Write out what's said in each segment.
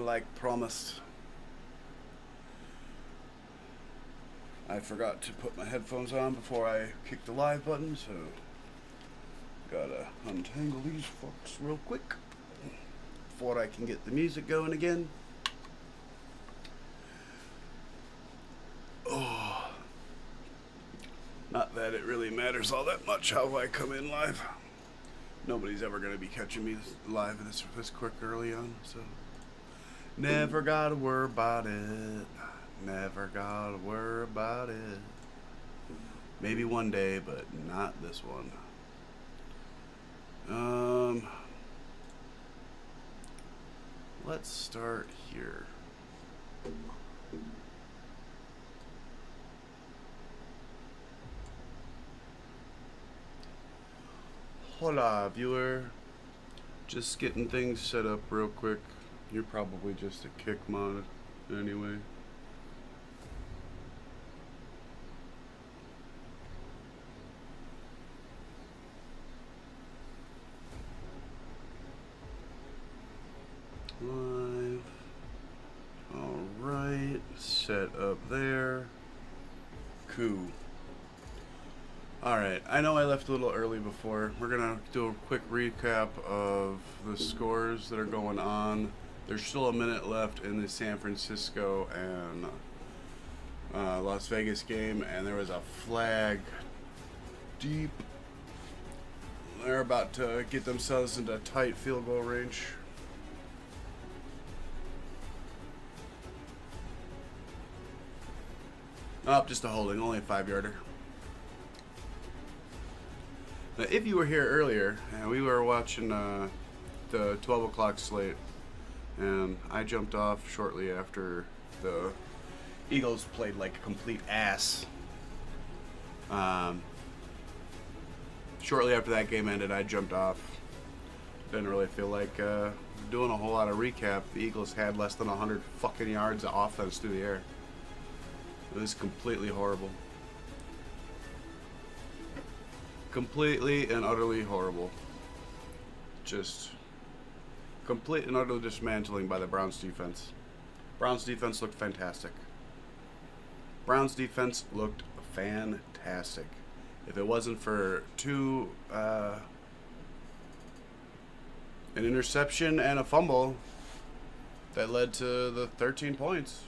like promised. I forgot to put my headphones on before I kicked the live button, so gotta untangle these fucks real quick before I can get the music going again. Oh, not that it really matters all that much how I come in live. Nobody's ever gonna be catching me live this quick early on, so never gotta worry about it. Never gotta worry about it. Maybe one day, but not this one. Let's start here. Hola, viewer. Just getting things set up real quick. You're probably just a kick mod anyway. Live. Alright, set up there. Cool. Alright, I know I left a little early before. We're gonna do a quick recap of the scores that are going on. There's still a minute left in the San Francisco and Las Vegas game, and there was a flag deep. They're about to get themselves into tight field goal range. Just a holding, only a 5-yarder. Now, if you were here earlier, we were watching the 12 o'clock slate, and I jumped off shortly after the Eagles played like a complete ass. Shortly after that game ended, I jumped off. Didn't really feel like doing a whole lot of recap. The Eagles had less than 100 fucking yards of offense through the air. It was completely horrible. Completely and utterly horrible. Just complete and utter dismantling by the Browns defense. Browns defense looked fantastic. Browns defense looked fantastic. If it wasn't for an interception and a fumble that led to the 13 points.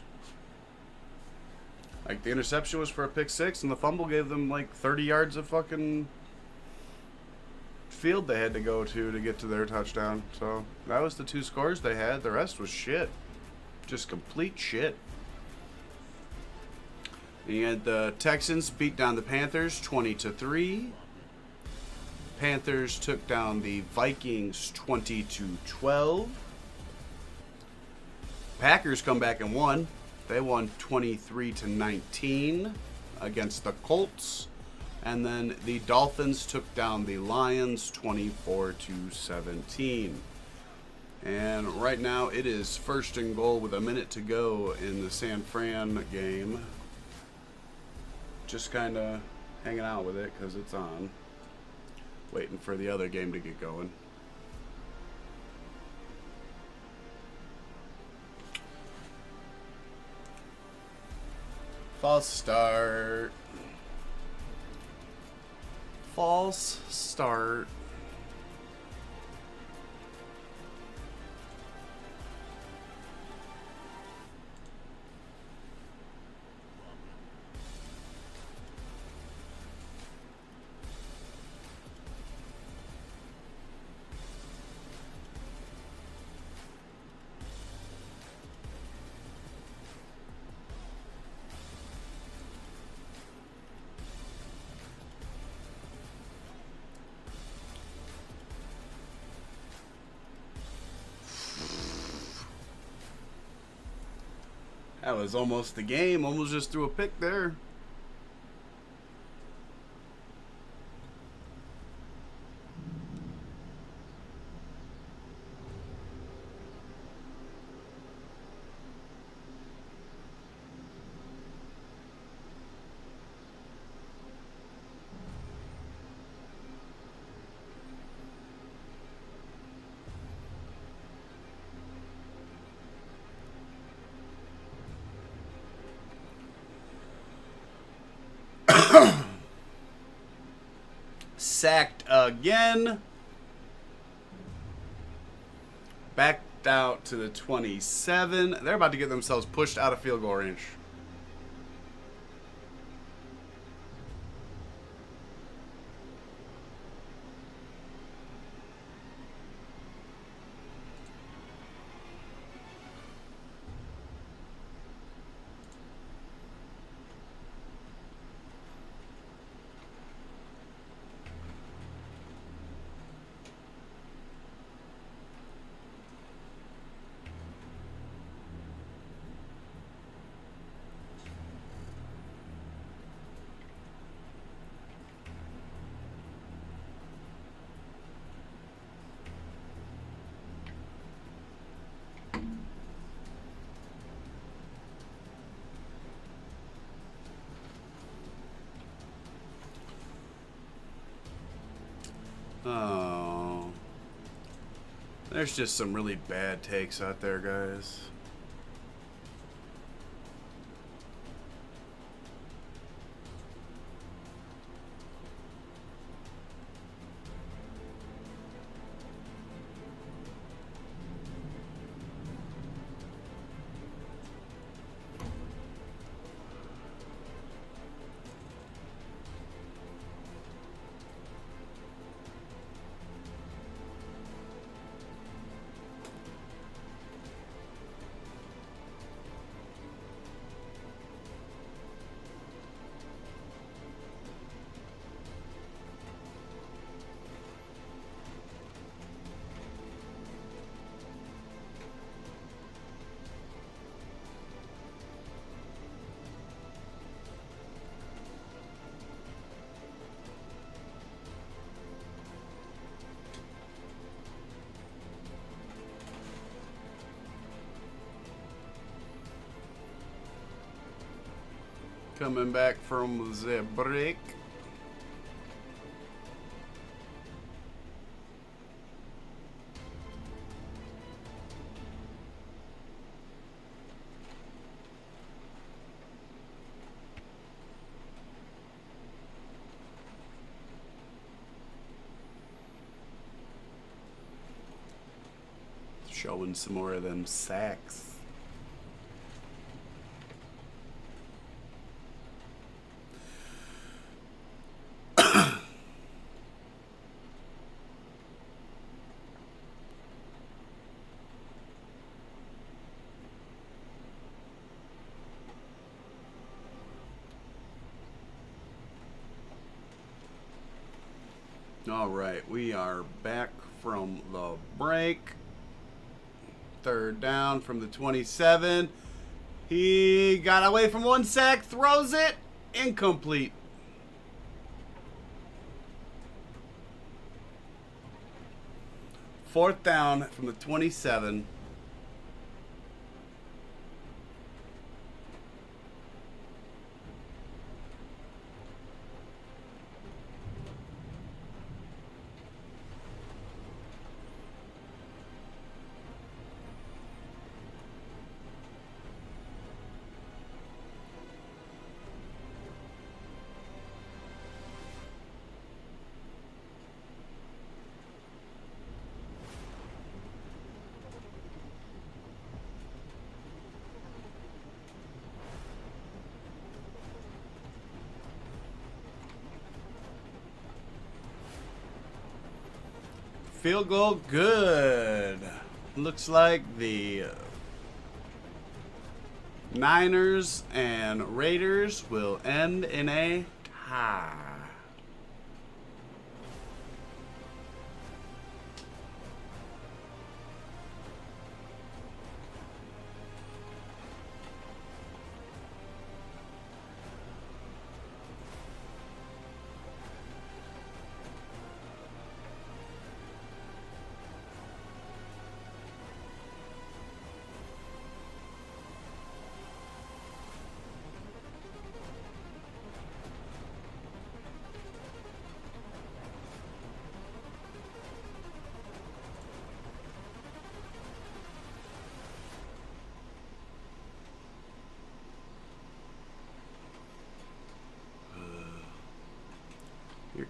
Like, the interception was for a pick six, and the fumble gave them like 30 yards of fucking field they had to go to get to their touchdown. So that was the two scores they had. The rest was shit. Just complete shit. You had the Texans beat down the Panthers 20-3. Panthers took down the Vikings 20-12. Packers come back and won. They won 23-19 against the Colts. And then the Dolphins took down the Lions 24-17. And right now it is first and goal with a minute to go in the San Fran game. Just kind of hanging out with it because it's on. Waiting for the other game to get going. False start. False start. That was almost the game. Almost just threw a pick there. sacked again. Backed out to the 27. They're about to get themselves pushed out of field goal range. Oh. There's just some really bad takes out there, guys. Coming back from the break. Showing some more of them sacks. All right, we are back from the break. Third down from the 27. He got away from one sack, throws it, incomplete. Fourth down from the 27. Field goal good. Looks like the Niners and Raiders will end in a tie.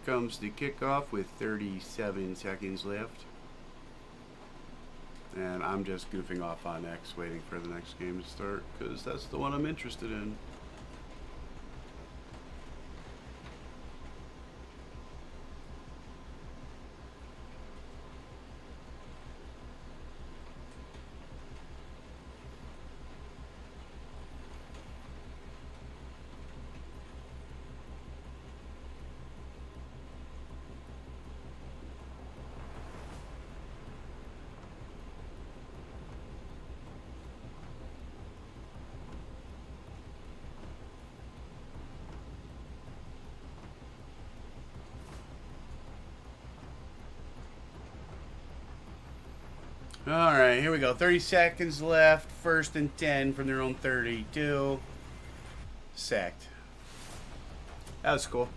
comes the kickoff with 37 seconds left. And I'm just goofing off on X, waiting for the next game to start, because that's the one I'm interested in. All right, here we go. 30 seconds left. 1st and 10 from their own 32. Sacked. That was cool.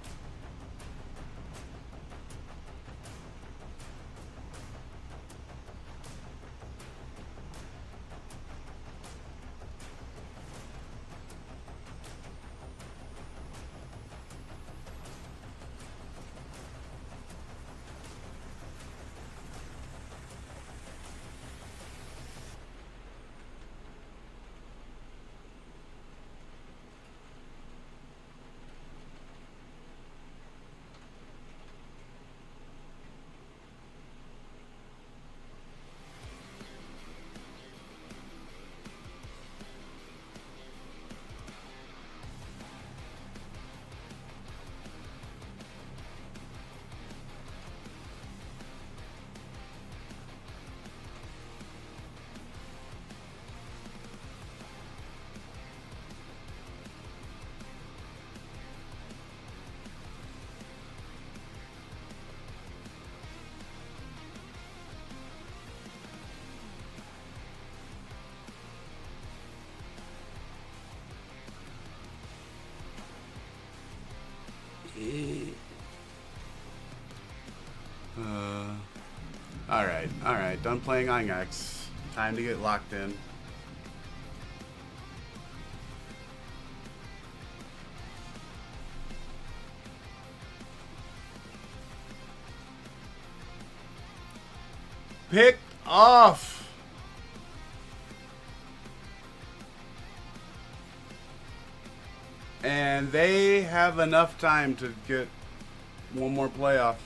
All right, done playing IX. Time to get locked in. Pick off. And they have enough time to get one more playoff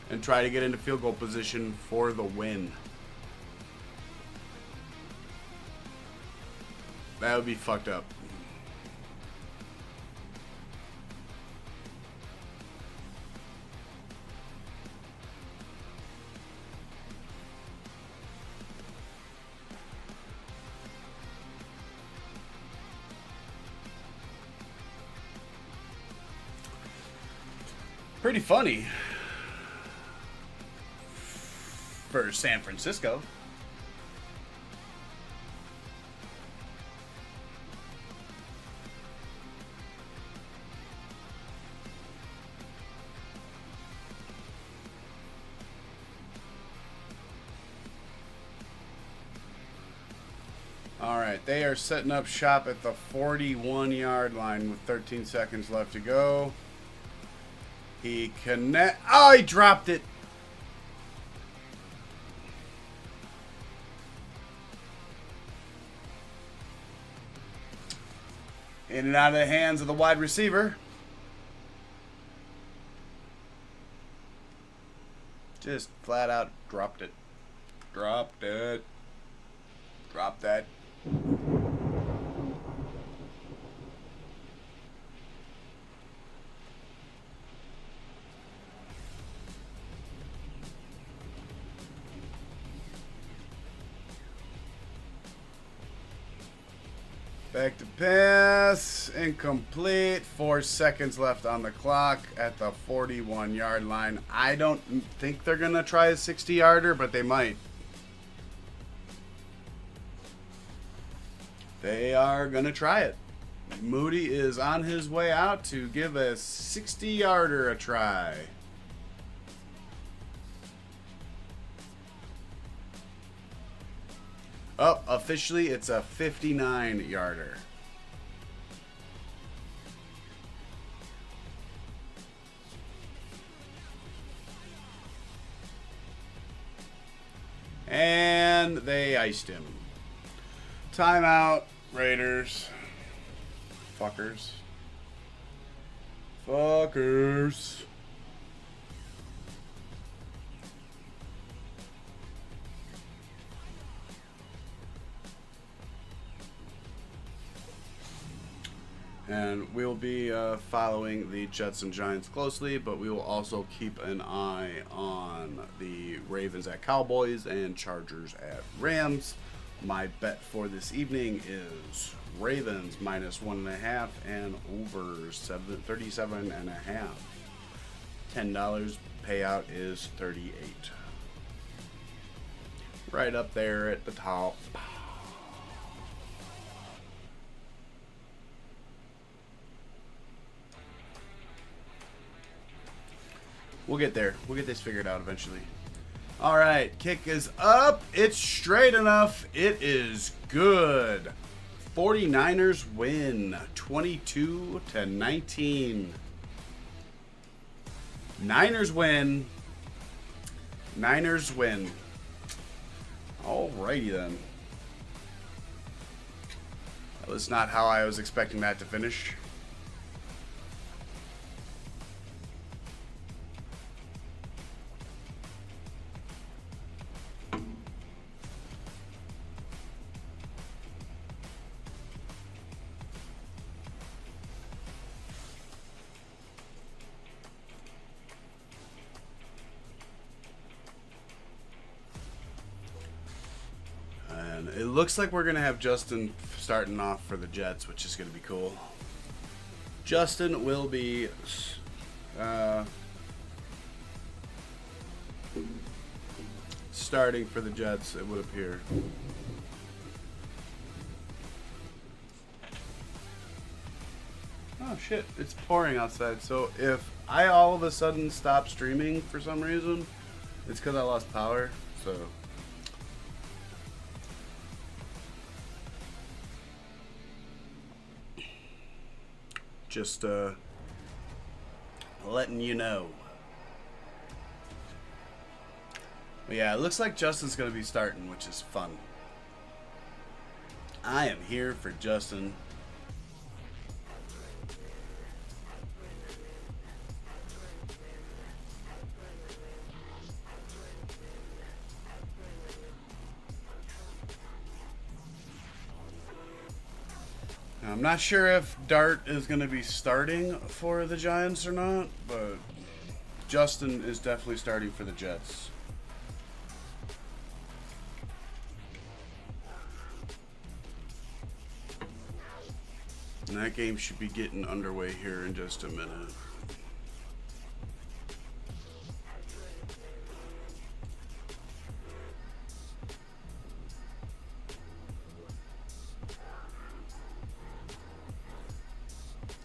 and try to get into field goal position for the win. That would be fucked up. Pretty funny for San Francisco. All right, they are setting up shop at the 41-yard line with 13 seconds left to go. He connect. Oh, he dropped it. In and out of the hands of the wide receiver. Just flat out dropped it. Dropped it. Dropped that. Back to pass, incomplete. 4 seconds left on the clock at the 41-yard line. I don't think they're going to try a 60-yarder, but they might. They are going to try it. Moody is on his way out to give a 60-yarder a try. Oh, officially, it's a 59-yarder. And they iced him. Timeout, Raiders. Fuckers. Fuckers. And we'll be following the Jets and Giants closely, but we will also keep an eye on the Ravens at Cowboys and Chargers at Rams. My bet for this evening is Ravens -1.5 and over 37.5. $10 payout is 38. Right up there at the top. We'll get there. We'll get this figured out eventually. All right, kick is up. It's straight enough. It is good. 49ers win 22-19. Niners win. Niners win. Alrighty then. That was not how I was expecting that to finish. It looks like we're going to have Justin starting off for the Jets, which is going to be cool. Justin will be starting for the Jets, it would appear. Oh shit, it's pouring outside. So if I all of a sudden stop streaming for some reason, it's because I lost power. So just letting you know. But yeah, it looks like Justin's going to be starting, which is fun. I am here for Justin. I'm not sure if Dart is going to be starting for the Giants or not, but Justin is definitely starting for the Jets. And that game should be getting underway here in just a minute.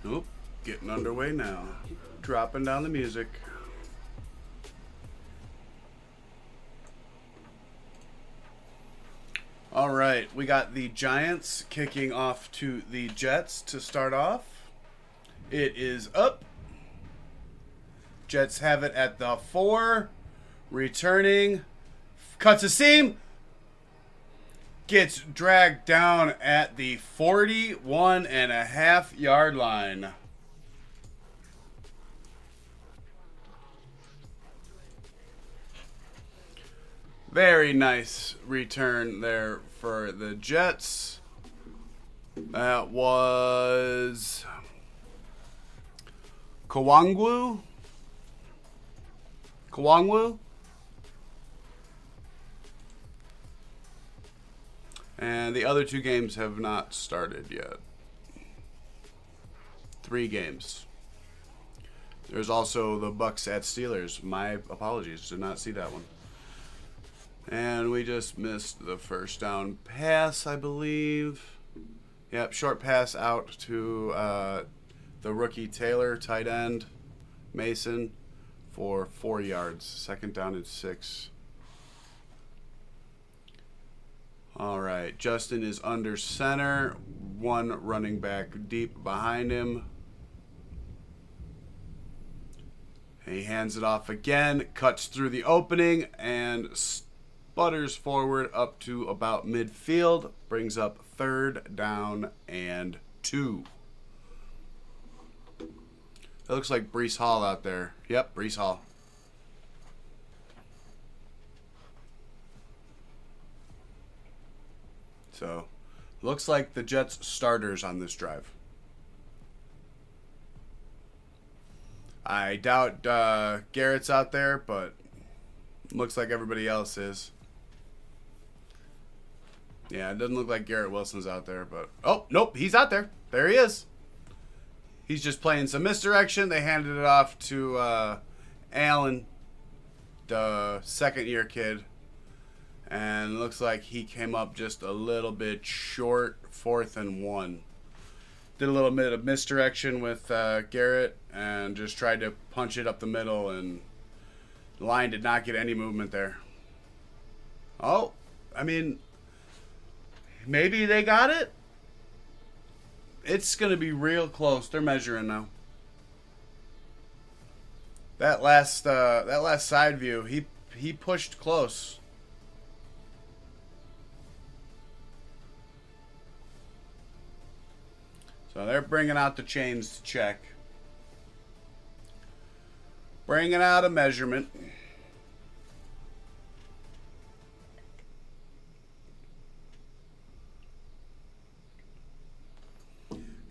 Nope, getting underway now. Dropping down the music. All right, we got the Giants kicking off to the Jets to start off. It is up. Jets have it at the 4. Returning. Cuts a seam. Gets dragged down at the 41.5-yard line. Very nice return there for the Jets. That was Kawangwu. And the other 2 games have not started yet. 3 games. There's also the Bucks at Steelers. My apologies, did not see that one. And we just missed the first down pass, I believe. Yep, short pass out to the rookie Taylor, tight end, Mason, for 4 yards. Second down and 6. All right, Justin is under center. 1 running back deep behind him. He hands it off again, cuts through the opening, and butters forward up to about midfield, brings up 3rd down and 2. It looks like Breece Hall out there. Yep, Breece Hall. So, looks like the Jets starters on this drive. I doubt Garrett's out there, but looks like everybody else is. Yeah, it doesn't look like Garrett Wilson's out there, but... Oh, nope, he's out there. There he is. He's just playing some misdirection. They handed it off to Allen, the second-year kid. And looks like he came up just a little bit short, 4th and 1. Did a little bit of misdirection with Garrett and just tried to punch it up the middle, and the line did not get any movement there. Oh, I mean, maybe they got it. It's going to be real close. They're measuring now. That last side view, he pushed close. So they're bringing out the chains to check. Bringing out a measurement.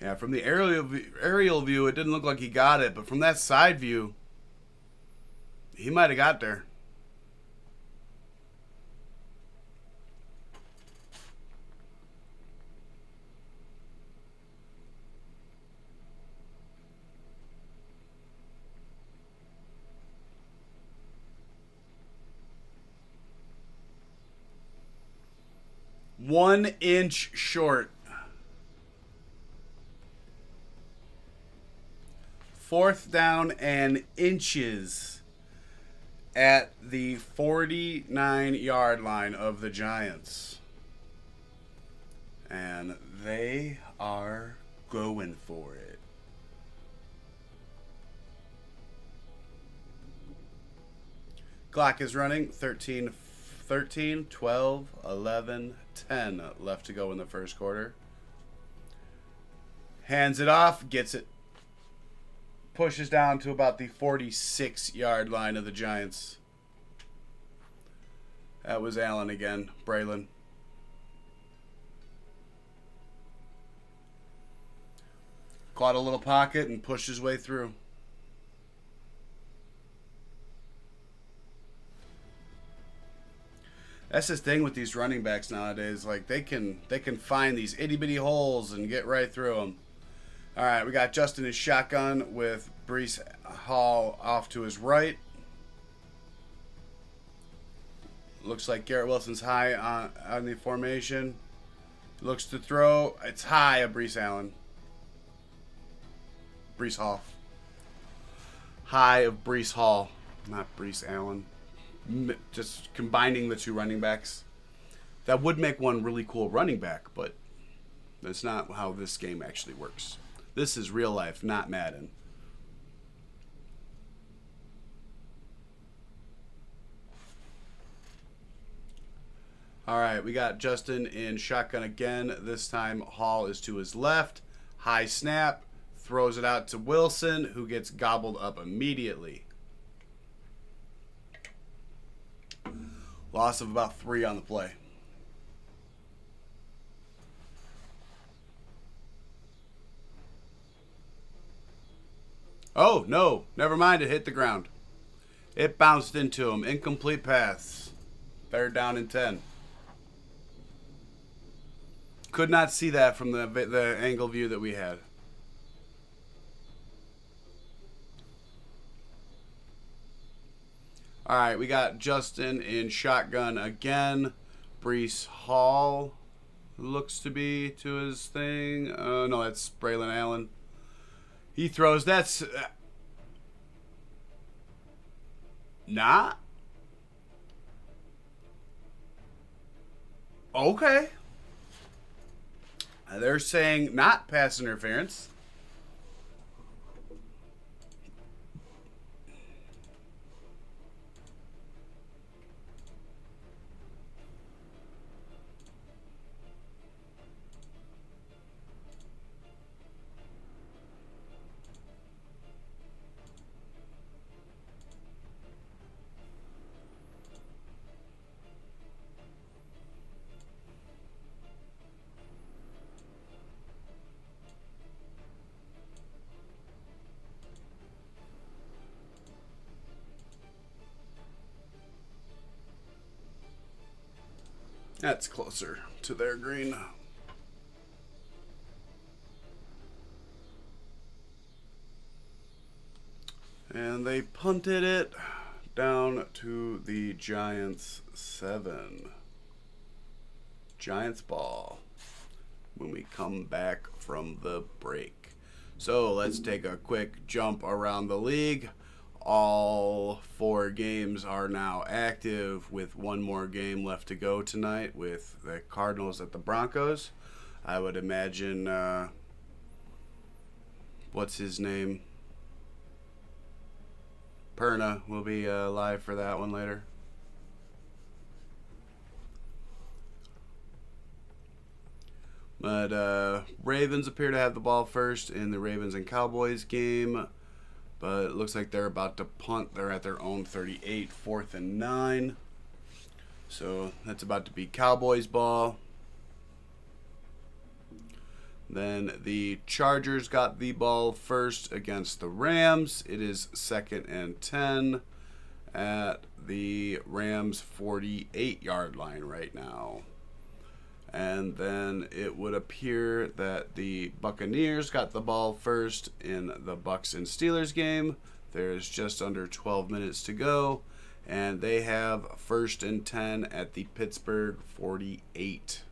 Yeah, from the aerial view, it didn't look like he got it, but from that side view, he might have got there. One inch short. 4th down and inches at the 49-yard line of the Giants. And they are going for it. Clock is running. 13, 12, 11, 10 left to go in the first quarter. Hands it off, gets it. Pushes down to about the 46-yard line of the Giants. That was Allen again, Braylon. Caught a little pocket and pushed his way through. That's the thing with these running backs nowadays. Like, they can find these itty-bitty holes and get right through them. All right, we got Justin in shotgun with Breece Hall off to his right. Looks like Garrett Wilson's high on the formation. Looks to throw. It's high of Breece Allen. Breece Hall. High of Breece Hall, not Breece Allen. Just combining the two running backs. That would make one really cool running back, but that's not how this game actually works. This is real life, not Madden. All right, we got Justin in shotgun again. This time Hall is to his left. High snap. Throws it out to Wilson, who gets gobbled up immediately. Loss of about 3 on the play. Oh, no. Never mind. It hit the ground. It bounced into him. Incomplete pass. 3rd down and 10. Could not see that from the angle view that we had. All right, we got Justin in shotgun again. Breece Hall looks to be to his thing. No, that's Braylon Allen. He throws. That's not. Okay. They're saying not pass interference. That's closer to their green. And they punted it down to the Giants 7. Giants ball when we come back from the break. So let's take a quick jump around the league. All 4 games are now active with one more game left to go tonight with the Cardinals at the Broncos. I would imagine, what's his name? Perna will be live for that one later. But Ravens appear to have the ball first in the Ravens and Cowboys game. But it looks like they're about to punt. They're at their own 38, 4th and 9. So that's about to be Cowboys ball. Then the Chargers got the ball first against the Rams. It is 2nd and 10 at the Rams 48-yard line right now. And then it would appear that the Buccaneers got the ball first in the Bucs and Steelers game. There's just under 12 minutes to go. And they have 1st and 10 at the Pittsburgh 48.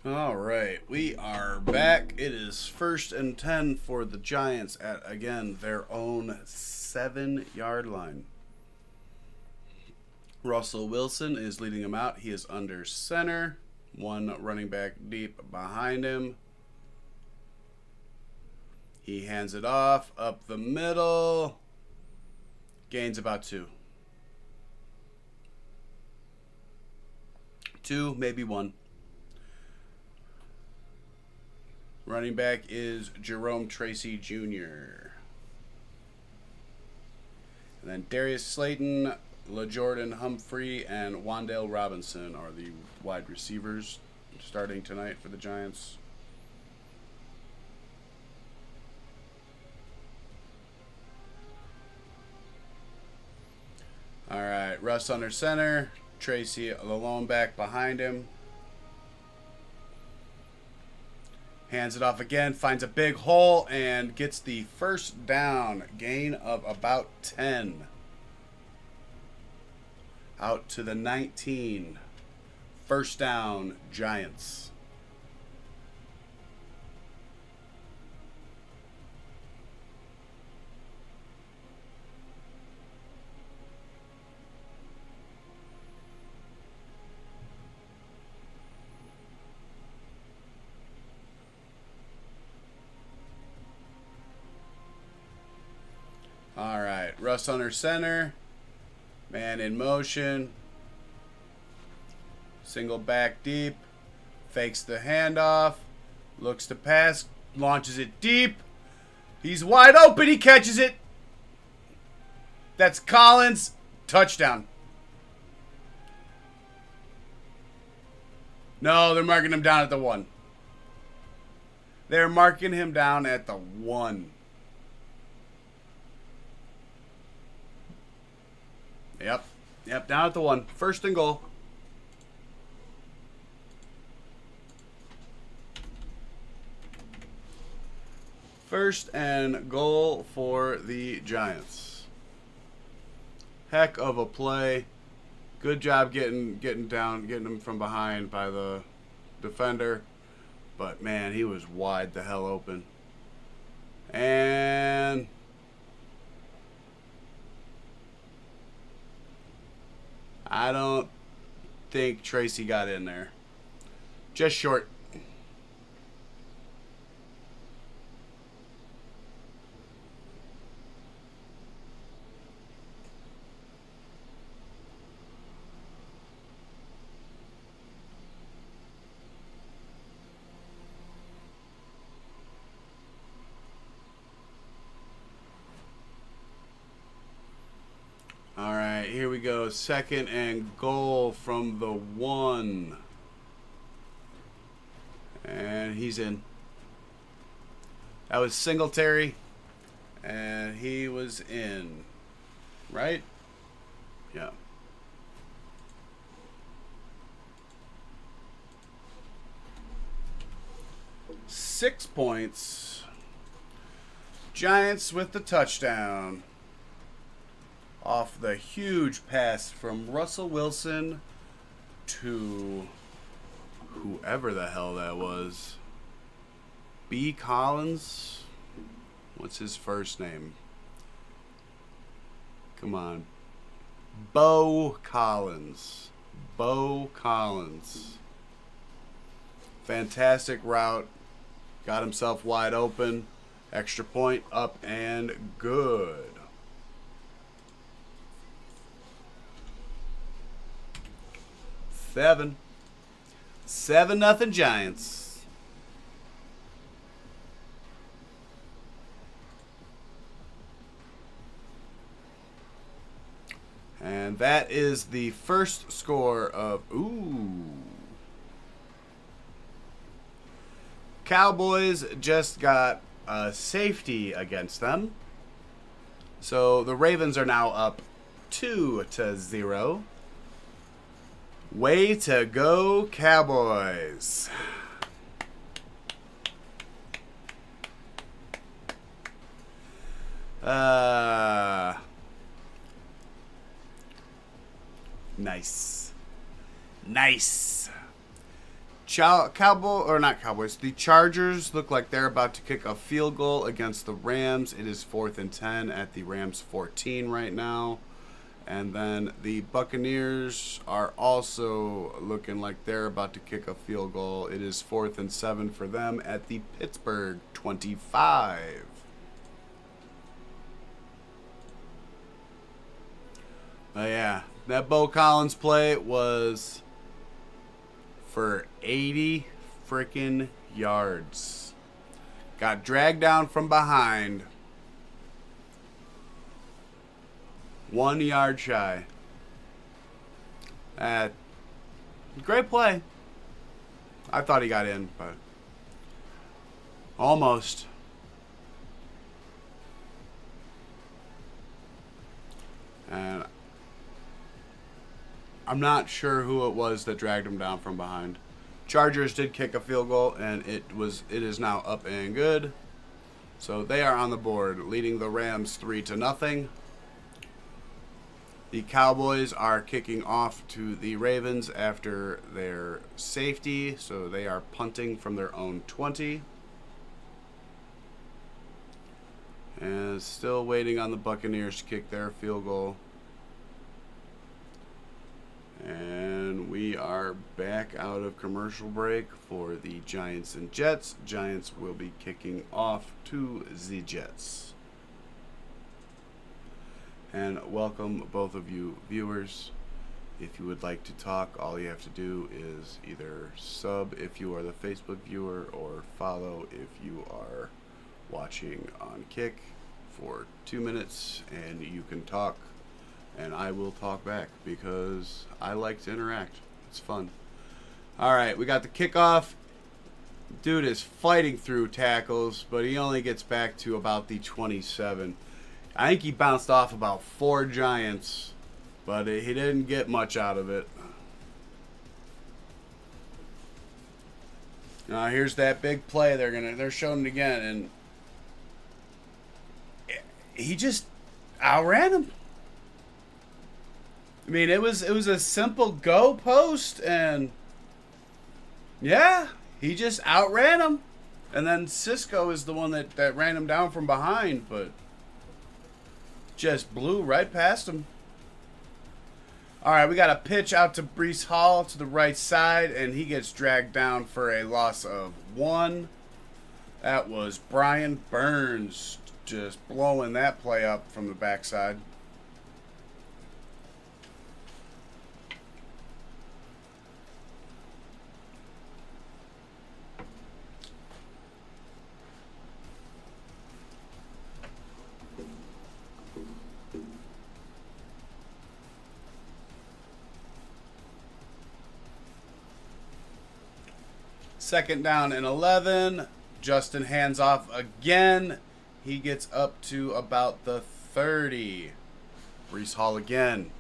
All right, we are back. It is 1st and 10 for the Giants at, again, their own 7-yard line. Russell Wilson is leading them out. He is under center. One running back deep behind him. He hands it off up the middle. Gains about 2. 2, maybe 1. Running back is Jerome Tracy Jr. And then Darius Slayton, LaJordan Humphrey, and Wan'Dale Robinson are the wide receivers starting tonight for the Giants. All right, Russ under center. Tracy, the lone back behind him. Hands it off again, finds a big hole, and gets the 1st down. Gain of about 10. Out to the 19. 1st down, Giants. All right, Russ under center. Man in motion. Single back deep. Fakes the handoff. Looks to pass. Launches it deep. He's wide open. He catches it. That's Collins. Touchdown. No, they're marking him down at the 1. They're marking him down at the 1. Yep, down at the 1. 1st and goal. First and goal for the Giants. Heck of a play. Good job getting him from behind by the defender. But, man, he was wide the hell open. And I don't think Tracy got in there. Just short. All right, here we go. 2nd and goal from the 1. And he's in. That was Singletary. And he was in. Right? Yeah. Six points. Giants with the touchdown. Off the huge pass from Russell Wilson to whoever the hell that was. B. Collins? What's his first name? Come on. Bo Collins. Bo Collins. Fantastic route. Got himself wide open. Extra point up and good. 7-0 Giants. And that is the first score of Cowboys just got a safety against them. So the Ravens are now up 2-0. Way to go, Cowboys. Nice. The Chargers look like they're about to kick a field goal against the Rams. It is 4th and 10 at the Rams 14 right now. And then the Buccaneers are also looking like they're about to kick a field goal. It is 4th and 7 for them at the Pittsburgh 25. But yeah, that Bo Collins play was for 80 freaking yards. Got dragged down from behind. 1 yard shy. Great play. I thought he got in, but almost. And I'm not sure who it was that dragged him down from behind. Chargers did kick a field goal, and it is now up and good. So they are on the board, leading the Rams 3-0. The Cowboys are kicking off to the Ravens after their safety, so they are punting from their own 20. And still waiting on the Buccaneers to kick their field goal. And we are back out of commercial break for the Giants and Jets. Giants will be kicking off to the Jets. And welcome both of you viewers. If you would like to talk, all you have to do is either sub if you are the Facebook viewer or follow if you are watching on Kick for 2 minutes, and you can talk and I will talk back because I like to interact. It's fun. Alright, we got the kickoff. Dude is fighting through tackles, but he only gets back to about the 27. I think he bounced off about 4 Giants, but he didn't get much out of it. Now here's that big play. They're showing it again, and he just outran him. I mean, it was a simple go post, and yeah, He just outran him. And then Cisco is the one that ran him down from behind, but just blew right past him. All right, we got a pitch out to Breece Hall to the right side, and he gets dragged down for a loss of 1. That was Brian Burns just blowing that play up from the backside. Second down and 11. Justin hands off again. He gets up to about the 30. Breece Hall again.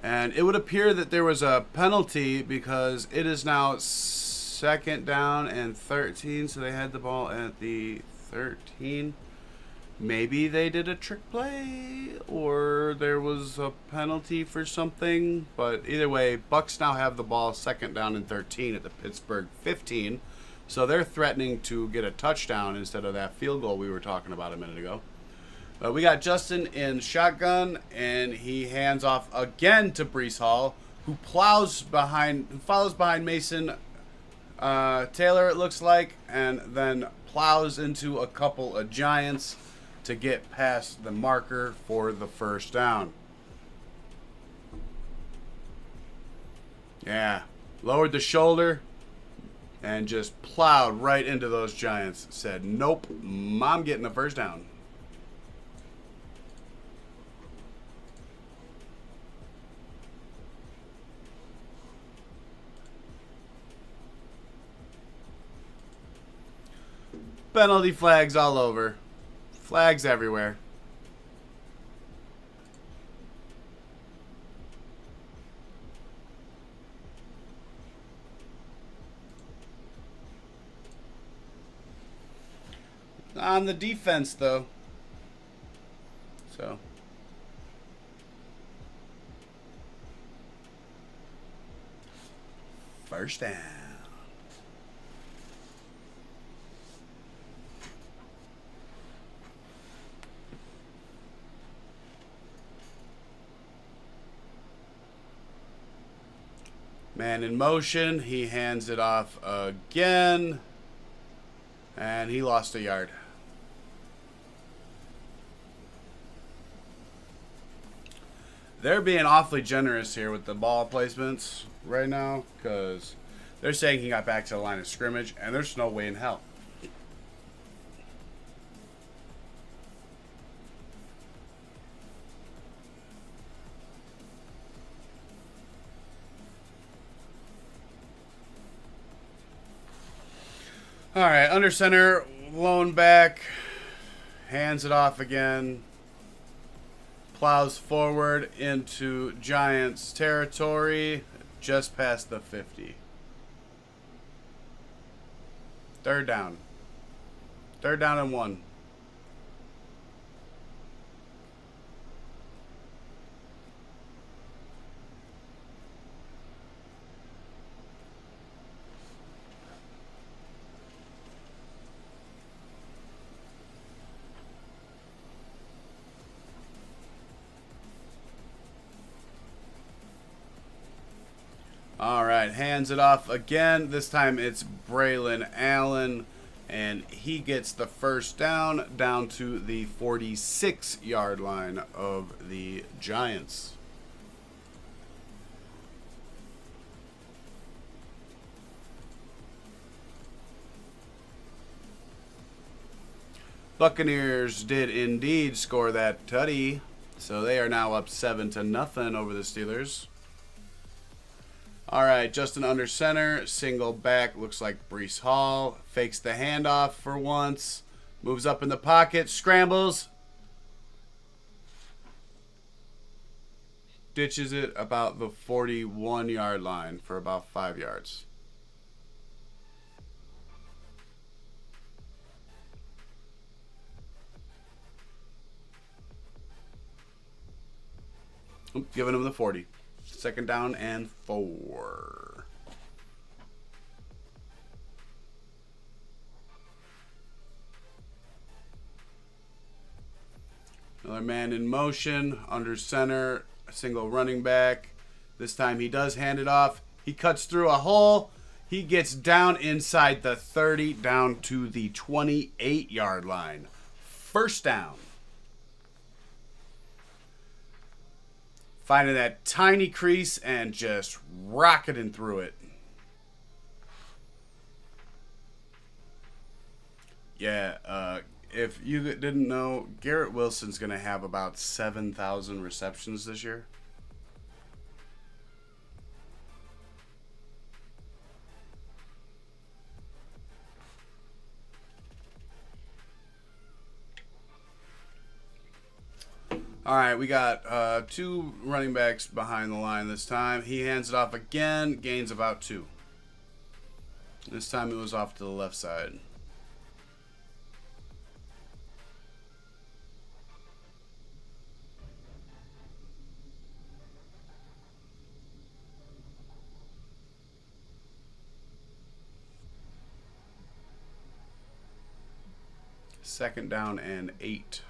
And it would appear that there was a penalty because it is now second down and 13. So they had the ball at the 13. Maybe they did a trick play or there was a penalty for something. But either way, Bucks now have the ball second down and 13 at the Pittsburgh 15. So they're threatening to get a touchdown instead of that field goal we were talking about a minute ago. We got Justin in shotgun, and he hands off again to Breece Hall, who follows behind Mason Taylor, it looks like, and then plows into a couple of Giants to get past the marker for the first down. Yeah, lowered the shoulder and just plowed right into those Giants. Said, nope, I'm getting the first down. Penalty flags all over. Flags everywhere. On the defense, though. So. First down. Man in motion. He hands it off again. And he lost a yard. They're being awfully generous here with the ball placements right now because they're saying he got back to the line of scrimmage, and there's no way in hell. All right, under center, lone back, hands it off again, plows forward into Giants territory, just past the 50. Third down. Third down and 1. All right, hands it off again. This time it's Braylon Allen, and he gets the first down to the 46-yard line of the Giants. Buccaneers did indeed score that tutty, so they are now up 7-0 over the Steelers. All right, Justin under center, single back, looks like Breece Hall. Fakes the handoff for once, moves up in the pocket, scrambles. Ditches it about the 41-yard line for about 5 yards. Giving him the 40. Second down and 4. Another man in motion, under center, a single running back. This time he does hand it off. He cuts through a hole. He gets down inside the 30, down to the 28-yard line. First down. Finding that tiny crease and just rocketing through it. Yeah, if you didn't know, Garrett Wilson's going to have about 7,000 receptions this year. All right, we got two running backs behind the line this time. He hands it off again, gains about 2. This time it was off to the left side. Second down and 8.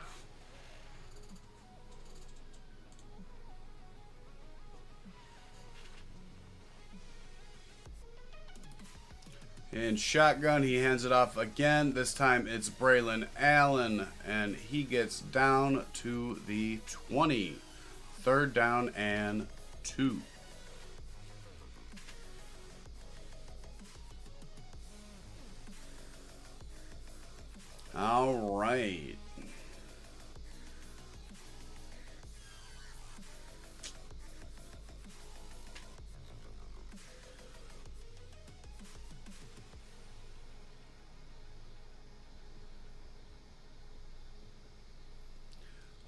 In shotgun, he hands it off again. This time it's Braylon Allen, and he gets down to the 20. Third down and 2. All right.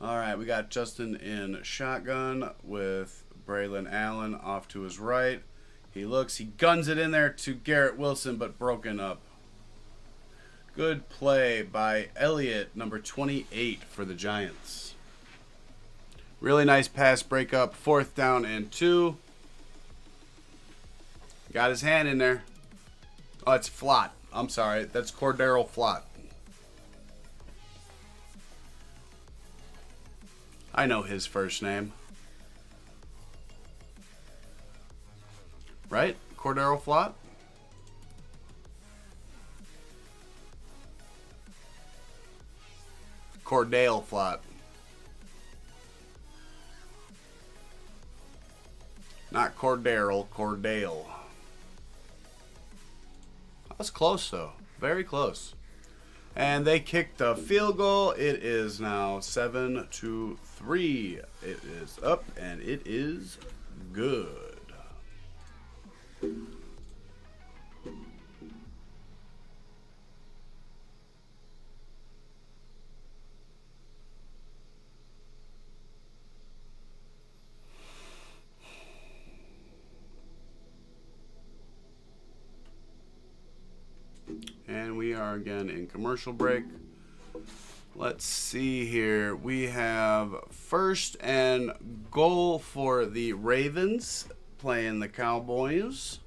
All right, we got Justin in shotgun with Braylon Allen off to his right. He looks, he guns it in there to Garrett Wilson, but broken up. Good play by Elliott, number 28 for the Giants. Really nice pass breakup, 4th down and 2. Got his hand in there. Oh, it's Flott. I'm sorry, that's Cordero Flott. I know his first name. Right? Cordero Flott? Cordale Flott. Not Cordero, Cordale. That was close, though. Very close. And they kicked a field goal. It is now 7-3. It is up, and it is good. And we are again in commercial break. Let's see here. We have 1st and goal for the Ravens playing the Cowboys.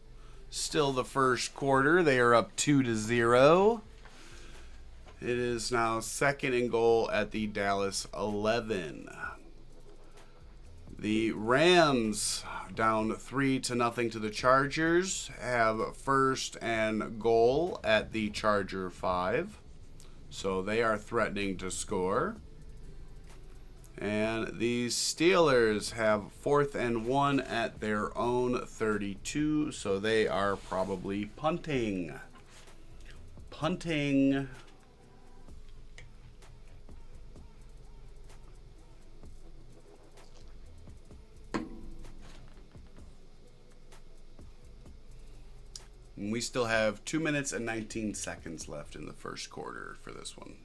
Still the first quarter. They are up 2-0. It is now 2nd and goal at the Dallas 11. The Rams, down 3-0 to the Chargers, have 1st and goal at the Charger 5. So they are threatening to score. And the Steelers have 4th and 1 at their own 32. So they are probably punting. Punting. And we still have 2 minutes and 19 seconds left in the first quarter for this one.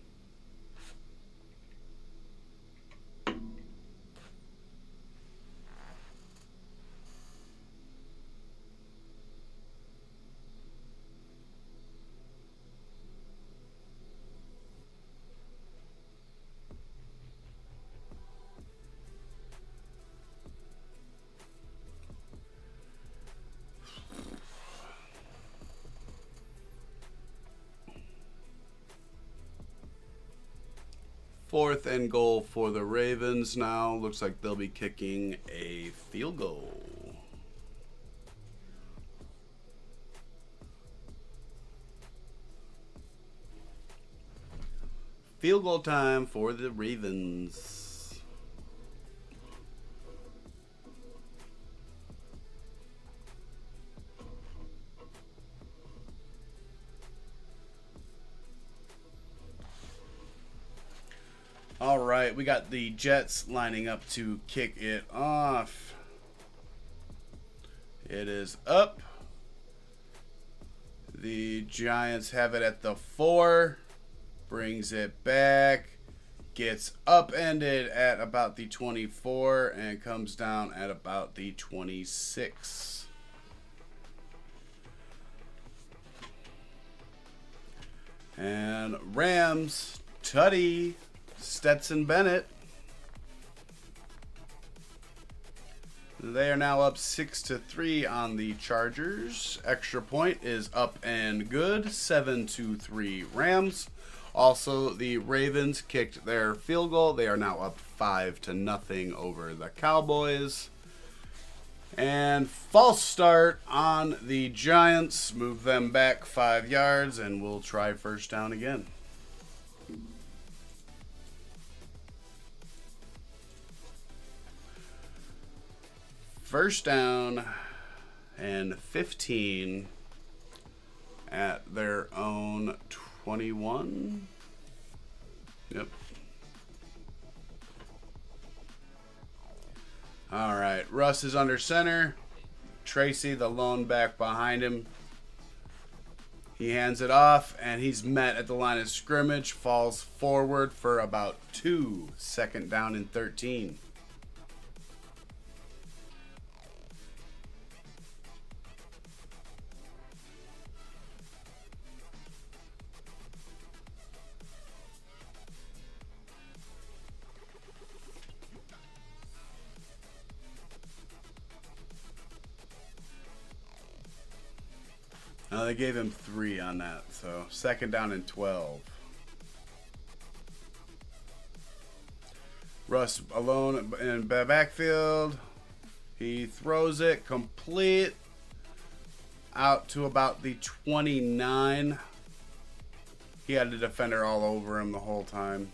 4th and goal for the Ravens now. Looks like they'll be kicking a field goal. Field goal time for the Ravens. All right, we got the Jets lining up to kick it off. It is up. The Giants have it at the 4. Brings it back. Gets upended at about the 24 and comes down at about the 26. And Rams, Tutty, Stetson Bennett. They are now up 6-3 on the Chargers. Extra point is up and good. 7-3 Rams. Also, the Ravens kicked their field goal. They are now up 5-0 over the Cowboys. And false start on the Giants. Move them back 5 yards, and we'll try first down again. First down and 15 at their own 21. Yep. All right. Russ is under center. Tracy, the lone back behind him. He hands it off, and he's met at the line of scrimmage. Falls forward for about 2. Second down and 13. They gave him 3 on that, so second down and 12. Russ alone in the backfield. He throws it complete out to about the 29. He had a defender all over him the whole time.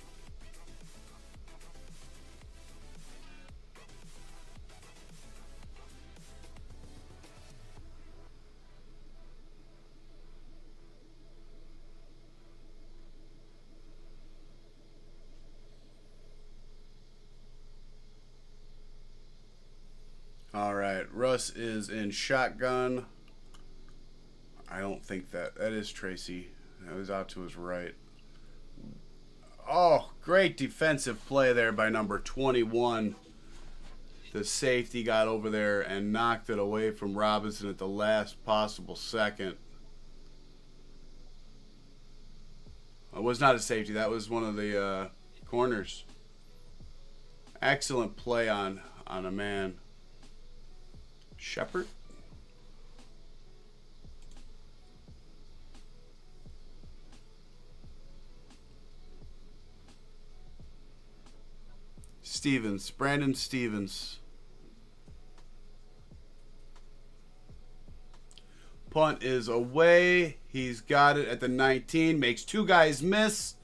All right, Russ is in shotgun. I don't think that is Tracy. That was out to his right. Oh, great defensive play there by number 21. The safety got over there and knocked it away from Robinson at the last possible second. It was not a safety. That was one of the corners. Excellent play on a man. Shepard. Stevens. Brandon Stevens. Punt is away. He's got it at the 19. Makes 2 guys miss.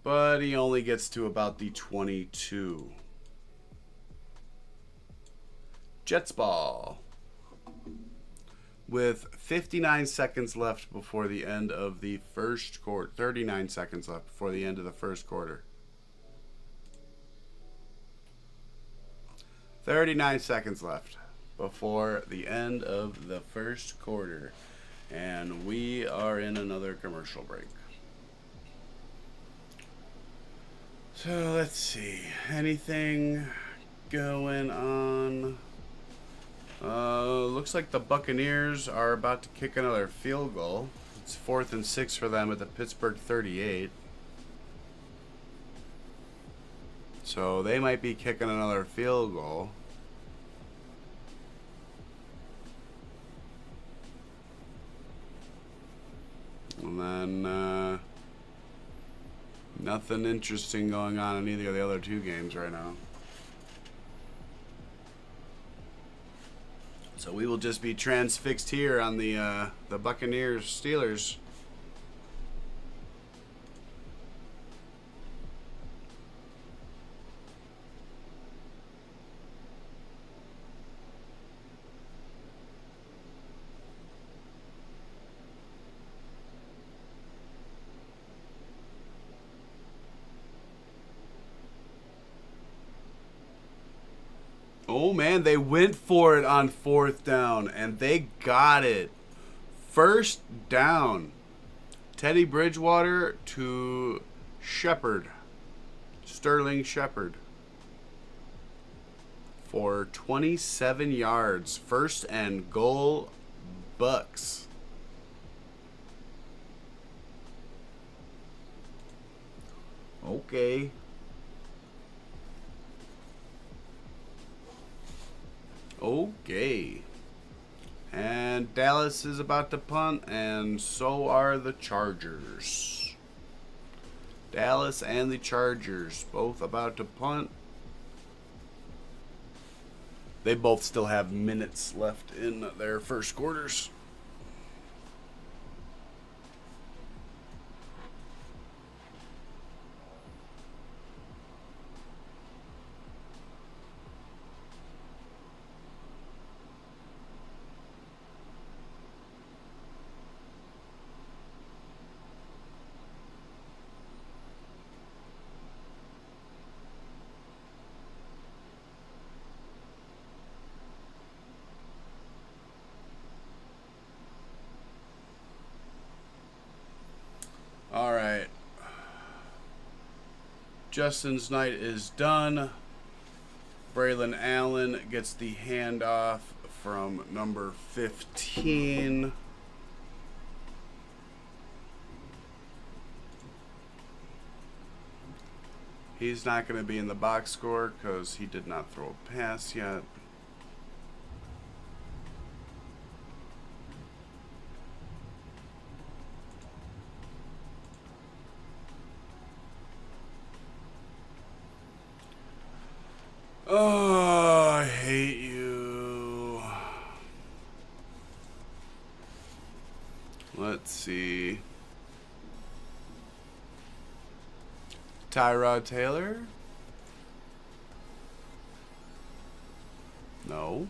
But he only gets to about the 22. Jets ball. With 59 seconds left before the end of the first quarter. 39 seconds left before the end of the first quarter. 39 seconds left before the end of the first quarter. And we are in another commercial break. So let's see. Anything going on? Looks like the Buccaneers are about to kick another field goal. It's 4th and 6 for them at the Pittsburgh 38. So they might be kicking another field goal. And then Nothing interesting going on in either of the other two games right now. So we will just be transfixed here on the Buccaneers Steelers. Oh, man, they went for it on 4th down, and they got it. 1st down. Teddy Bridgewater to Shepard. Sterling Shepard. For 27 yards. 1st and goal, Bucks. Okay. Okay. And Dallas is about to punt, and so are the Chargers. Dallas and the Chargers both about to punt. They both still have minutes left in their first quarters. All right. Justin's night is done. Braylon Allen gets the handoff from number 15. He's not going to be in the box score because he did not throw a pass yet. Oh, I hate you. Let's see. Tyrod Taylor? No.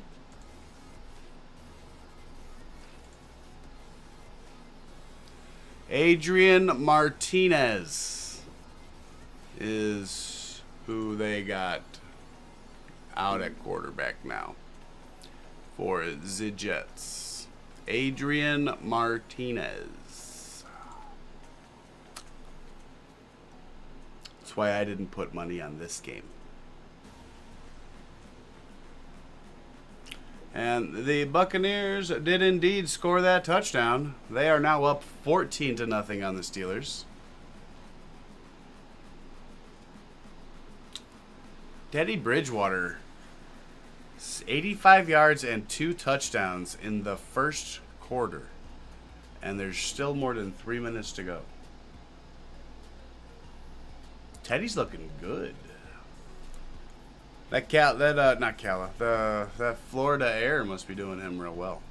Adrian Martinez is who they got out at quarterback now for the Jets. Adrian Martinez. That's why I didn't put money on this game. And the Buccaneers did indeed score that touchdown. They are now up 14-0 on the Steelers. Teddy Bridgewater, 85 yards and 2 touchdowns in the first quarter. And there's still more than 3 minutes to go. Teddy's looking good. That Florida air must be doing him real well.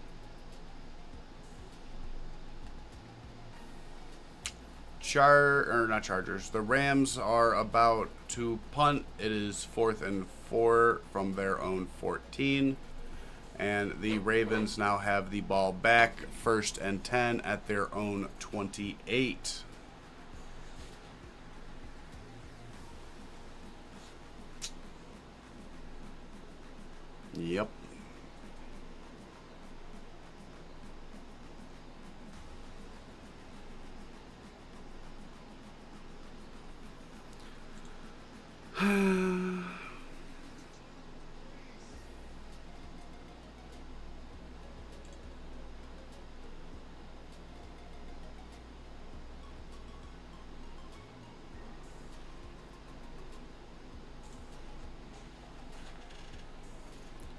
Not Chargers. The Rams are about to punt. It is 4th and 4 from their own 14. And the Ravens now have the ball back, 1st and 10 at their own 28. Yep.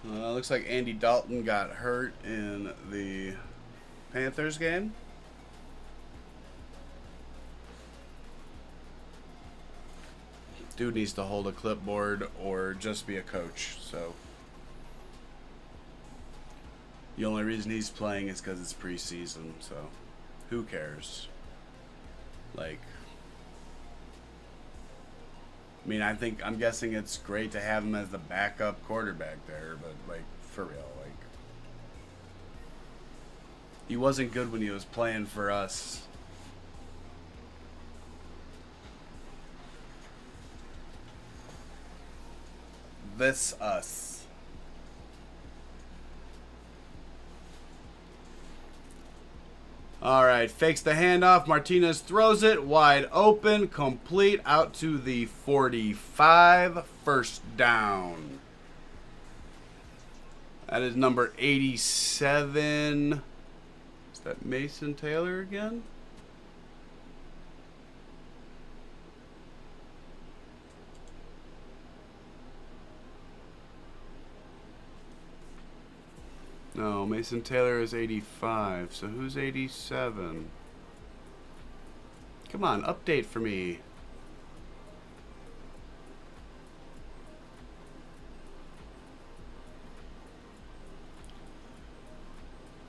Looks like Andy Dalton got hurt in the Panthers game. Dude needs to hold a clipboard or just be a coach. So the only reason he's playing is because it's preseason. So who cares? Like, I mean, I'm guessing it's great to have him as the backup quarterback there, but like, for real, like, he wasn't good when he was playing for us. This us. All right, fakes the handoff. Martinez throws it wide open, complete out to the 45. First down. That is number 87. Is that Mason Taylor again? No, Mason Taylor is 85. So who's 87? Come on, update for me.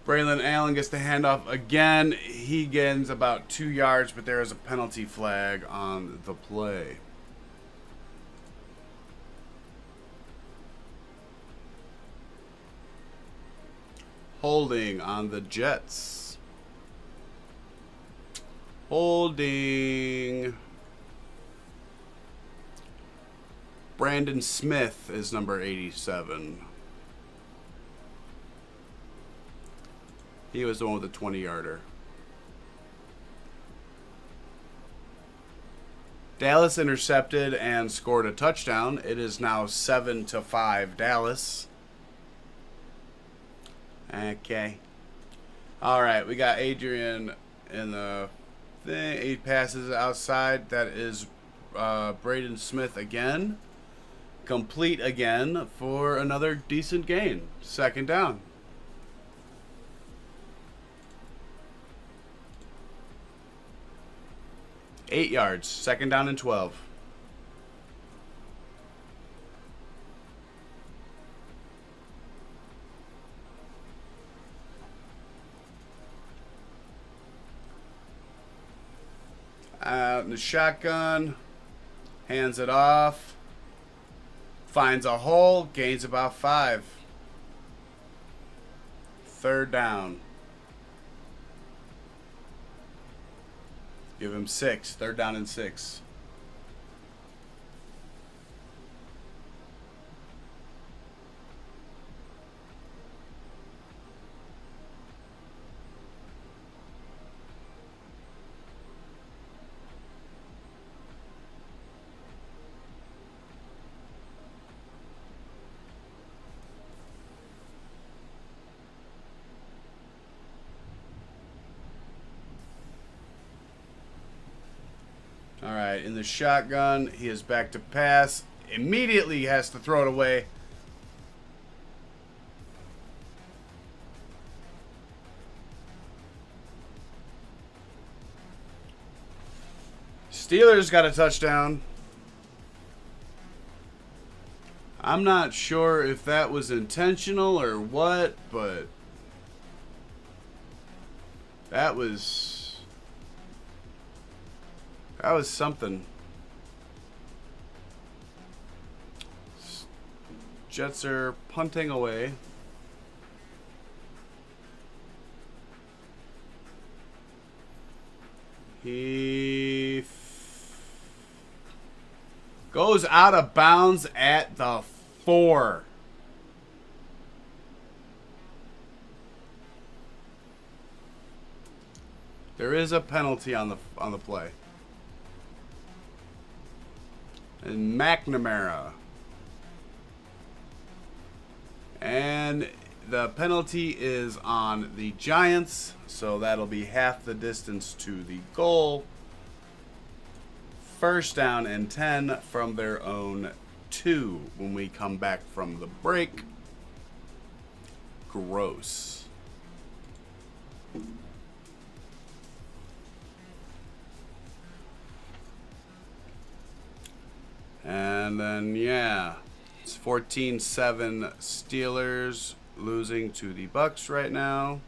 Braylon Allen gets the handoff again. He gains about 2 yards, but there is a penalty flag on the play. Holding on the Jets. Holding. Brandon Smith is number 87. He was the one with the 20-yarder. Dallas intercepted and scored a touchdown. It is now 7-5 Dallas. Okay. All right, we got Adrian in the thing. He passes outside. That is Braden Smith again. Complete again for another decent gain. Second down. Eight yards. Second down and 12. Out in the shotgun, hands it off, finds a hole, gains about 5. Third down. Give him 6. Third down and 6. All right, in the shotgun, he is back to pass. Immediately has to throw it away. Steelers got a touchdown. I'm not sure if that was intentional or what, but that was something. Jets are punting away. He goes out of bounds at the 4. There is a penalty on the play. And McNamara. And the penalty is on the Giants, so that'll be half the distance to the goal. First down and 10 from their own 2 when we come back from the break. Gross. And then, yeah, it's 14-7 Steelers losing to the Bucks right now.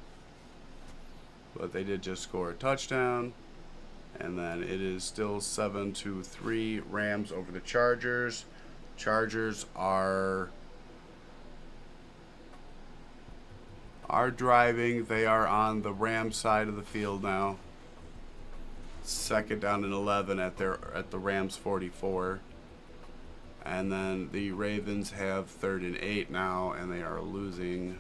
But they did just score a touchdown. And then it is still 7-3 Rams over the Chargers. Chargers are driving. They are on the Rams side of the field now. Second down and 11 at the Rams 44. And then the Ravens have 3rd and 8 now, and they are losing.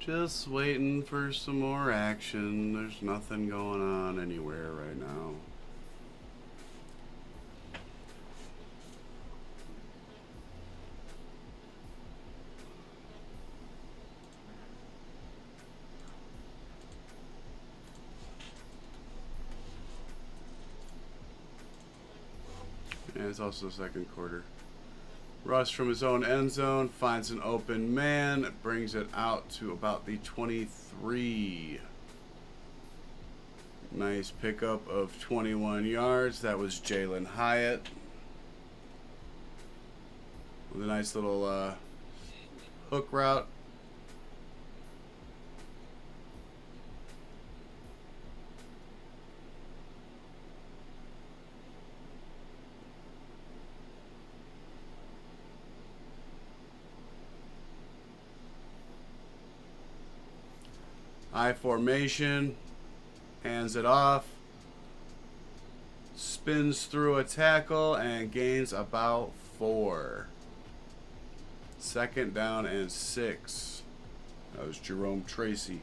Just waiting for some more action. There's nothing going on anywhere right now. And it's also the second quarter. Russ from his own end zone finds an open man, brings it out to about the 23. Nice pickup of 21 yards. That was Jalen Hyatt with a nice little hook route. I formation, hands it off, spins through a tackle and gains about 4. Second down and 6. That was Jerome Tracy.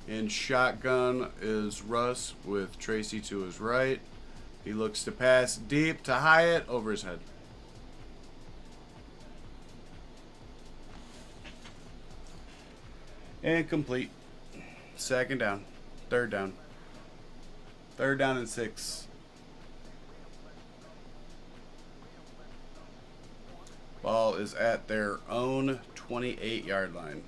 In shotgun is Russ with Tracy to his right. He looks to pass deep to Hyatt over his head. And complete. Second down. Third down. Third down and 6. Ball is at their own 28-yard line.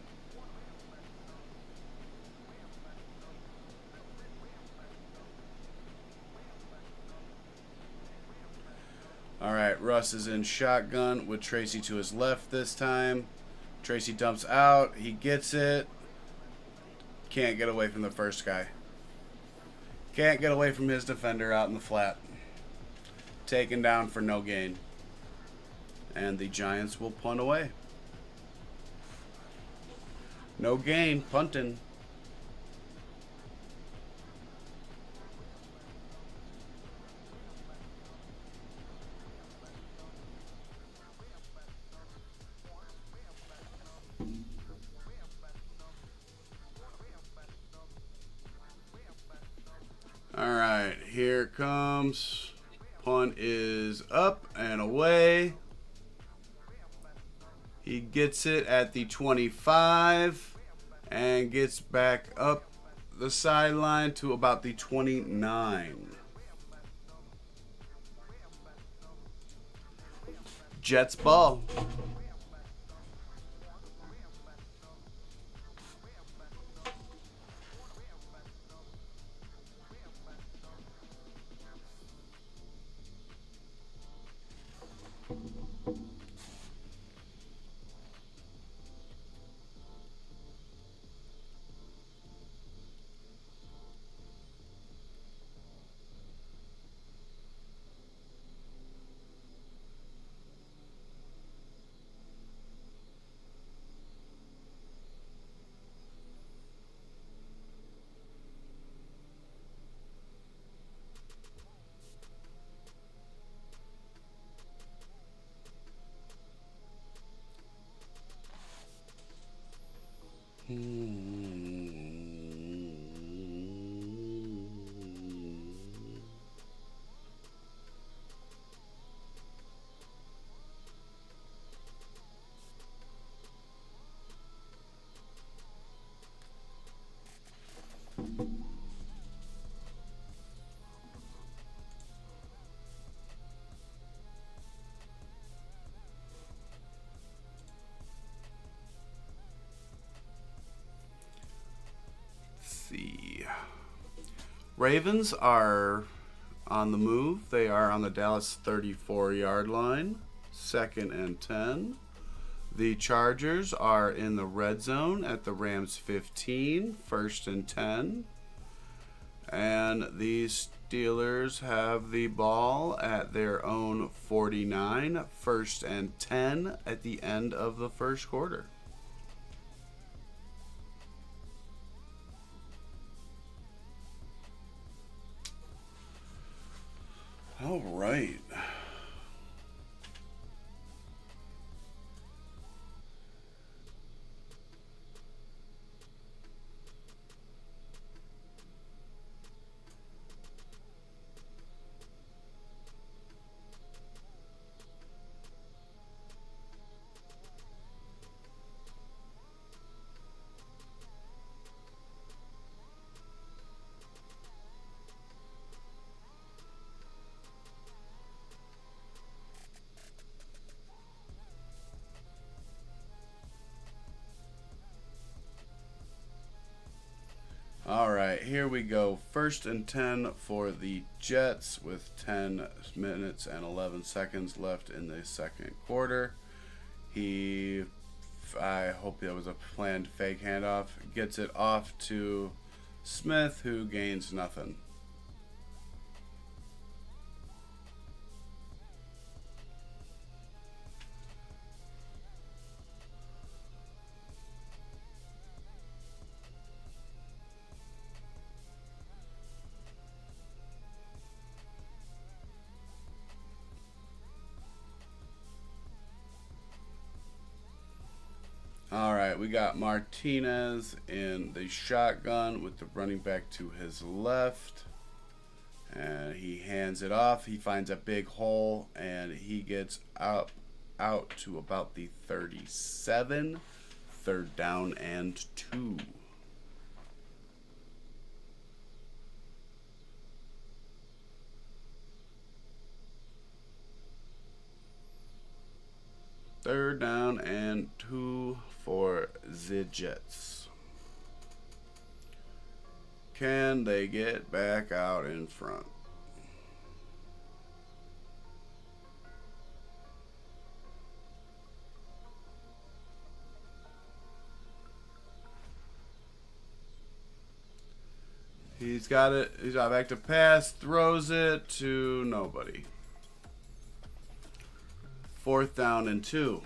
All right, Russ is in shotgun with Tracy to his left this time. Tracy dumps out. He gets it. Can't get away from the first guy. Can't get away from his defender out in the flat. Taken down for no gain. And the Giants will punt away. No gain, punting. comes. Punt is up and away. He gets it at the 25 and gets back up the sideline to about the 29. Jets ball. The Ravens are on the move. They are on the Dallas 34-yard line, 2nd and 10. The Chargers are in the red zone at the Rams 15, 1st and 10. And the Steelers have the ball at their own 49, 1st and 10 at the end of the first quarter. All right. All right, here we go. 1st and 10 for the Jets with 10 minutes and 11 seconds left in the second quarter. I hope that was a planned fake handoff, gets it off to Smith, who gains nothing. All right, we got Martinez in the shotgun with the running back to his left. And he hands it off. He finds a big hole, and he gets out to about the 37. 3rd down and 2. Third down and 2 for the Jets. Can they get back out in front? He's got it. He's got back to pass. Throws it to nobody. 4th down and 2.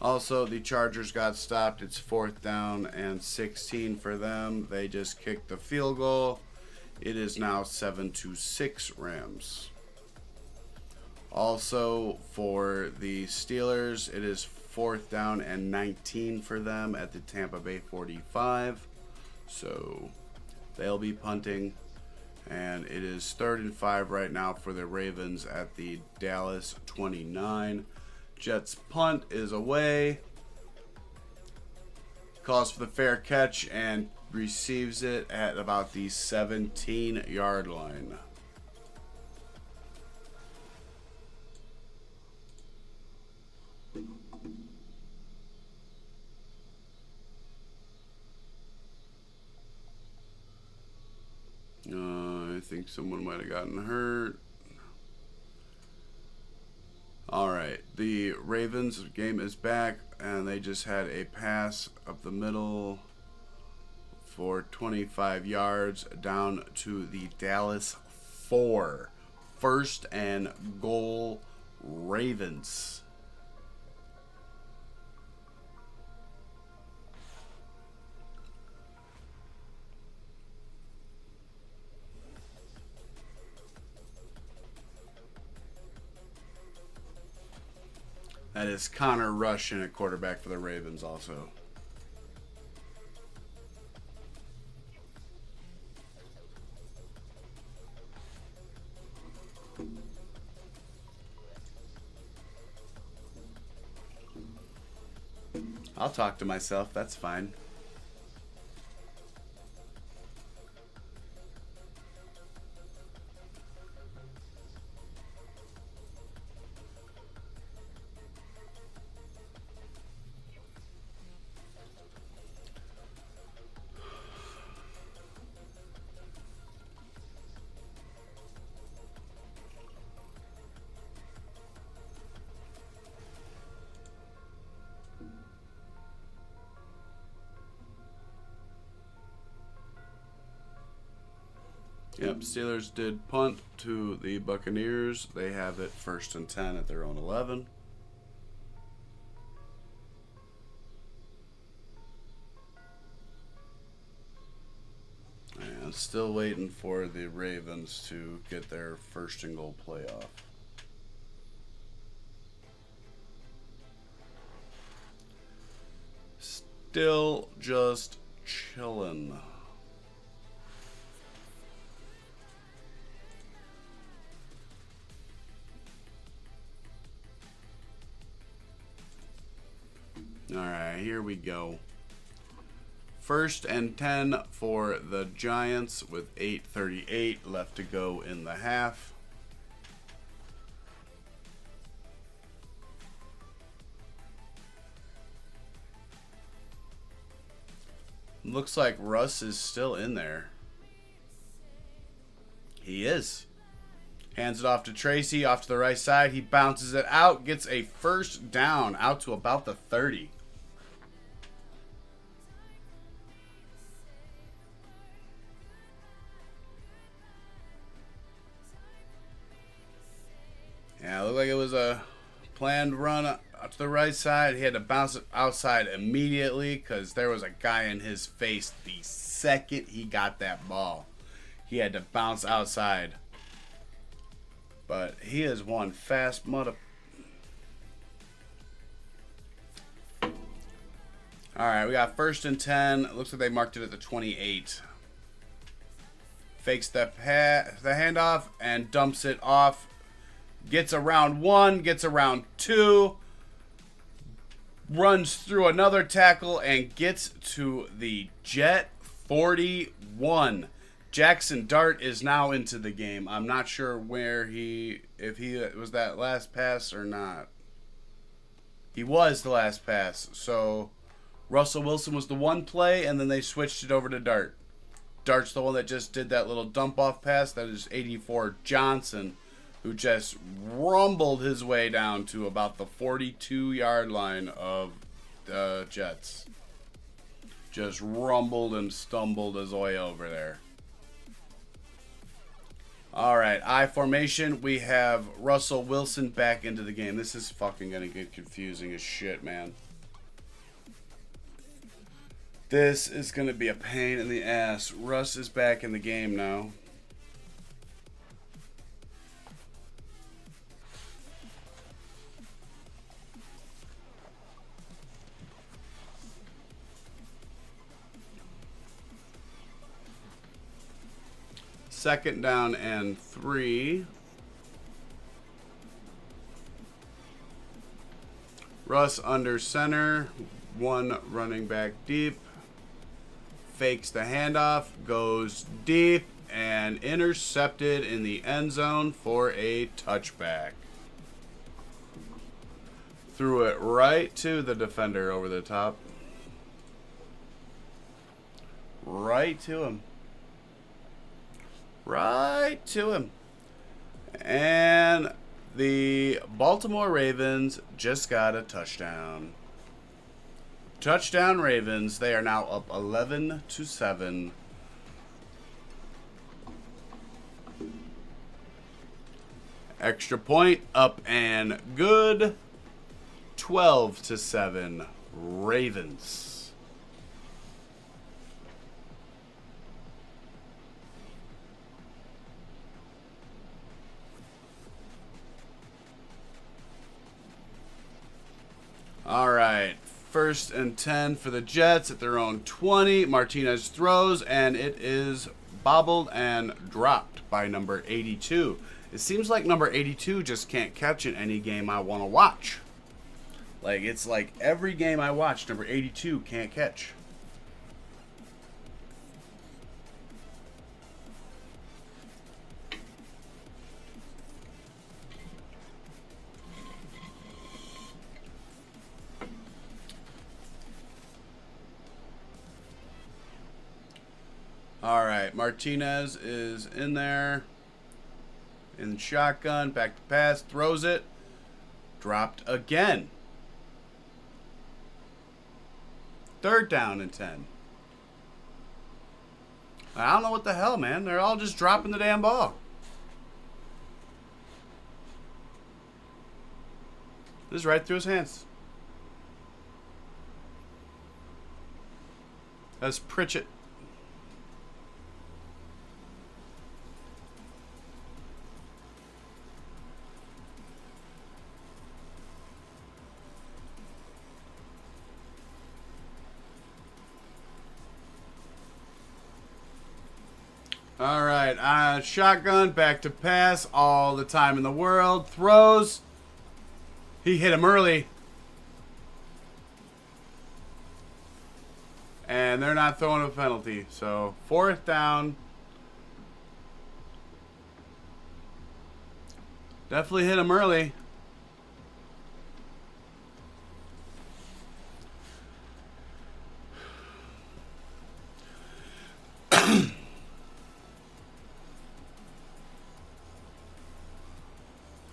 Also, the Chargers got stopped. It's 4th down and 16 for them. They just kicked the field goal. It is now 7-6 Rams. Also, for the Steelers, it is 4th down and 19 for them at the Tampa Bay 45. So, they'll be punting. And it is 3rd and 5 right now for the Ravens at the Dallas 29. Jets punt is away. Calls for the fair catch and receives it at about the 17-yard line. I think someone might have gotten hurt. All right, the Ravens game is back, and they just had a pass up the middle for 25 yards down to the Dallas 4. 1st and goal, Ravens. That is Connor Rush in a quarterback for the Ravens also. I'll talk to myself, that's fine. Yep, Steelers did punt to the Buccaneers. They have it 1st and 10 at their own 11. And still waiting for the Ravens to get their 1st and goal playoff. Still just chilling. Alright, here we go. 1st and 10 for the Giants with 8:38 left to go in the half. Looks like Russ is still in there. He is. Hands it off to Tracy, off to the right side. He bounces it out, gets a 1st down out to about the 30. Yeah, it looked like it was a planned run up to the right side. He had to bounce it outside immediately because there was a guy in his face the second he got that ball. He had to bounce outside. But he is one fast mother. Alright, we got 1st and 10. Looks like they marked it at the 28. Fakes the handoff and dumps it off. Gets around 1, gets around 2. Runs through another tackle and gets to the Jet 41. Jackson Dart is now into the game. I'm not sure if he was that last pass or not. He was the last pass. So Russell Wilson was the one play, and then they switched it over to Dart. Dart's the one that just did that little dump off pass. That is 84 Johnson, who just rumbled his way down to about the 42-yard line of the Jets. Just rumbled and stumbled his way over there. All right, I formation. We have Russell Wilson back into the game. This is fucking going to get confusing as shit, man. This is going to be a pain in the ass. Russ is back in the game now. 2nd down and 3. Russ under center. 1 running back deep. Fakes the handoff. Goes deep. And intercepted in the end zone for a touchback. Threw it right to the defender over the top. Right to him. Right to him. And the Baltimore Ravens just got a touchdown. Touchdown Ravens. They are now up 11-7. Extra point up and good. 12-7 Ravens. All right, 1st and 10 for the Jets at their own 20. Martinez throws, and it is bobbled and dropped by number 82. It seems like number 82 just can't catch in any game I want to watch. Like, it's like every game I watch, number 82 can't catch. All right, Martinez is in there. In shotgun, back to pass, throws it. Dropped again. 3rd down and 10. I don't know what the hell, man. They're all just dropping the damn ball. This is right through his hands. That's Pritchett. All right, shotgun, back to pass, all the time in the world. Throws. He hit him early. And they're not throwing a penalty. So, 4th down. Definitely hit him early.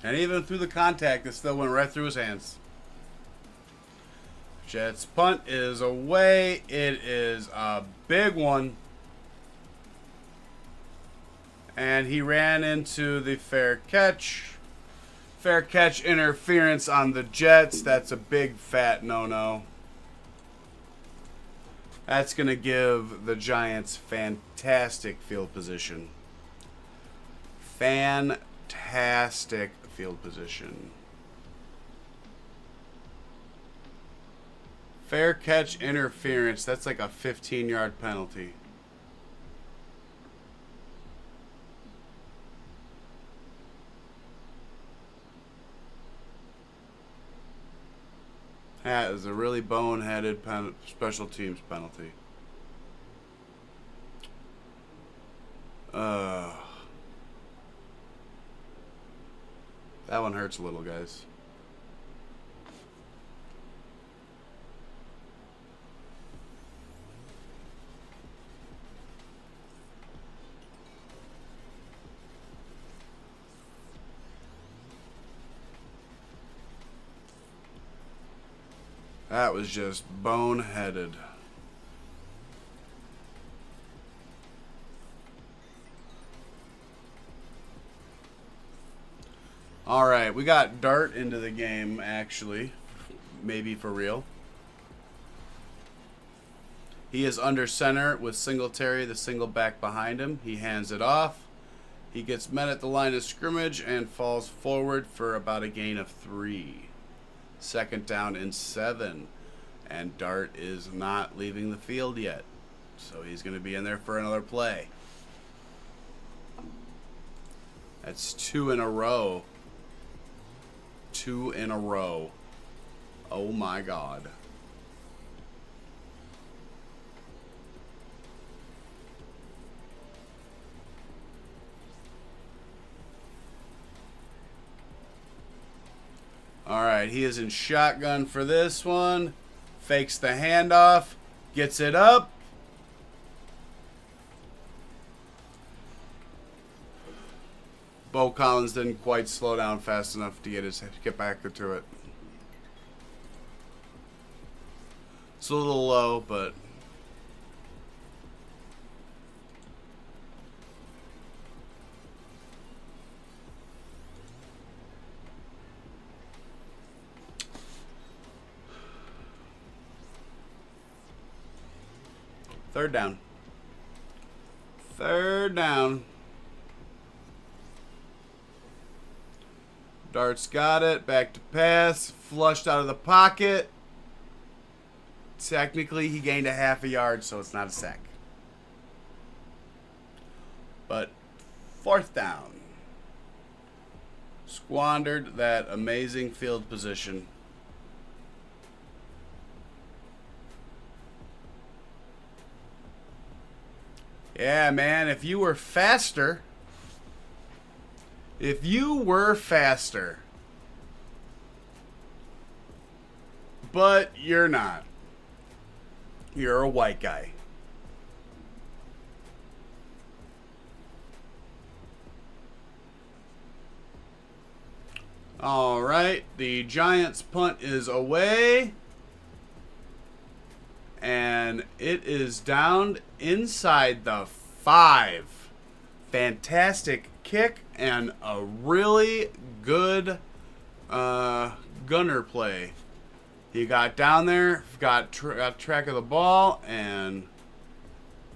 And even through the contact, it still went right through his hands. Jets punt is away. It is a big one. And he ran into the fair catch. Fair catch interference on the Jets. That's a big fat no-no. That's going to give the Giants fantastic field position. Fantastic field position. Fair catch interference. That's like a 15-yard penalty. That is a really boneheaded special teams penalty. That one hurts a little, guys. That was just boneheaded. All right, we got Dart into the game, actually. Maybe for real. He is under center with Singletary, the single back behind him. He hands it off. He gets met at the line of scrimmage and falls forward for about a gain of 3. 2nd down and 7. And Dart is not leaving the field yet. So he's going to be in there for another play. That's 2 in a row. 2 in a row. Oh my God. Alright, he is in shotgun for this one. Fakes the handoff. Gets it up. Bo Collins didn't quite slow down fast enough to get back to it. It's a little low, but third down. Third down. Dart's got it. Back to pass. Flushed out of the pocket. Technically, he gained a half a yard, so it's not a sack. But fourth down. Squandered that amazing field position. Yeah, man, if you were faster... If you were faster, but you're not. You're a white guy. All right, the Giants' punt is away. And it is down inside the 5. Fantastic kick and a really good gunner play. He got down there, got track of the ball, and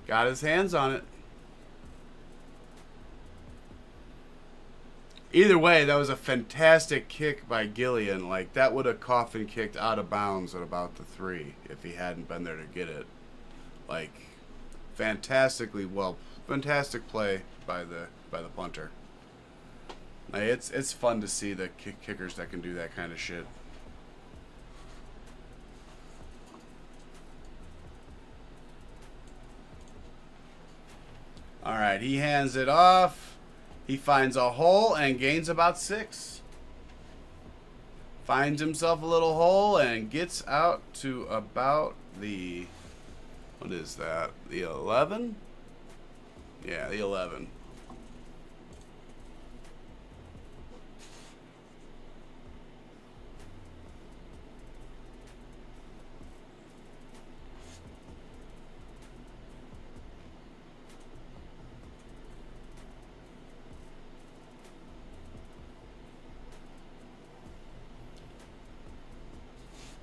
got his hands on it. Either way, that was a fantastic kick by Gillian. Like, that would have coffin kicked out of bounds at about the 3 if he hadn't been there to get it. Like, fantastic play by the punter. Like, it's fun to see the kickers that can do that kind of shit. All right, he hands it off. He finds a hole and gains about 6. Finds himself a little hole and gets out to about the, what is that? The 11? Yeah, the 11.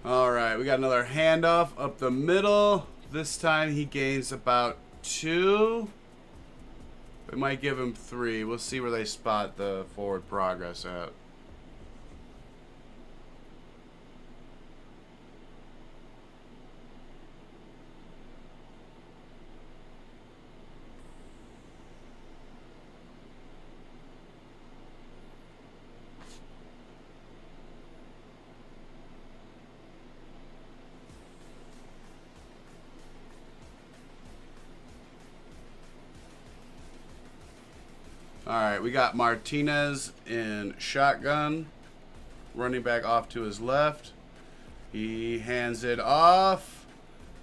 All right, we got another handoff up the middle. This time he gains about 2. We might give him 3. We'll see where they spot the forward progress at. All right, we got Martinez in shotgun. Running back off to his left. He hands it off,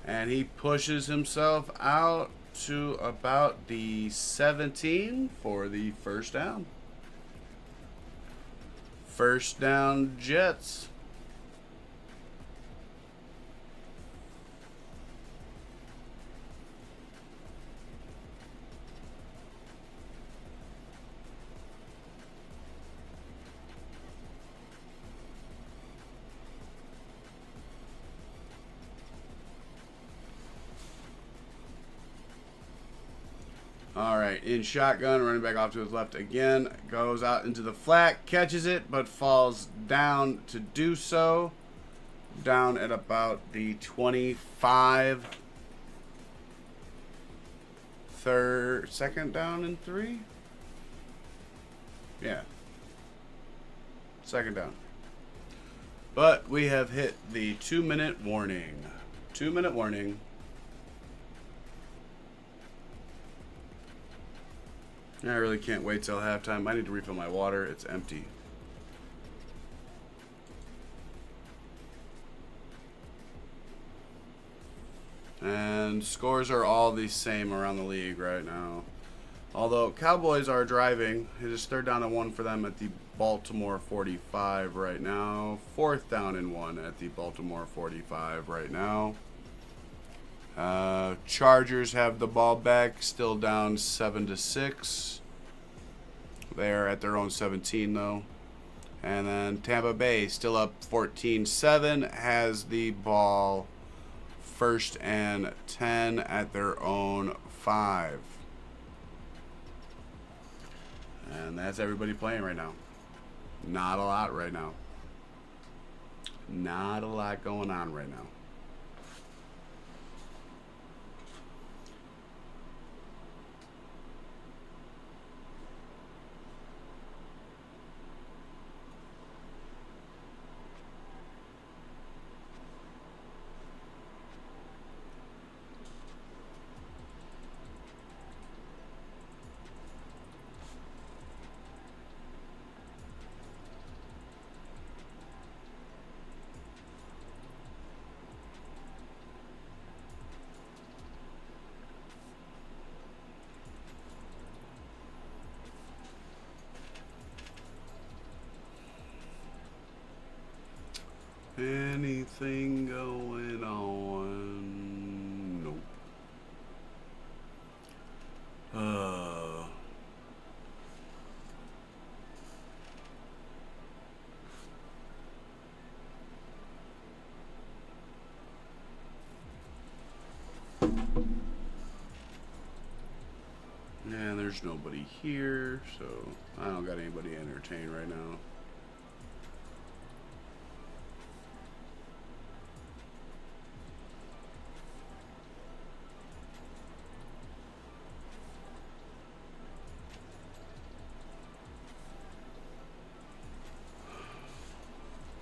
and he pushes himself out to about the 17 for the first down. First down, Jets. All right, in shotgun, running back off to his left again, goes out into the flat, catches it, but falls down to do so. Down at about the 25. Second down and 3. Yeah. Second down. But we have hit the 2-minute warning. 2-minute warning. I really can't wait till halftime. I need to refill my water. It's empty. And scores are all the same around the league right now. Although Cowboys are driving. It is 3rd down and 1 for them at the Baltimore 45 right now. 4th down and 1 at the Baltimore 45 right now. Chargers have the ball back, still down 7-6. They're at their own 17 though. And then Tampa Bay still up 14-7, has the ball 1st and 10 at their own 5. And that's everybody playing right now. Not a lot right now. Not a lot going on right now. Anything going on? Nope. And there's nobody here, so I don't got anybody entertained right now.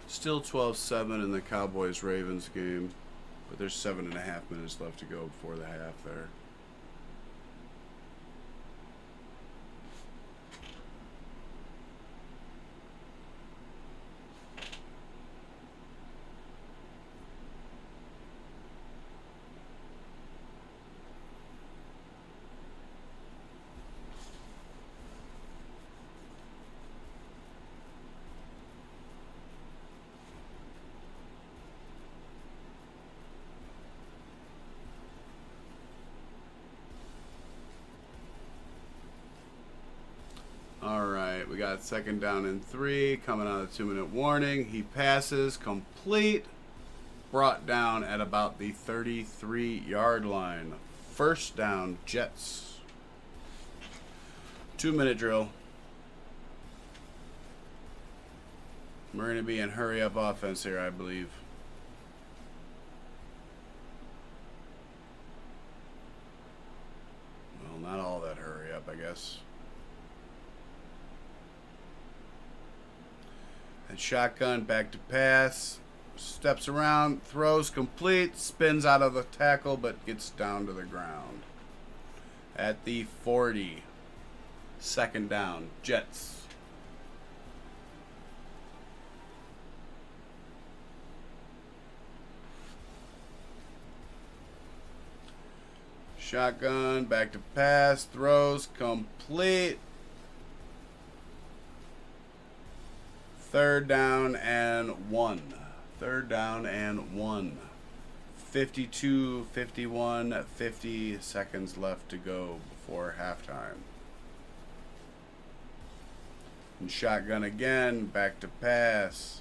Still 12-7 in the Cowboys-Ravens game, but there's 7.5 minutes left to go before the half there. Alright, we got 2nd down and 3, coming out of the 2-minute warning. He passes, complete, brought down at about the 33-yard line. 1st down, Jets. 2-minute drill. We're going to be in hurry-up offense here, I believe. Well, not all that hurry-up, I guess. And shotgun, back to pass, steps around, throws complete, spins out of the tackle, but gets down to the ground. At the 40, 2nd down, Jets. Shotgun, back to pass, throws complete. 3rd down and 1. 3rd down and 1. 52, 51, 50 seconds left to go before halftime. And shotgun again, back to pass.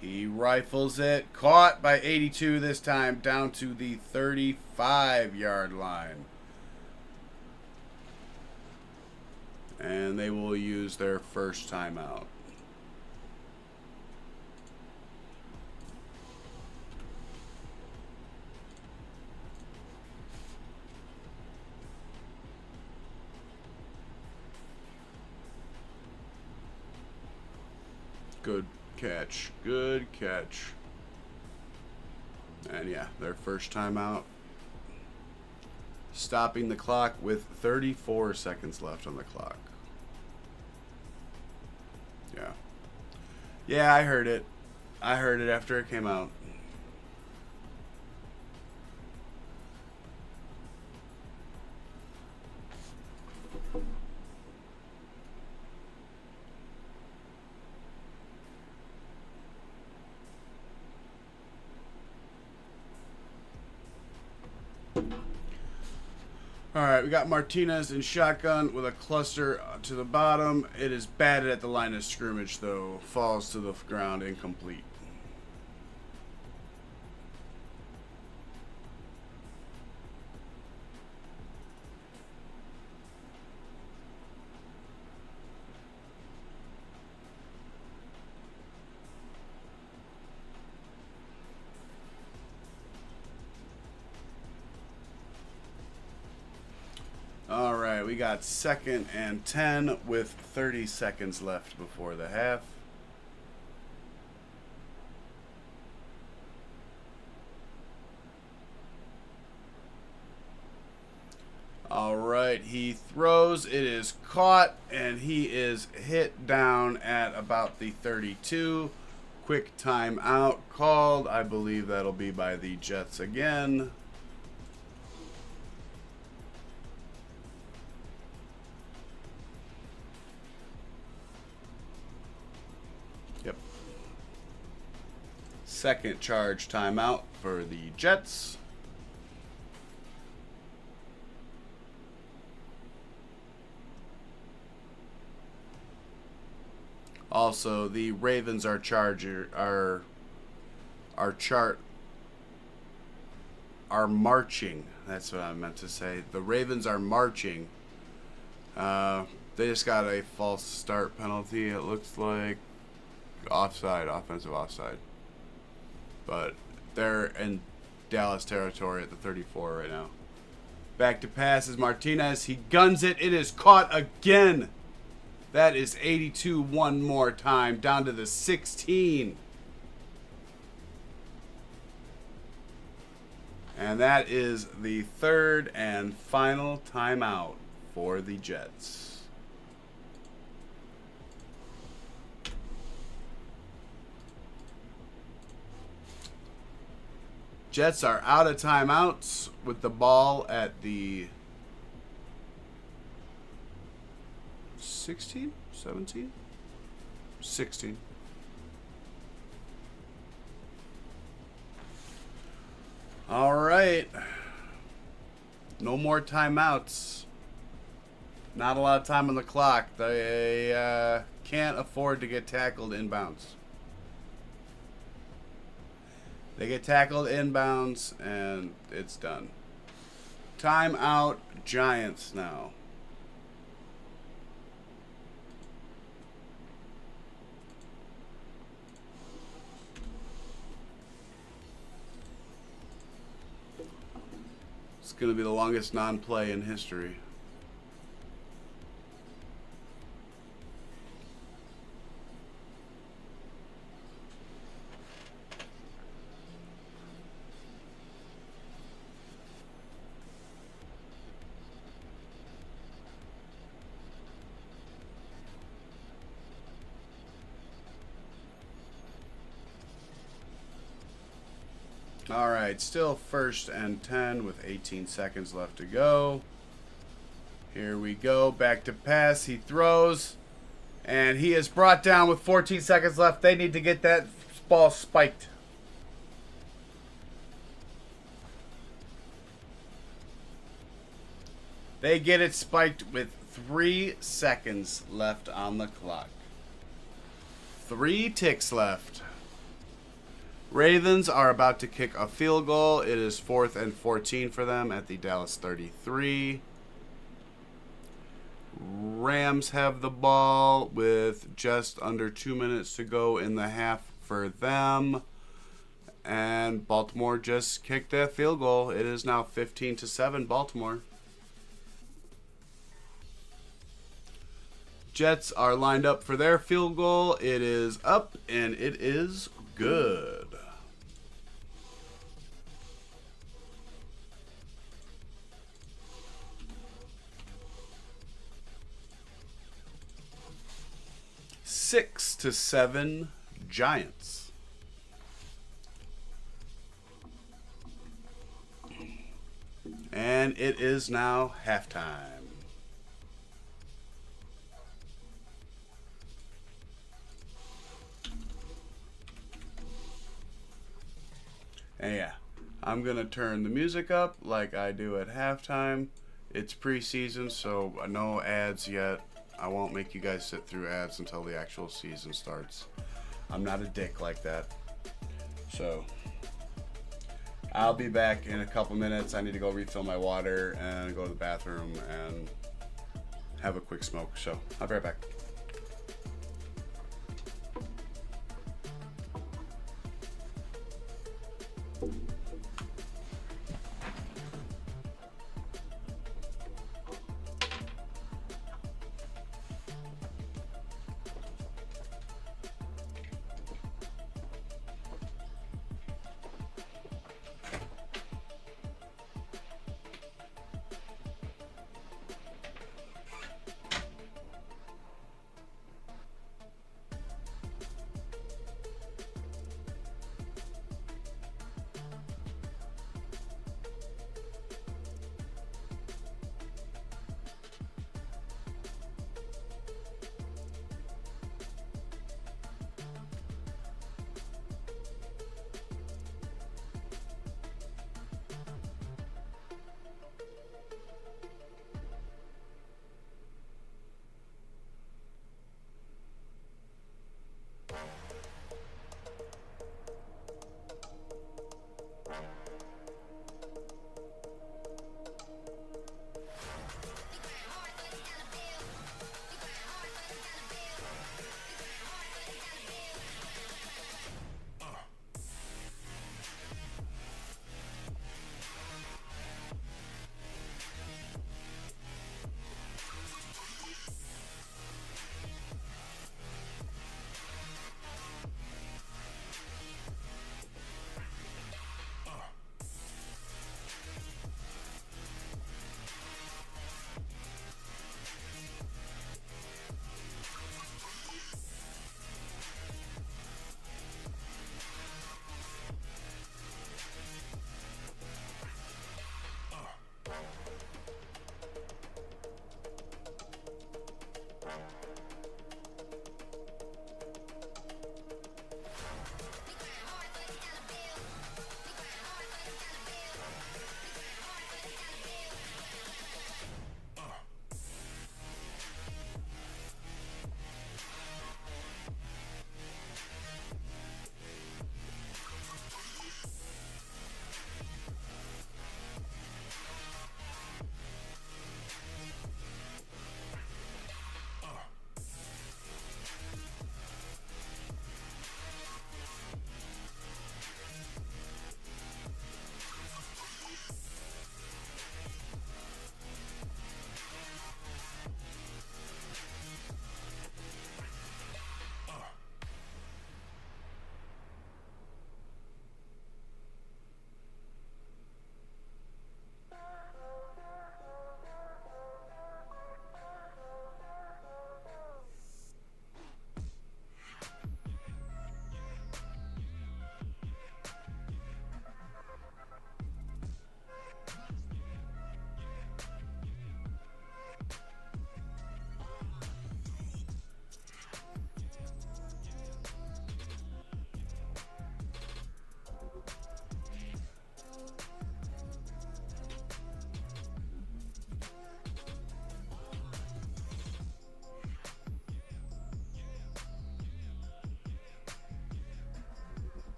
He rifles it, caught by 82 this time, down to the 35-yard line. And they will use their first timeout. Good catch. Good catch. And yeah, their first time out. Stopping the clock with 34 seconds left on the clock. Yeah. Yeah, I heard it. I heard it after it came out. All right, we got Martinez in shotgun with a cluster to the bottom. It is batted at the line of scrimmage, though. Falls to the ground, incomplete. All right, we got 2nd and 10 with 30 seconds left before the half. All right, he throws. It is caught, and he is hit down at about the 32. Quick timeout called. I believe that'll be by the Jets again. Yep. Second charge timeout for the Jets. Also, the Ravens are marching. That's what I meant to say. The Ravens are marching. They just got a false start penalty. It looks like offside, offensive offside. But they're in Dallas territory at the 34 right now. Back to pass is Martinez. He guns it. It is caught again. That is 82 one more time, down to the 16. And that is the third and final timeout for the Jets. Jets are out of timeouts with the ball at the 16? 17? 16. All right. No more timeouts. Not a lot of time on the clock. They can't afford to get tackled inbounds. They get tackled inbounds, and it's done. Timeout, Giants now. It's going to be the longest non-play in history. All right, still 1st and 10 with 18 seconds left to go. Here we go, back to pass. He throws, and he is brought down with 14 seconds left. They need to get that ball spiked. They get it spiked with 3 seconds left on the clock. 3 ticks left. Ravens are about to kick a field goal. It is 4th and 14 for them at the Dallas 33. Rams have the ball with just under 2 minutes to go in the half for them. And Baltimore just kicked that field goal. It is now 15-7 Baltimore. Jets are lined up for their field goal. It is up, and it is good. Six to 7 Giants. And it is now halftime. And yeah, I'm going to turn the music up like I do at halftime. It's preseason, so no ads yet. I won't make you guys sit through ads until the actual season starts. I'm not a dick like that. So, I'll be back in a couple minutes. I need to go refill my water and go to the bathroom and have a quick smoke. So, I'll be right back.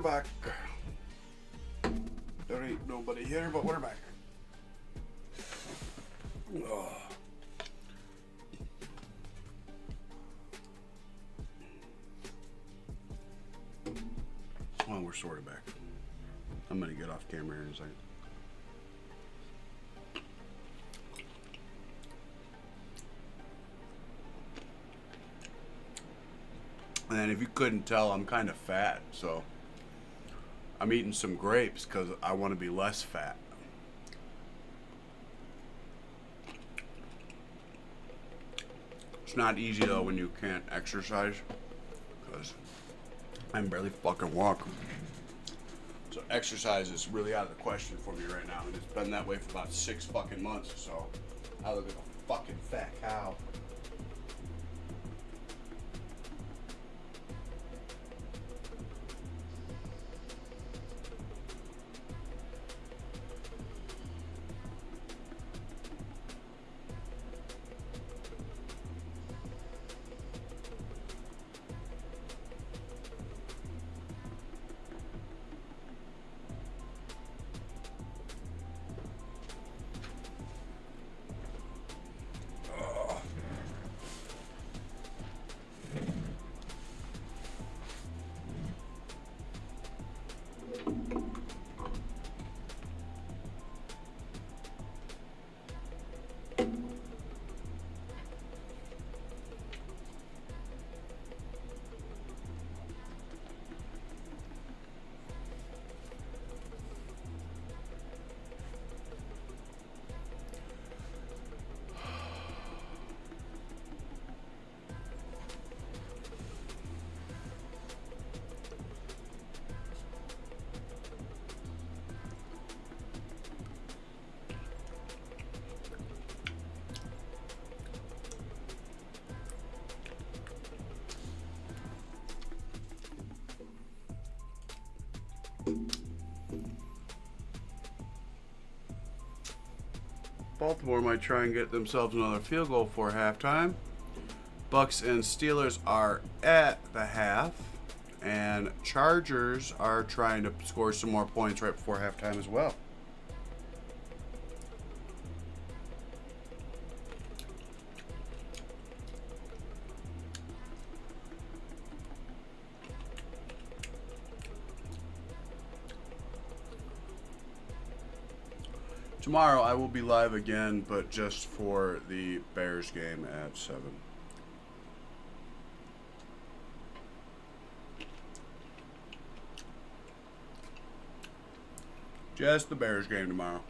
back. There ain't nobody here, but we're back. Oh. Well, we're sort of back. I'm gonna get off camera here in a second. And if you couldn't tell, I'm kind of fat, so I'm eating some grapes because I want to be less fat. It's not easy though when you can't exercise, because I can barely fucking walk. So exercise is really out of the question for me right now, and it's been that way for about 6 fucking months. So I look like a fucking fat cow. Baltimore might try and get themselves another field goal for halftime. Bucks and Steelers are at the half, and Chargers are trying to score some more points right before halftime as well. Tomorrow I will be live again, but just for the Bears game at 7. Just the Bears game tomorrow.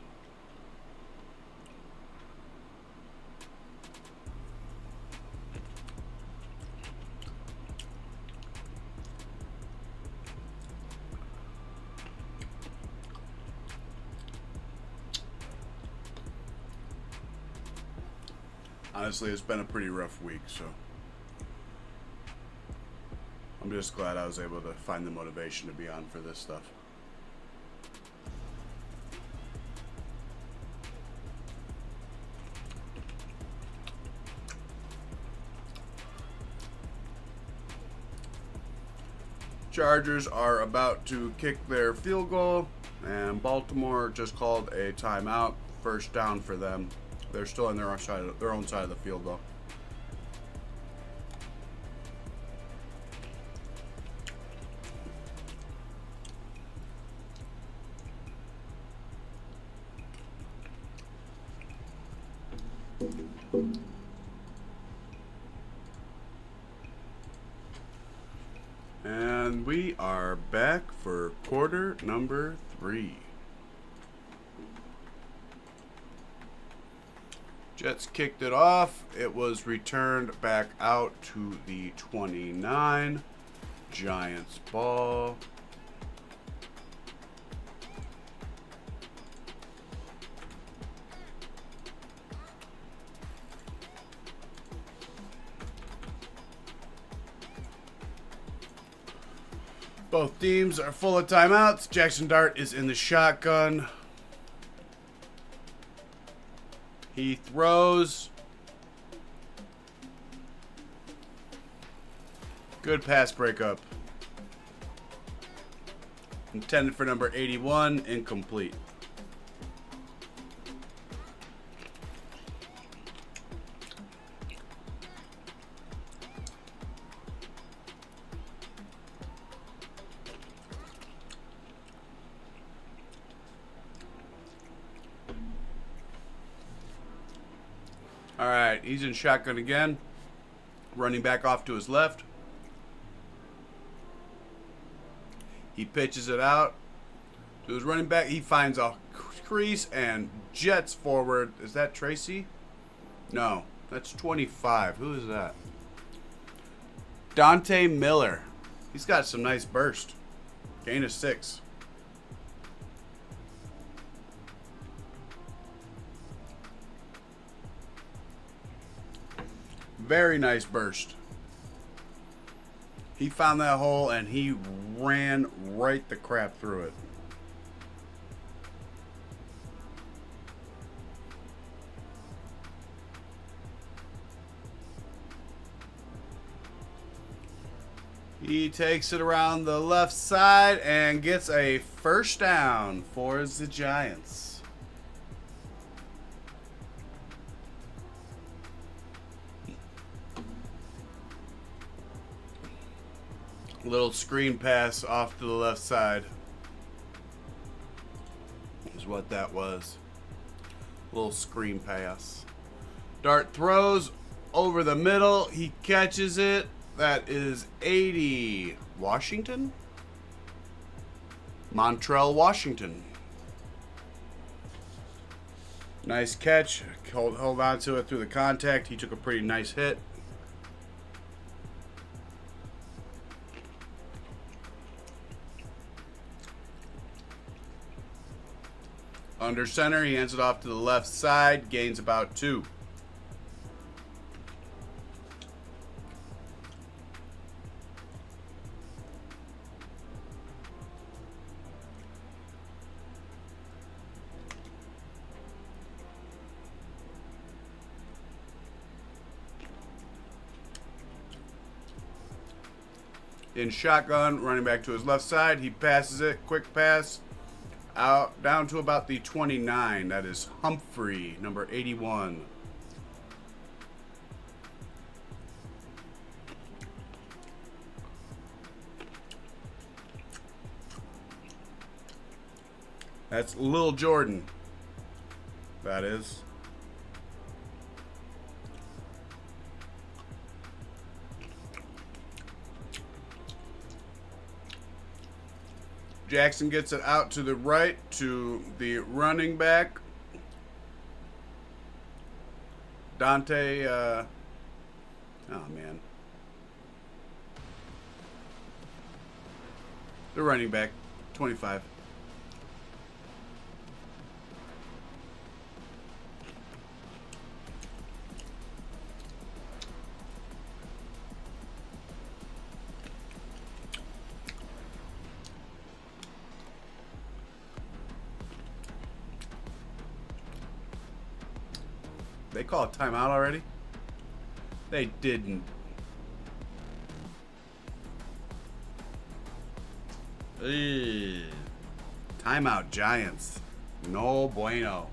Honestly, it's been a pretty rough week, so I'm just glad I was able to find the motivation to be on for this stuff. Chargers are about to kick their field goal, and Baltimore just called a timeout. First down for them. They're still on their own side of the field, though. And we are back for quarter number 3. Jets kicked it off. It was returned back out to the 29. Giants ball. Both teams are full of timeouts. Jackson Dart is in the shotgun. He throws. Good pass breakup. Intended for number 81, incomplete. All right, he's in shotgun again. Running back off to his left. He pitches it out to his running back. He finds a crease and jets forward. Is that Tracy? No, that's 25. Who is that? Dante Miller. He's got some nice burst. Gain of 6. Very nice burst. He found that hole and he ran right the crap through it. He takes it around the left side and gets a first down for the Giants. Little screen pass off to the left side is what that was. Little screen pass. Dart throws over the middle. He catches it. That is 80. Washington? Montrell, Washington. Nice catch. Hold on to it through the contact. He took a pretty nice hit. Under center, he hands it off to the left side, gains about 2. In shotgun, running back to his left side, he passes it, quick pass. Out down to about the 29. That is Humphrey, number 81. That's Lil Jordan. That is. Jackson gets it out to the right to the running back. Dante, oh man. The running back, 25. They call a timeout already? They didn't. Ew. Timeout, Giants. No bueno.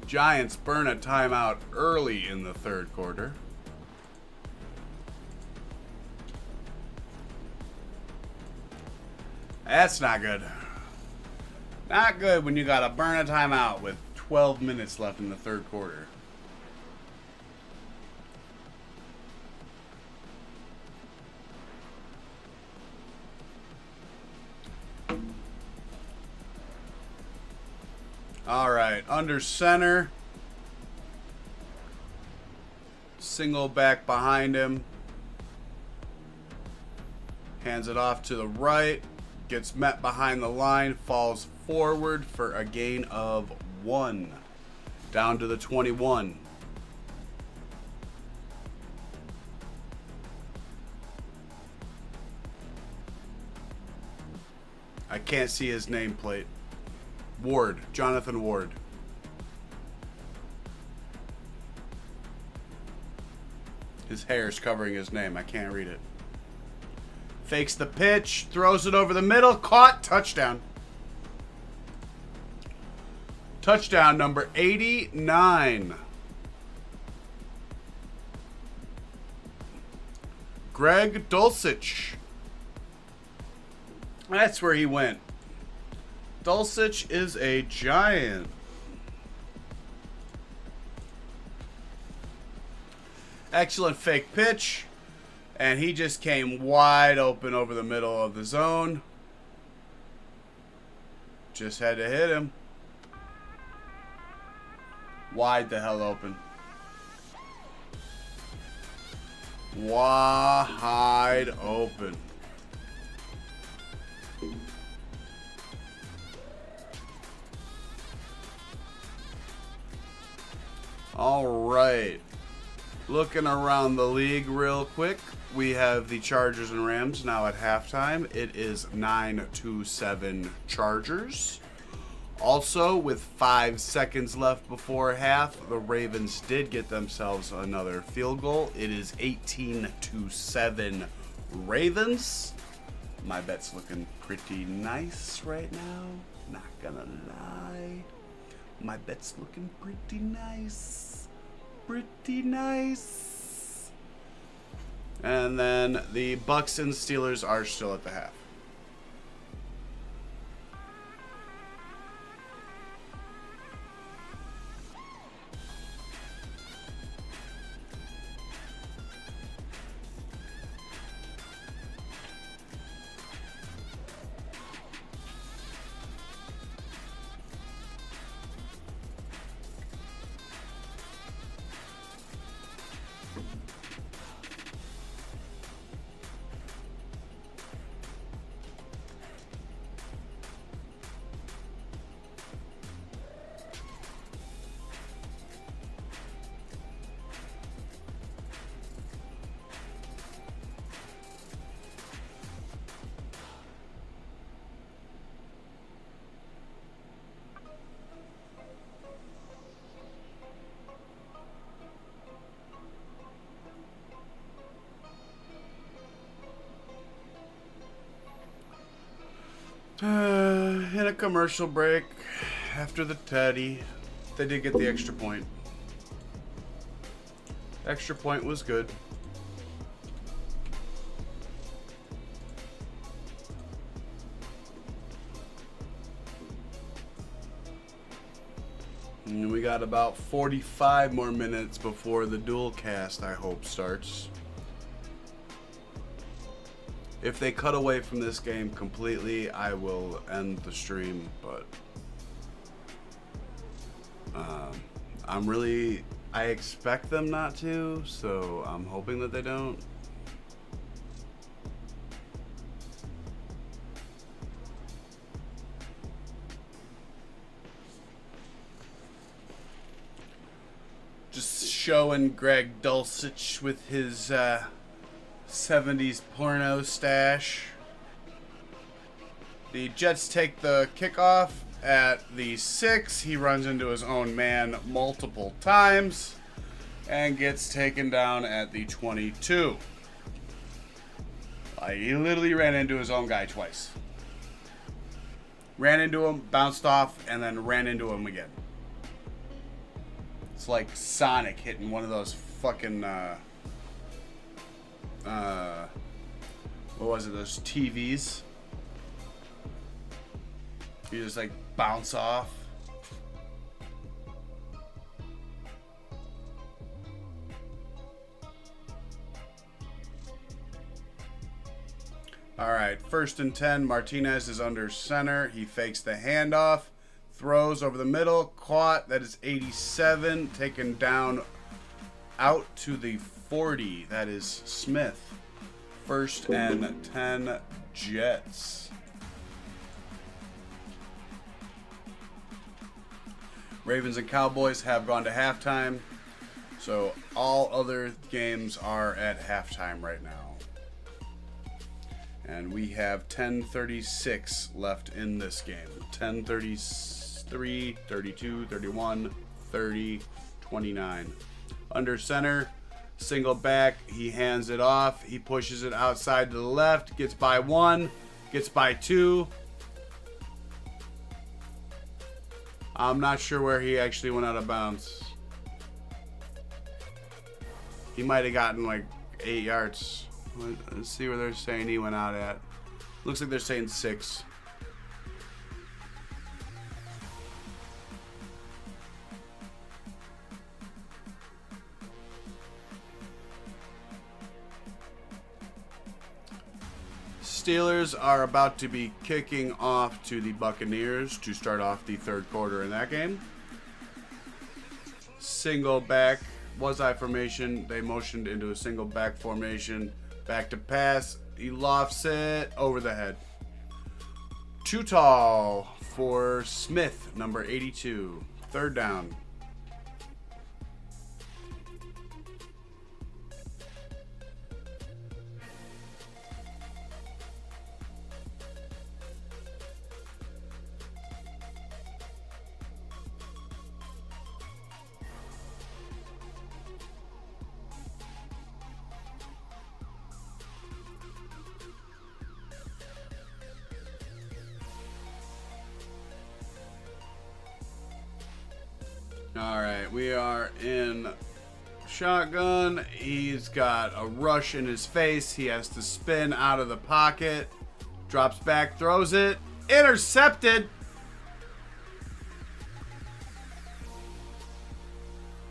Giants burn a timeout early in the third quarter. That's not good. Not good when you got to burn a timeout with 12 minutes left in the third quarter. All right, under center. Single back behind him. Hands it off to the right. Gets met behind the line, falls forward for a gain of 1. Down to the 21. I can't see his nameplate. Ward, Jonathan Ward. His hair is covering his name. I can't read it. Fakes the pitch. Throws it over the middle. Caught. Touchdown. Touchdown number 89. Greg Dulcich. That's where he went. Dulcich is a giant. Excellent fake pitch. And he just came wide open over the middle of the zone. Just had to hit him. Wide the hell open. Wide open. All right. Looking around the league real quick. We have the Chargers and Rams now at halftime. It is 9-7 Chargers. Also, with 5 seconds left before half, the Ravens did get themselves another field goal. It is 18-7 Ravens. My bet's looking pretty nice right now. Not gonna lie. My bet's looking pretty nice. Pretty nice. And then the Bucks and Steelers are still at the half. In a commercial break after the Teddy, they did get the extra point. Extra point was good. And we got about 45 more minutes before the dual cast, I hope, starts. If they cut away from this game completely, I will end the stream, but I expect them not to, so I'm hoping that they don't. Just showing Greg Dulcich with his 70s porno stash. The Jets take the kickoff at the 6. He runs into his own man multiple times and gets taken down at the 22. He literally ran into his own guy twice. Ran into him, bounced off, and then ran into him again. It's like Sonic hitting one of those fucking what was it, those TVs? You just like bounce off. Alright, 1st and 10. Martinez is under center. He fakes the handoff. Throws over the middle. Caught. That is 87. Taken down out to the 40. That is Smith. 1st and 10 Jets. Ravens and Cowboys have gone to halftime. So all other games are at halftime right now. And we have 10:36 left in this game. 10:33, 32, 31, 30, 29. Under center, Single back, he hands it off. He pushes it outside to the left. Gets by 1. Gets by 2. I'm not sure where he actually went out of bounds. He might have gotten like 8 yards. Let's see where they're saying he went out at. Looks like they're saying 6. Steelers are about to be kicking off to the Buccaneers to start off the third quarter in that game. Single back, was-I formation. They motioned into a single back formation. Back to pass. He lofts it over the head. Too tall for Smith, number 82. Third down. Alright, we are in shotgun. He's got a rush in his face. He has to spin out of the pocket. Drops back, throws it. Intercepted.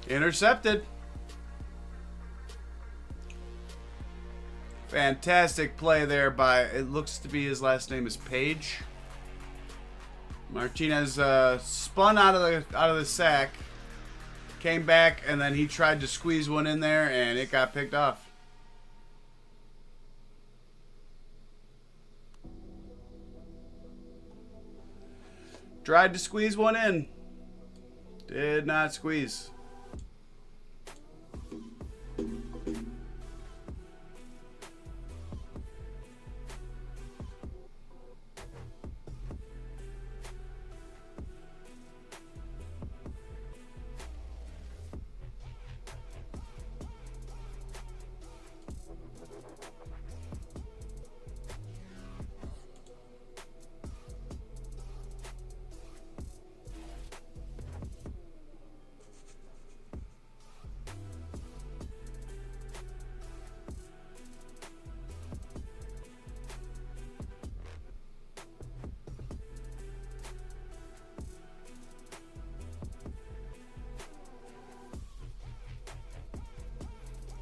Intercepted. Fantastic play there by, it looks to be his last name is Page. Martinez spun out of the sack, came back, and then he tried to squeeze one in there, and it got picked off. Tried to squeeze one in. Did not squeeze.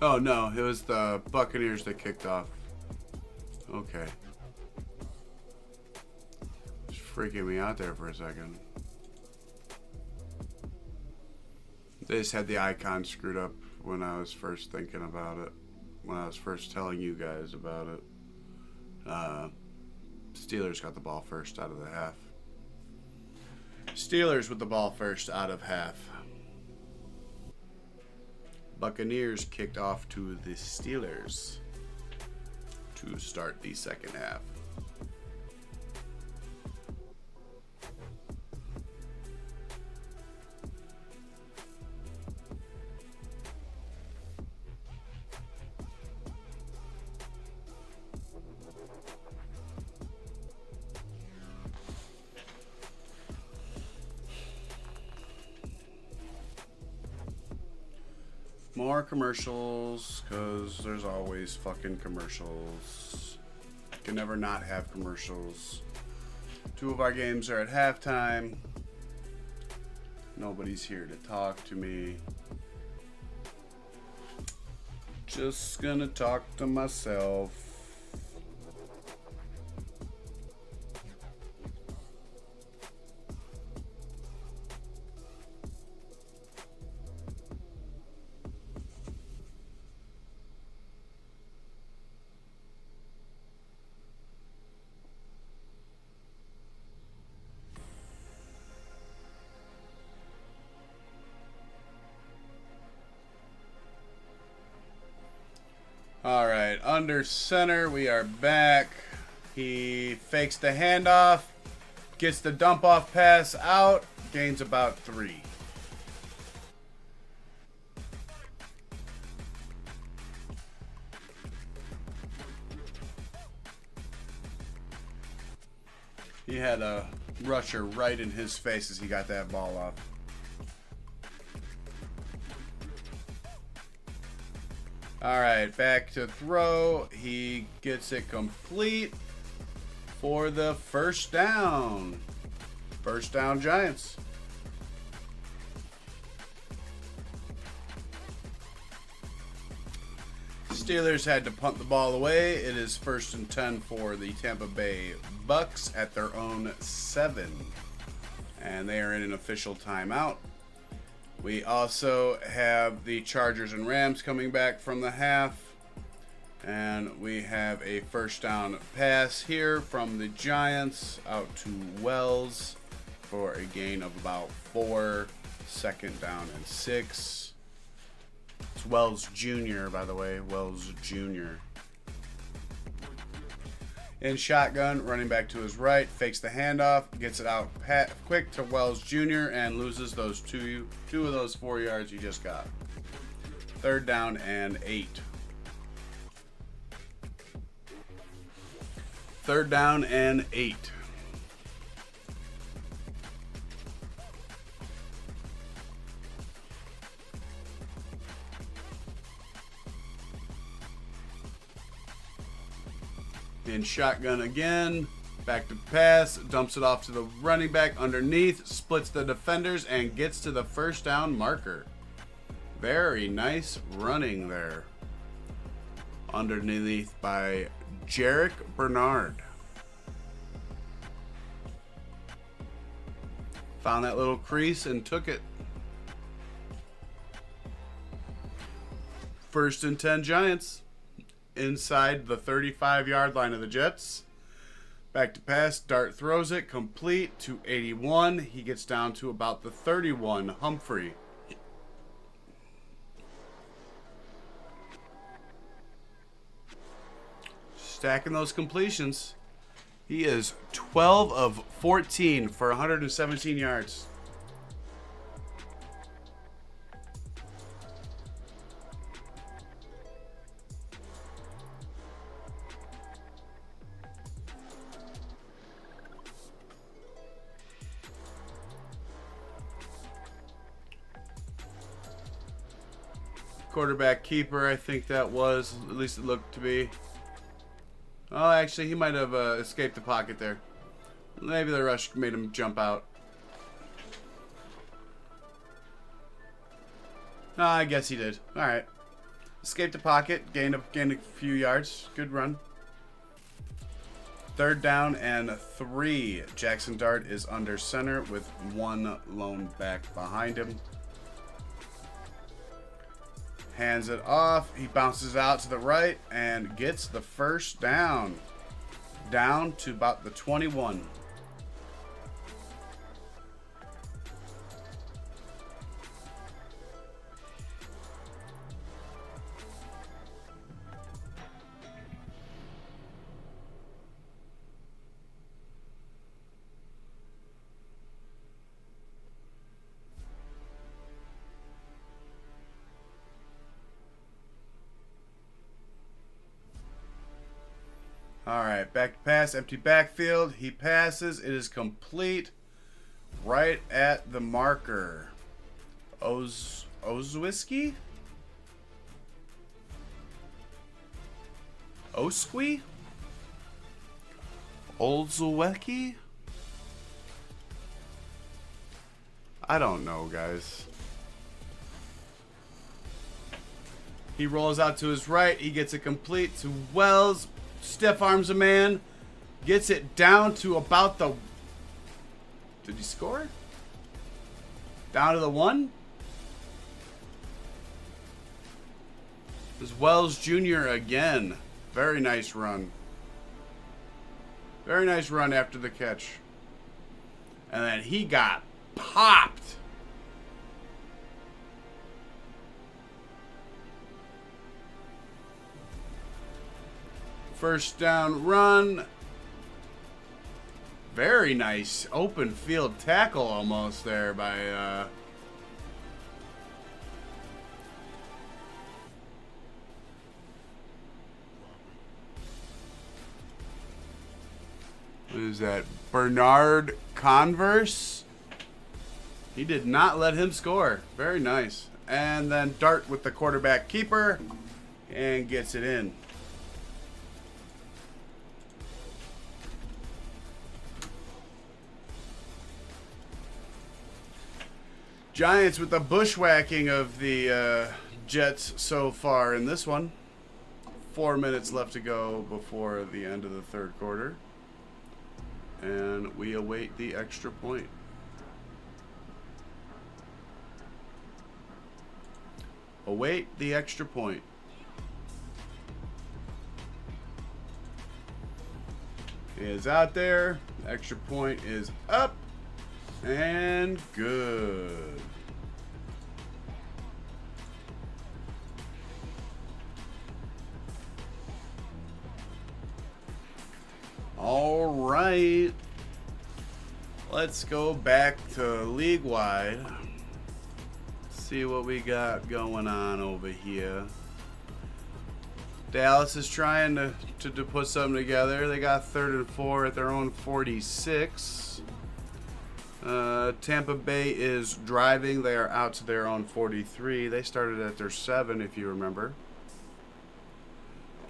Oh, no. It was the Buccaneers that kicked off. Okay. It's freaking me out there for a second. They just had the icon screwed up when I was first thinking about it. When I was first telling you guys about it. Steelers got the ball first out of the half. Steelers with the ball first out of half. Buccaneers kicked off to the Steelers to start the second half. More commercials, because there's always fucking commercials. Can never not have commercials. 2 of our games are at halftime. Nobody's here to talk to me. Just gonna talk to myself. All right, under center, we are back. He fakes the handoff, gets the dump off pass out, gains about 3. He had a rusher right in his face as he got that ball off. All right, back to throw. He gets it complete for the first down. First down, Giants. Steelers had to punt the ball away. It is 1st and 10 for the Tampa Bay Bucks at their own 7. And they are in an official timeout. We also have the Chargers and Rams coming back from the half. And we have a first down pass here from the Giants out to Wells for a gain of about 4. Second down and 6. It's Wells Jr., by the way. Wells Jr. In shotgun, running back to his right, fakes the handoff, gets it out quick to Wells Jr. and loses those two of those 4 yards he just got. Third down and 8. Third down and 8. In shotgun again, back to pass, dumps it off to the running back underneath, splits the defenders, and gets to the first down marker. Very nice running there. Underneath by Jarek Bernard. Found that little crease and took it. 1st and 10 Giants. Inside the 35-yard line of the Jets. Back to pass. Dart throws it. Complete to 81. He gets down to about the 31. Humphrey. Stacking those completions. He is 12 of 14 for 117 yards. Quarterback keeper, I think that was. At least it looked to be. Oh, actually, he might have escaped the pocket there. Maybe the rush made him jump out. No, I guess he did. All right. Escaped the pocket, gained a few yards. Good run. Third down and 3. Jackson Dart is under center with one lone back behind him. Hands it off. He bounces out to the right and gets the first down. Down to about the 21. All right, back to pass, empty backfield. He passes. It is complete right at the marker. Ozwiski? Osqui? Olzwecki? I don't know, guys. He rolls out to his right. He gets it complete to Wells. Stiff arms a man. Gets it down to about the... Did he score? Down to the 1? This is Wells Jr. again. Very nice run. Very nice run after the catch. And then he got popped. First down run. Very nice open field tackle almost there by Who's that? Bernard Converse. He did not let him score. Very nice. And then Dart with the quarterback keeper and gets it in. Giants with the bushwhacking of the Jets so far in this one. 4 minutes left to go before the end of the third quarter. And we await the extra point. Await the extra point. It is out there. Extra point is up. And good. All right. Let's go back to league-wide. See what we got going on over here. Dallas is trying to put something together. They got 3rd and 4 at their own 46. Tampa Bay is driving. They are out to their own 43. They started at their 7, if you remember.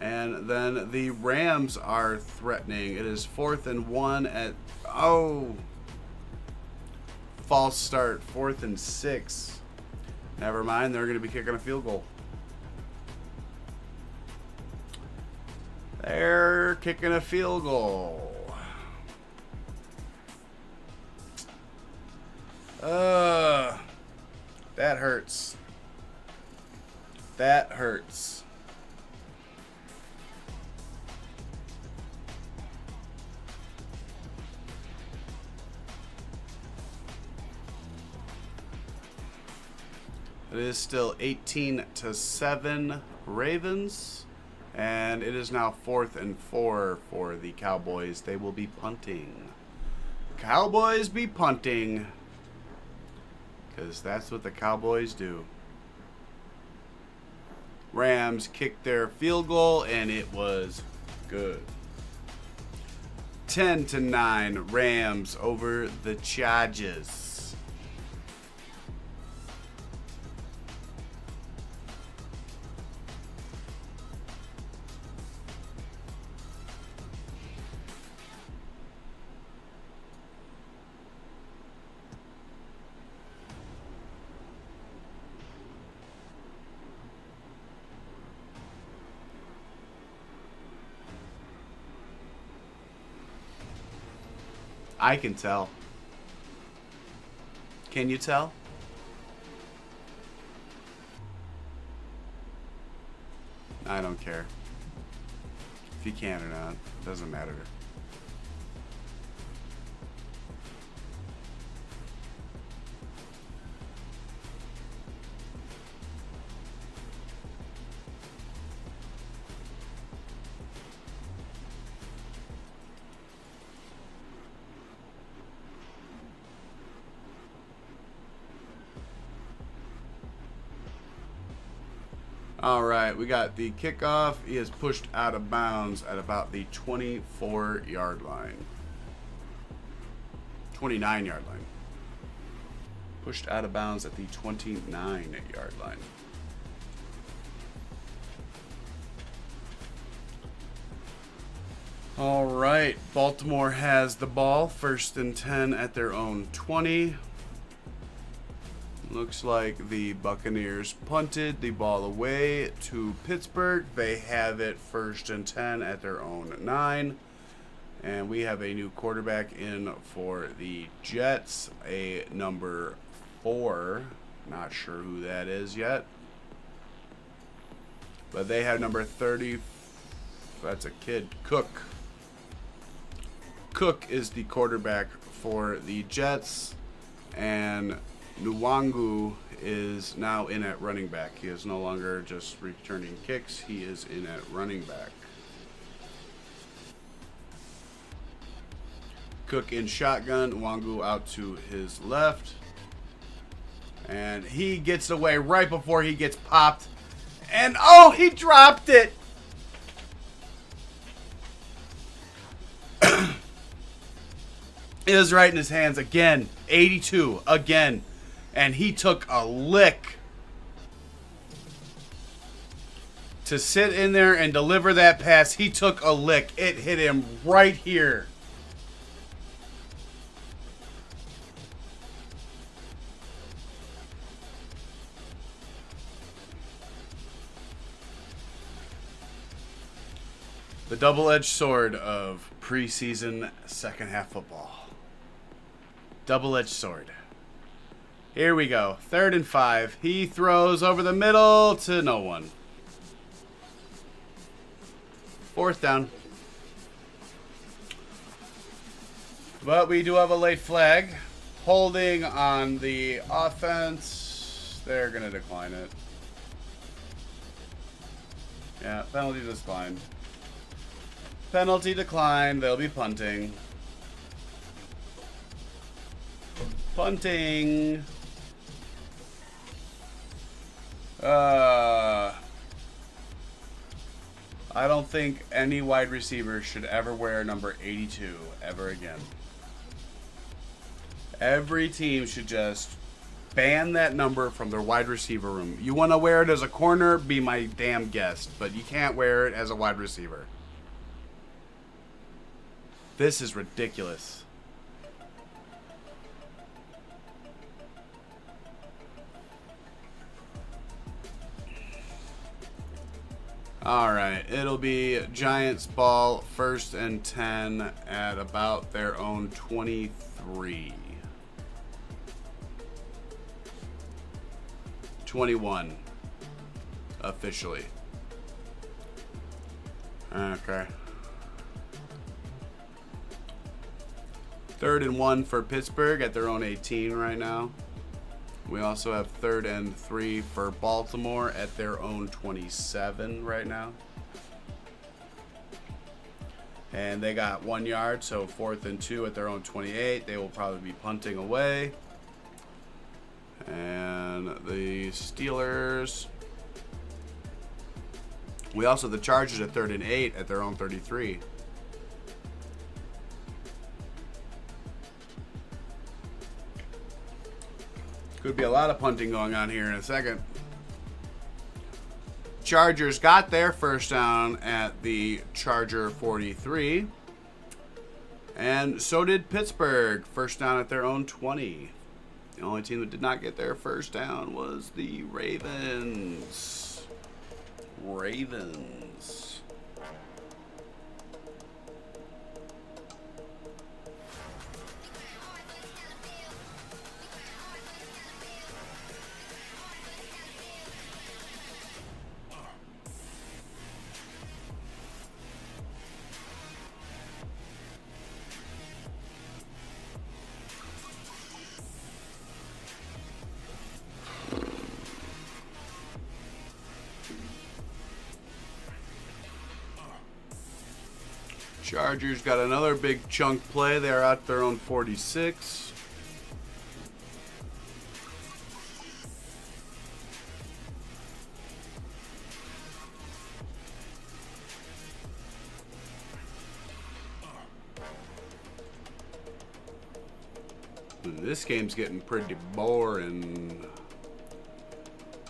And then the Rams are threatening. It is 4th and 1 at... Oh! False start. 4th and 6. Never mind. They're going to be kicking a field goal. They're kicking a field goal. That hurts. That hurts. It is still 18-7 Ravens, and it is now 4th and 4 for the Cowboys. They will be punting. Cowboys be punting, because that's what the Cowboys do. Rams kicked their field goal, and it was good. 10-9 Rams over the Chargers. I can tell. Can you tell? I don't care. If you can or not, doesn't matter. All right, we got the kickoff. He is pushed out of bounds at about the 24-yard line. 29-yard line. Pushed out of bounds at the 29-yard line. All right, Baltimore has the ball. 1st and 10 at their own 20. Looks like the Buccaneers punted the ball away to Pittsburgh. They have it 1st and 10 at their own 9. And we have a new quarterback in for the Jets, a number 4. Not sure who that is yet. But they have number 30. That's a kid. Cook. Cook is the quarterback for the Jets. And Nwangu is now in at running back. He is no longer just returning kicks. He is in at running back. Cook in shotgun. Nwangu out to his left. And he gets away right before he gets popped. And oh, he dropped it. It was right in his hands again. 82 again. And he took a lick. To sit in there and deliver that pass, he took a lick. It hit him right here. The double-edged sword of preseason second half football. Double-edged sword. Here we go. 3rd and 5. He throws over the middle to no one. 4th down. But we do have a late flag. Holding on the offense. They're going to decline it. Yeah, penalty declined. Penalty declined. They'll be punting. Punting. I don't think any wide receiver should ever wear number 82 ever again. Every team should just ban that number from their wide receiver room. You want to wear it as a corner? Be my damn guest. But you can't wear it as a wide receiver. This is ridiculous. All right, it'll be Giants ball, 1st and 10 at about their own 23. 21 officially. Okay. 3rd and 1 for Pittsburgh at their own 18 right now. We also have 3rd and 3 for Baltimore at their own 27 right now. And they got 1 yard, so 4th and 2 at their own 28. They will probably be punting away. And the Steelers. We also have the Chargers at 3rd and 8 at their own 33. Could be a lot of punting going on here in a second. Chargers got their 1st down at the Charger 43. And so did Pittsburgh. 1st down at their own 20. The only team that did not get their 1st down was the Ravens. Ravens. Chargers got another big chunk play. They're at their own 46. This game's getting pretty boring.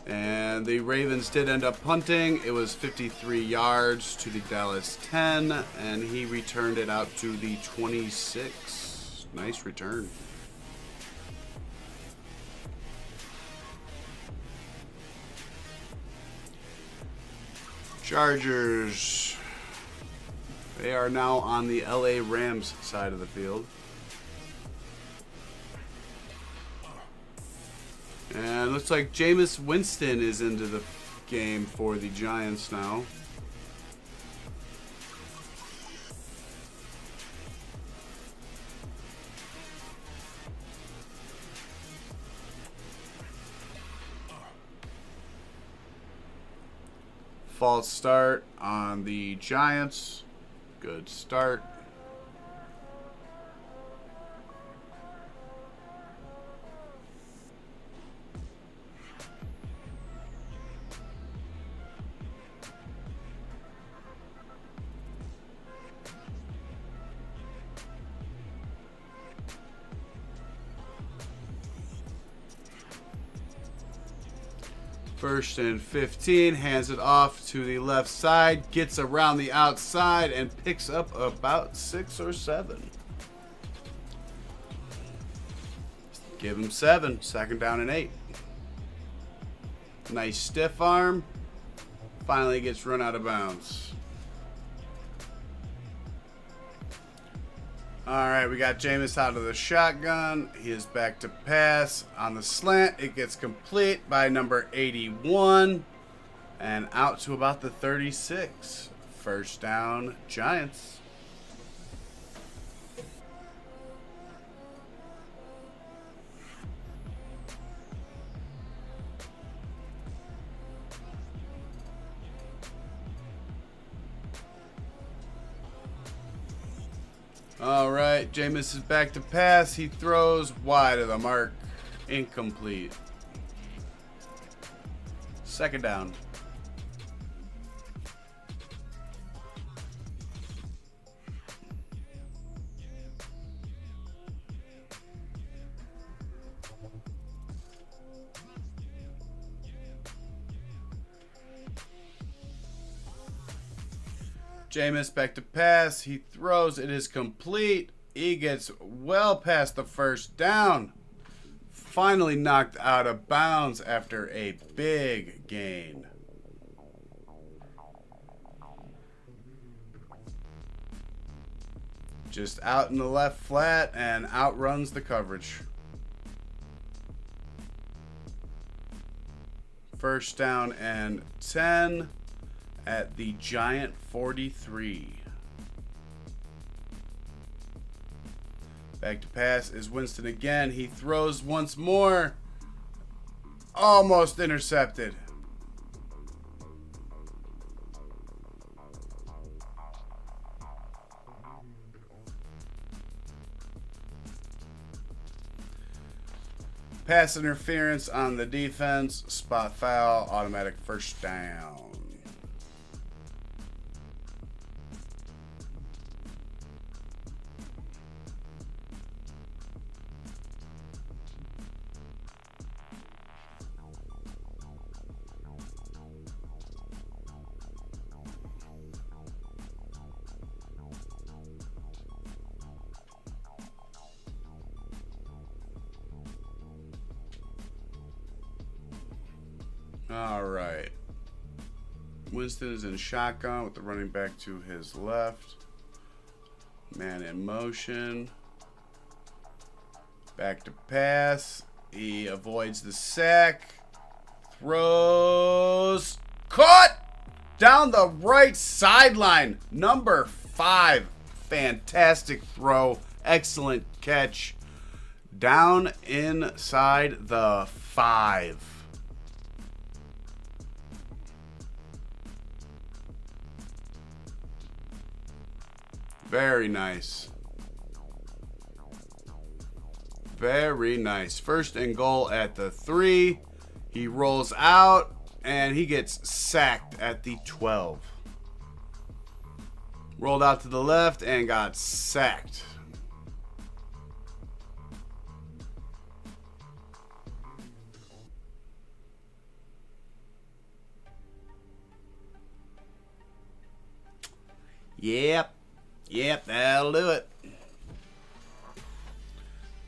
And the Ravens did end up punting. It was 53 yards to the Dallas 10, and he returned it out to the 26. Nice return. Chargers. They are now on the LA Rams side of the field. And looks like Jameis Winston is into the game for the Giants now. False start on the Giants. Good start. First and 15, hands it off to the left side, gets around the outside, and picks up about 6 or 7. Give him 7, second down and 8. Nice stiff arm. Finally gets run out of bounds. Alright, we got Jameis out of the shotgun. He is back to pass. On the slant, it gets complete by number 81. And out to about the 36. First down, Giants. All right, Jameis is back to pass. He throws wide of the mark. Incomplete. Second down. Jameis back to pass. He throws. It is complete. He gets well past the first down. Finally knocked out of bounds after a big gain. Just out in the left flat and outruns the coverage. First down and 10. At the Giant 43. Back to pass is Winston again. He throws once more. Almost intercepted. Pass interference on the defense. Spot foul. Automatic first down. All right. Winston is in shotgun with the running back to his left. Man in motion. Back to pass. He avoids the sack. Throws. Caught! Down the right sideline. Number 5. Fantastic throw. Excellent catch. Down inside the 5. Very nice. Very nice. First and goal at the 3. He rolls out and he gets sacked at the 12. Rolled out to the left and got sacked. Yep, that'll do it.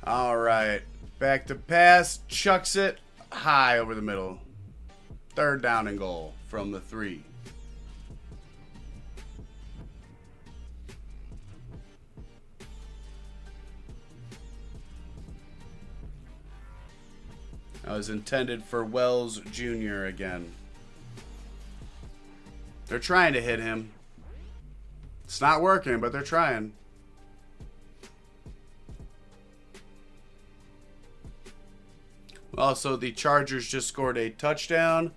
All right. Back to pass. Chucks it high over the middle. Third down and goal from the 3. That was intended for Wells Jr. again. They're trying to hit him. It's not working, but they're trying. Also, the Chargers just scored a touchdown,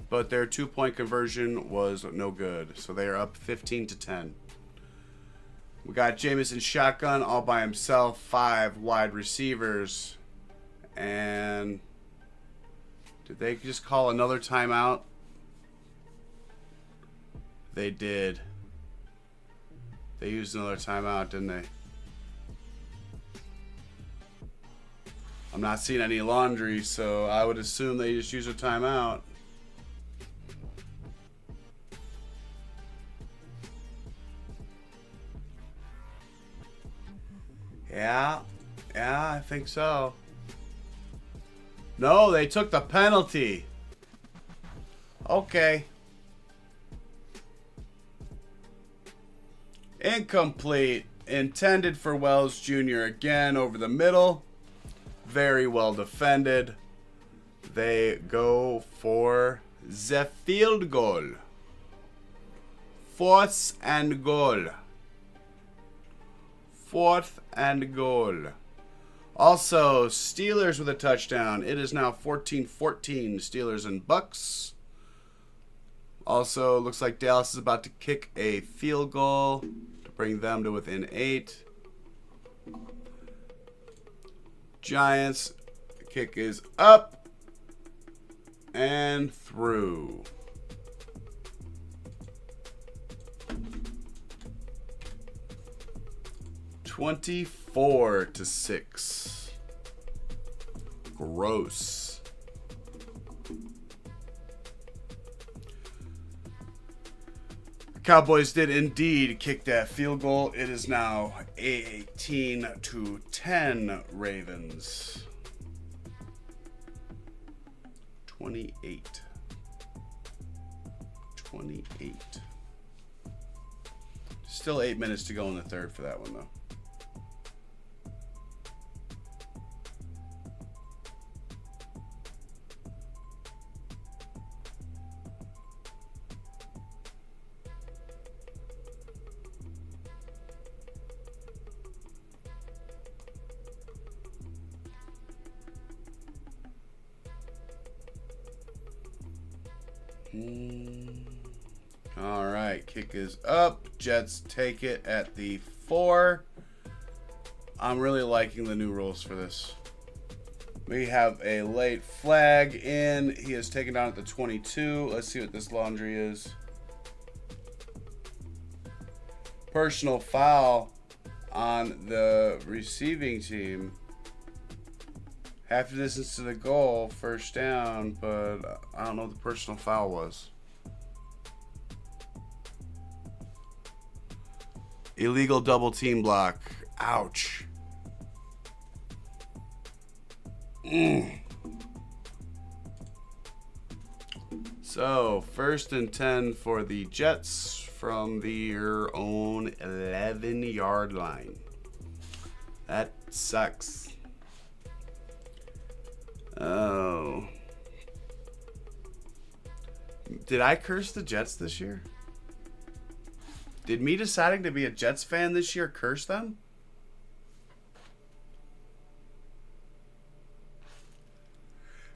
but their 2-point conversion was no good. So they are up 15-10. We got Jameis in shotgun all by himself, 5 wide receivers. And did they just call another timeout? They did. They used another timeout, didn't they? I'm not seeing any laundry, so I would assume they just used a timeout. Yeah, I think so. No, they took the penalty. Okay. Incomplete. Intended for Wells Jr. again over the middle. Very well defended. They go for the field goal. 4th and goal. 4th and goal. Also, Steelers with a touchdown. It is now 14-14, Steelers and Bucks. Also, looks like Dallas is about to kick a field goal to bring them to within 8. Giants, kick is up and through. (24-6). Gross. Cowboys did indeed kick that field goal. It is now 18-10 Ravens. 28. Still 8 minutes to go in the third for that one, though. All right, kick is up. Jets take it at the 4. I'm really liking the new rules for this. We have a late flag in. He is taken down at the 22. Let's see what this laundry is. Personal foul on the receiving team. Half the distance to the goal, first down, but I don't know what the personal foul was. Illegal double team block. Ouch. So, 1st and 10 for the Jets from their own 11-yard line. That sucks. Oh. Did I curse the Jets this year? Did me deciding to be a Jets fan this year curse them?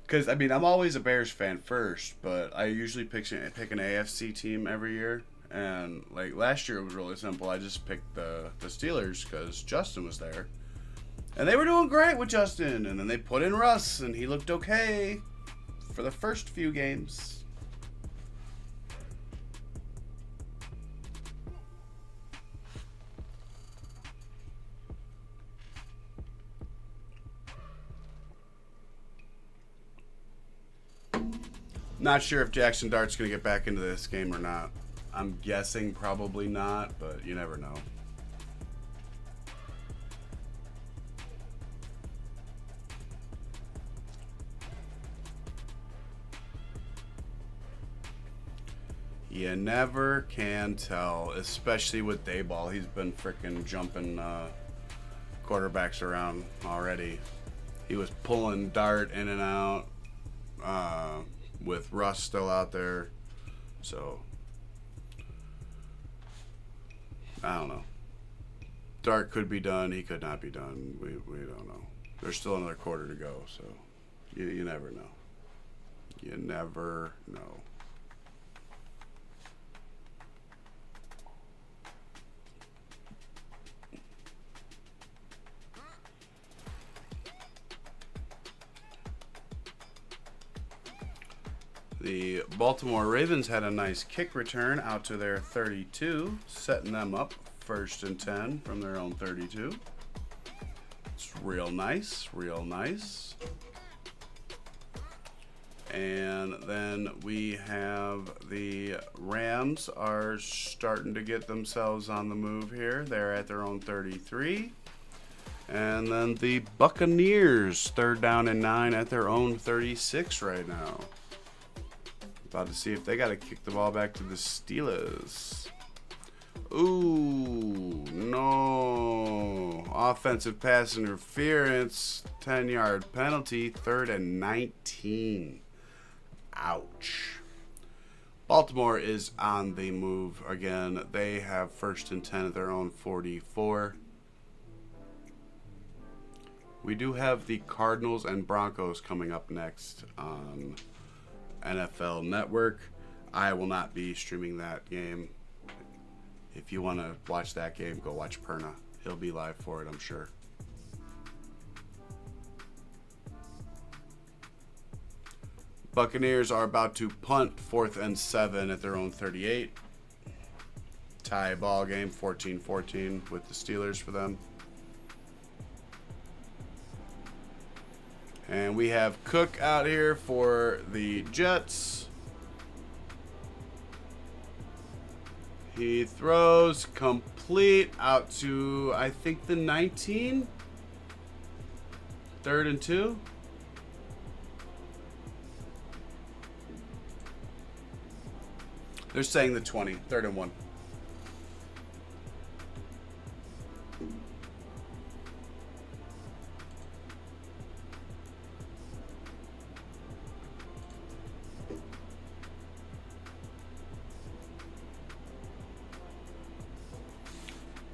Because, I mean, I'm always a Bears fan first, but I usually pick an AFC team every year. And, like, last year it was really simple. I just picked the Steelers because Justin was there. And they were doing great with Justin. And then they put in Russ, and he looked okay for the first few games. Not sure if Jackson Dart's going to get back into this game or not. I'm guessing probably not, but you never know. You never can tell, especially with Dayball. He's been freaking jumping quarterbacks around already. He was pulling Dart in and out with Russ still out there. So, I don't know. Dart could be done. He could not be done. We don't know. There's still another quarter to go, so you never know. You never know. The Baltimore Ravens had a nice kick return out to their 32, setting them up 1st and 10 from their own 32. It's real nice, real nice. And then we have the Rams are starting to get themselves on the move here. They're at their own 33. And then the Buccaneers, 3rd down and 9 at their own 36 right now. About to see if they got to kick the ball back to the Steelers. Ooh, no. Offensive pass interference, 10-yard penalty, 3rd and 19. Ouch. Baltimore is on the move again. They have 1st and 10 at their own 44. We do have the Cardinals and Broncos coming up next on NFL Network. I will not be streaming that game. If you want to watch that game, go watch Perna. He'll be live for it, I'm sure. Buccaneers are about to punt 4th and 7 at their own 38. Tie ball game, 14-14 with the Steelers for them. And we have Cook out here for the Jets. He throws complete out to, I think, the 19. 3rd and 2. They're saying the 20. 3rd and 1.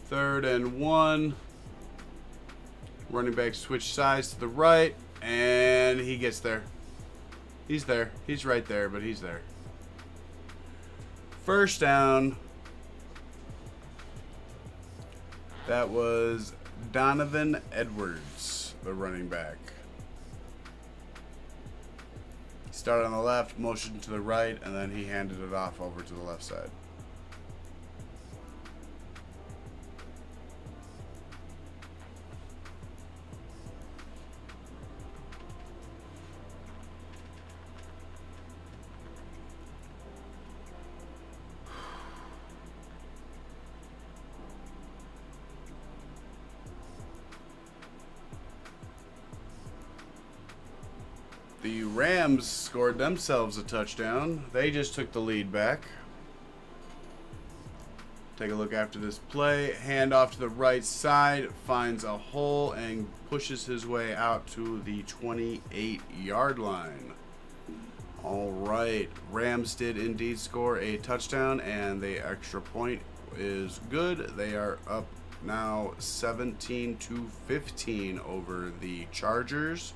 Third and 1. Running back switch sides to the right, and he gets there. He's there. He's right there, but he's there. 1st down. That was Donovan Edwards, the running back. He started on the left, motioned to the right, and then he handed it off over to the left side. The Rams scored themselves a touchdown. They just took the lead back. Take a look after this play. Hand off to the right side. Finds a hole and pushes his way out to the 28-yard line. All right. Rams did indeed score a touchdown, and the extra point is good. They are up now 17-15 over the Chargers.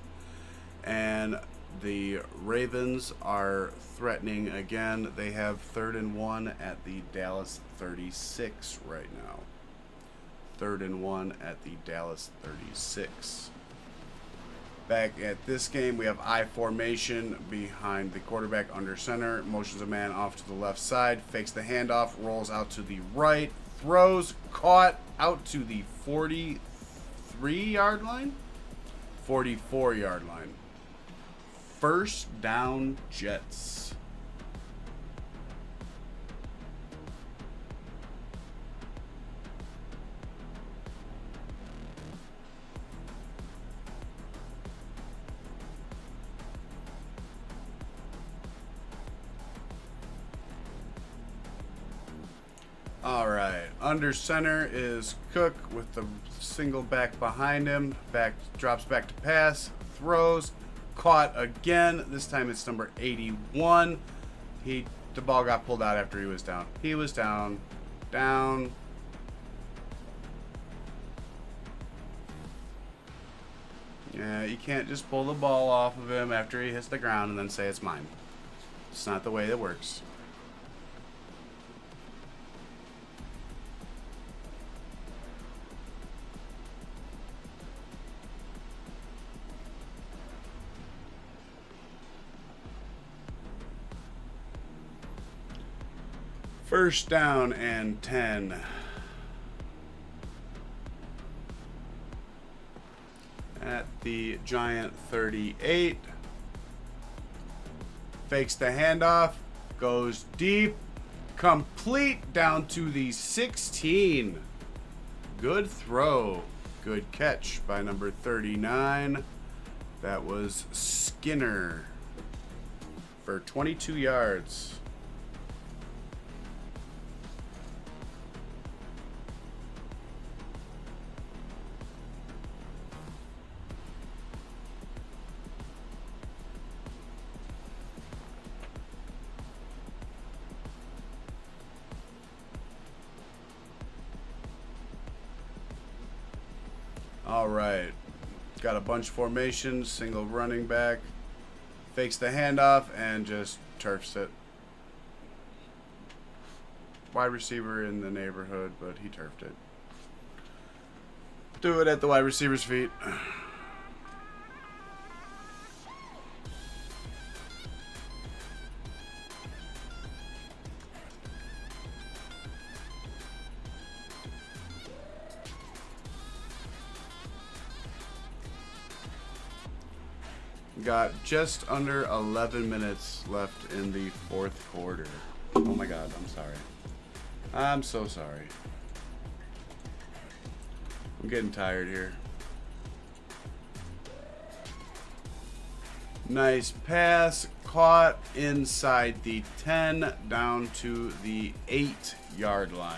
And the Ravens are threatening again. They have 3rd and 1 at the Dallas 36 right now. 3rd and 1 at the Dallas 36. Back at this game, we have I formation behind the quarterback under center. Motions a man off to the left side. Fakes the handoff. Rolls out to the right. Throws. Caught out to the 43-yard line? 44-yard line. 1st down, Jets. All right, under center is Cook with the single back behind him. Back drops back to pass, throws. Caught again. This time it's number 81. The ball got pulled out after he was down. He was down. Down. Yeah, you can't just pull the ball off of him after he hits the ground and then say it's mine. It's not the way that works. First down and 10. At the Giant 38. Fakes the handoff. Goes deep. Complete down to the 16. Good throw. Good catch by number 39. That was Skinner for 22 yards. All right, got a bunch formation, single running back, fakes the handoff and just turfs it. Wide receiver in the neighborhood, but he turfed it. Do it at the wide receiver's feet. Got just under 11 minutes left in the fourth quarter. Oh my God, I'm sorry. I'm so sorry. I'm getting tired here. Nice pass, caught inside the 10 down to the 8-yard line.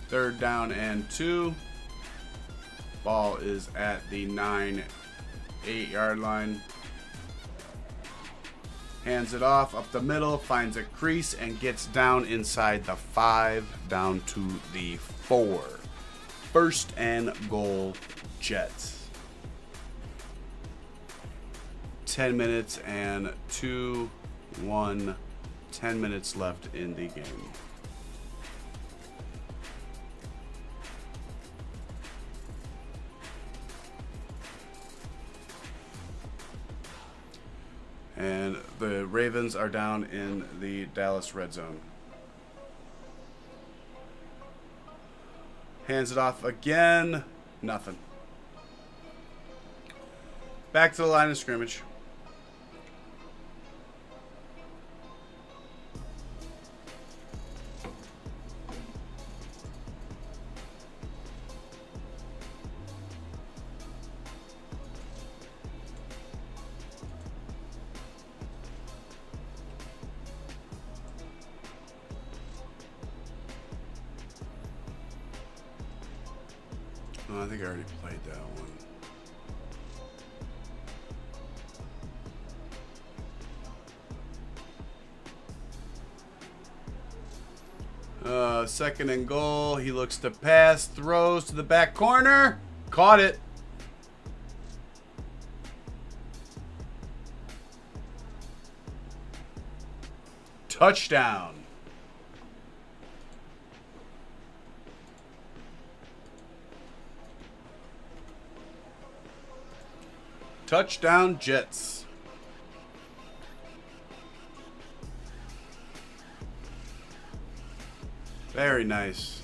Third down and 2. Ball is at the 8-yard line. Hands it off up the middle, finds a crease and gets down inside the 5, down to the 4. First and goal, Jets. 10 minutes and 10 minutes left in the game. And the Ravens are down in the Dallas red zone. Hands it off again. Nothing. Back to the line of scrimmage. Oh, I think I already played that one. Second and goal. He looks to pass, throws to the back corner. Caught it. Touchdown. Touchdown, Jets. Very nice.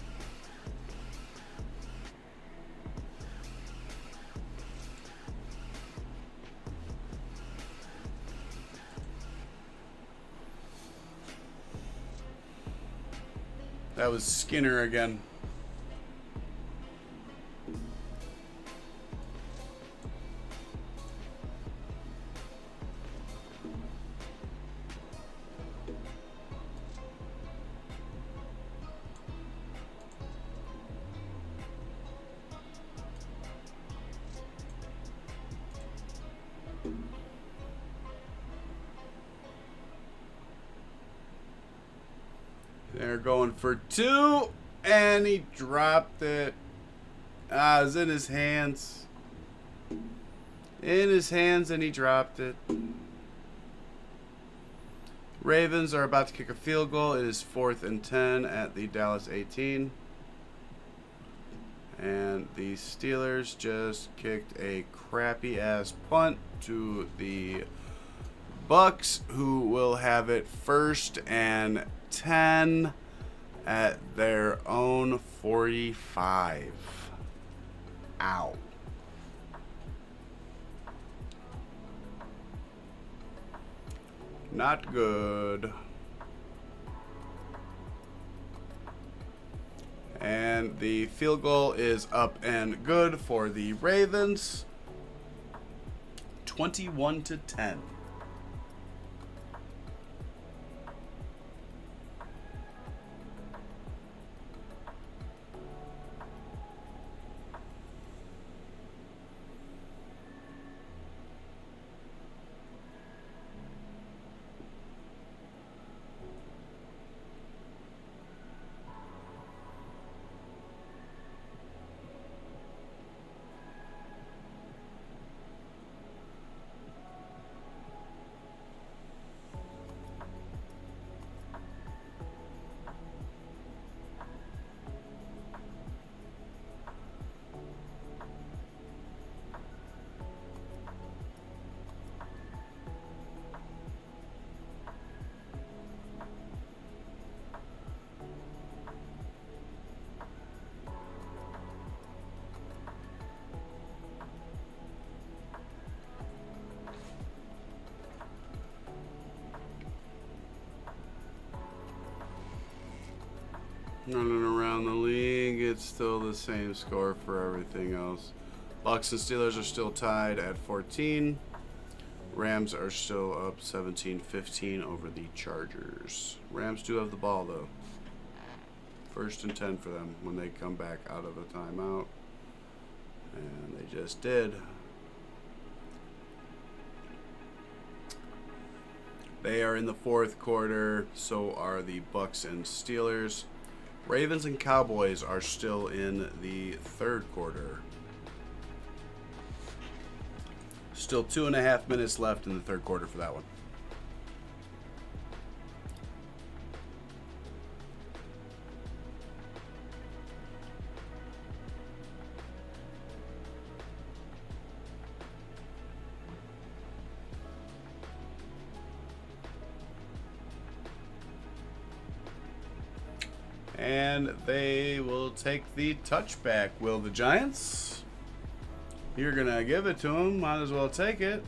That was Skinner again. They're going for 2, and he dropped it. It was in his hands. In his hands, and he dropped it. Ravens are about to kick a field goal. It is 4th and 10 at the Dallas 18. And the Steelers just kicked a crappy-ass punt to the Bucks, who will have it 1st and 10 at their own 45. Ow. Not good. And the field goal is up and good for the Ravens. 21-10. Running around the league, it's still the same score for everything else. Bucks and Steelers are still tied at 14. Rams are still up 17-15 over the Chargers. Rams do have the ball, though. 1st and 10 for them when they come back out of a timeout. And they just did. They are in the 4th quarter, so are the Bucks and Steelers. Ravens and Cowboys are still in the 3rd quarter. Still 2.5 minutes left in the 3rd quarter for that one. And they will take the touchback. Will the Giants? You're going to give it to them. Might as well take it.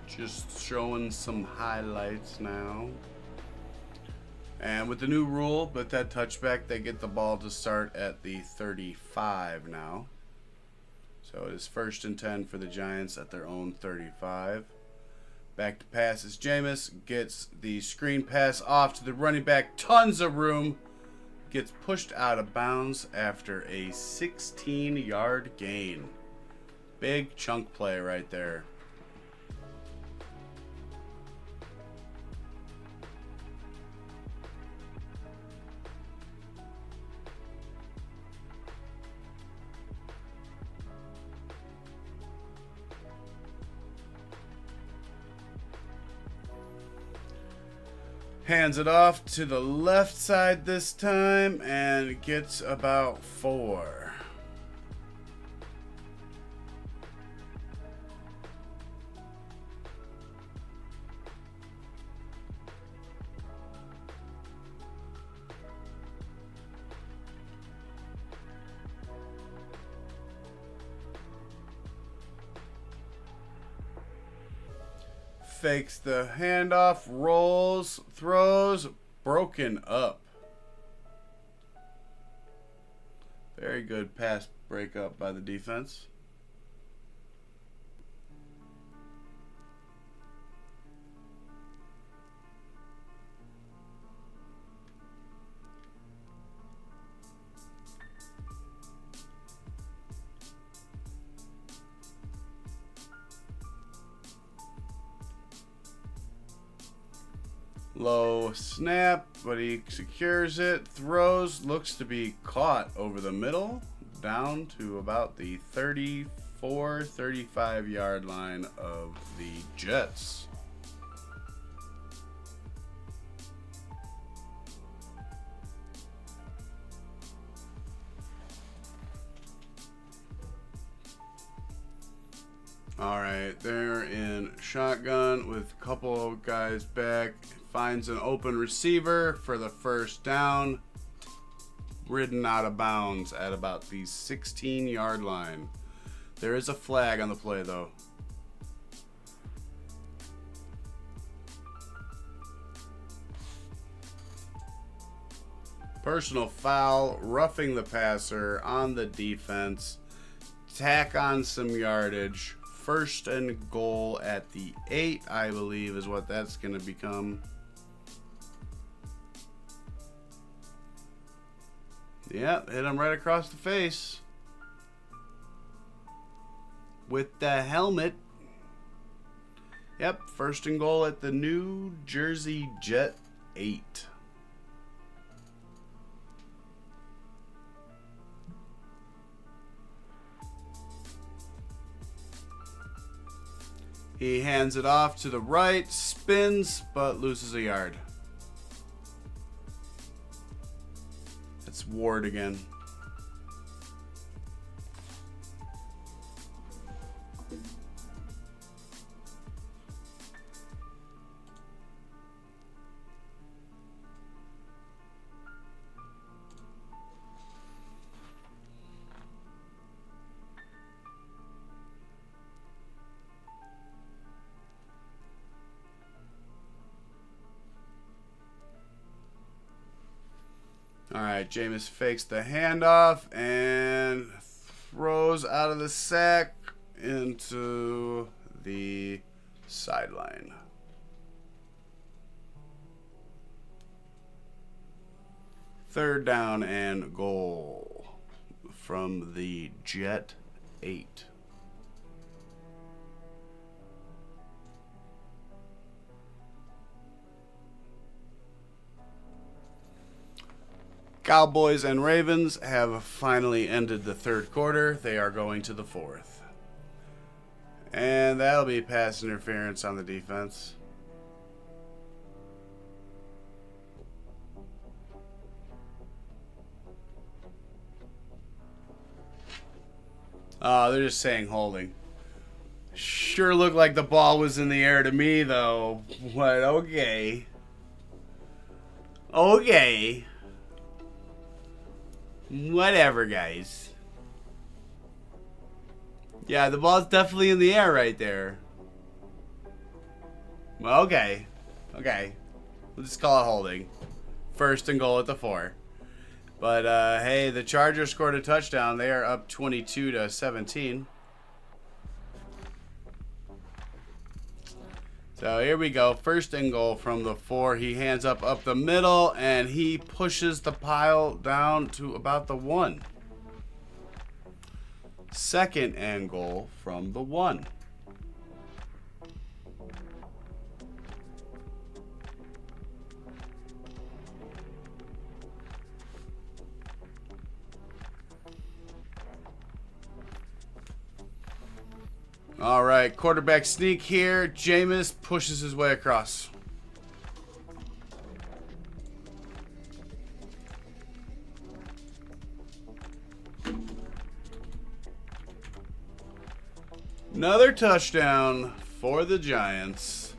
Just showing some highlights now. And with the new rule, with that touchback, they get the ball to start at the 35 now. So it is 1st and 10 for the Giants at their own 35. Back to pass as Jameis gets the screen pass off to the running back. Tons of room. Gets pushed out of bounds after a 16-yard gain. Big chunk play right there. Hands it off to the left side this time and gets about 4. Fakes the handoff, rolls, throws, broken up. Very good pass breakup by the defense. Low snap, but he secures it, throws, looks to be caught over the middle, down to about the 34. 435-yard line of the Jets. All right, they're in shotgun with a couple of guys back. Finds an open receiver for the first down. Ridden out of bounds at about the 16-yard line. There is a flag on the play, though. Personal foul, roughing the passer on the defense. Tack on some yardage. First and goal at the 8, I believe, is what that's going to become. Yep, hit him right across the face. With the helmet. Yep, first and goal at the New Jersey Jet 8. He hands it off to the right, spins, but loses a yard. That's Ward again. All right, Jameis fakes the handoff and throws out of the sack into the sideline. Third down and goal from the Jet 8. Cowboys and Ravens have finally ended the third quarter. They are going to the fourth. And that'll be pass interference on the defense. Oh, they're just saying holding. Sure looked like the ball was in the air to me, though. But okay. Okay. Whatever, guys. Yeah, the ball's definitely in the air right there. Well, okay. Okay. We'll just call it holding. First and goal at the 4. But, hey, the Chargers scored a touchdown. They are up 22-17. So here we go. First and goal from the 4. He hands up the middle, and he pushes the pile down to about the 1. Second and goal from the 1. All right, quarterback sneak here. Jameis pushes his way across. Another touchdown for the Giants.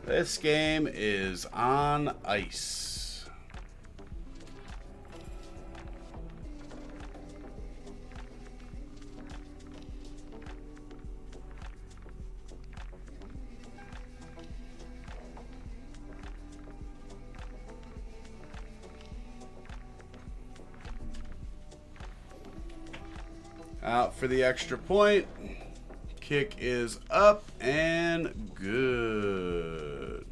This game is on ice. Out for the extra point. Kick is up and good.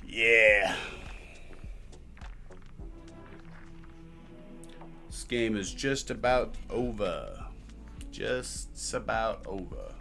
Yeah. This game is just about over. Just about over.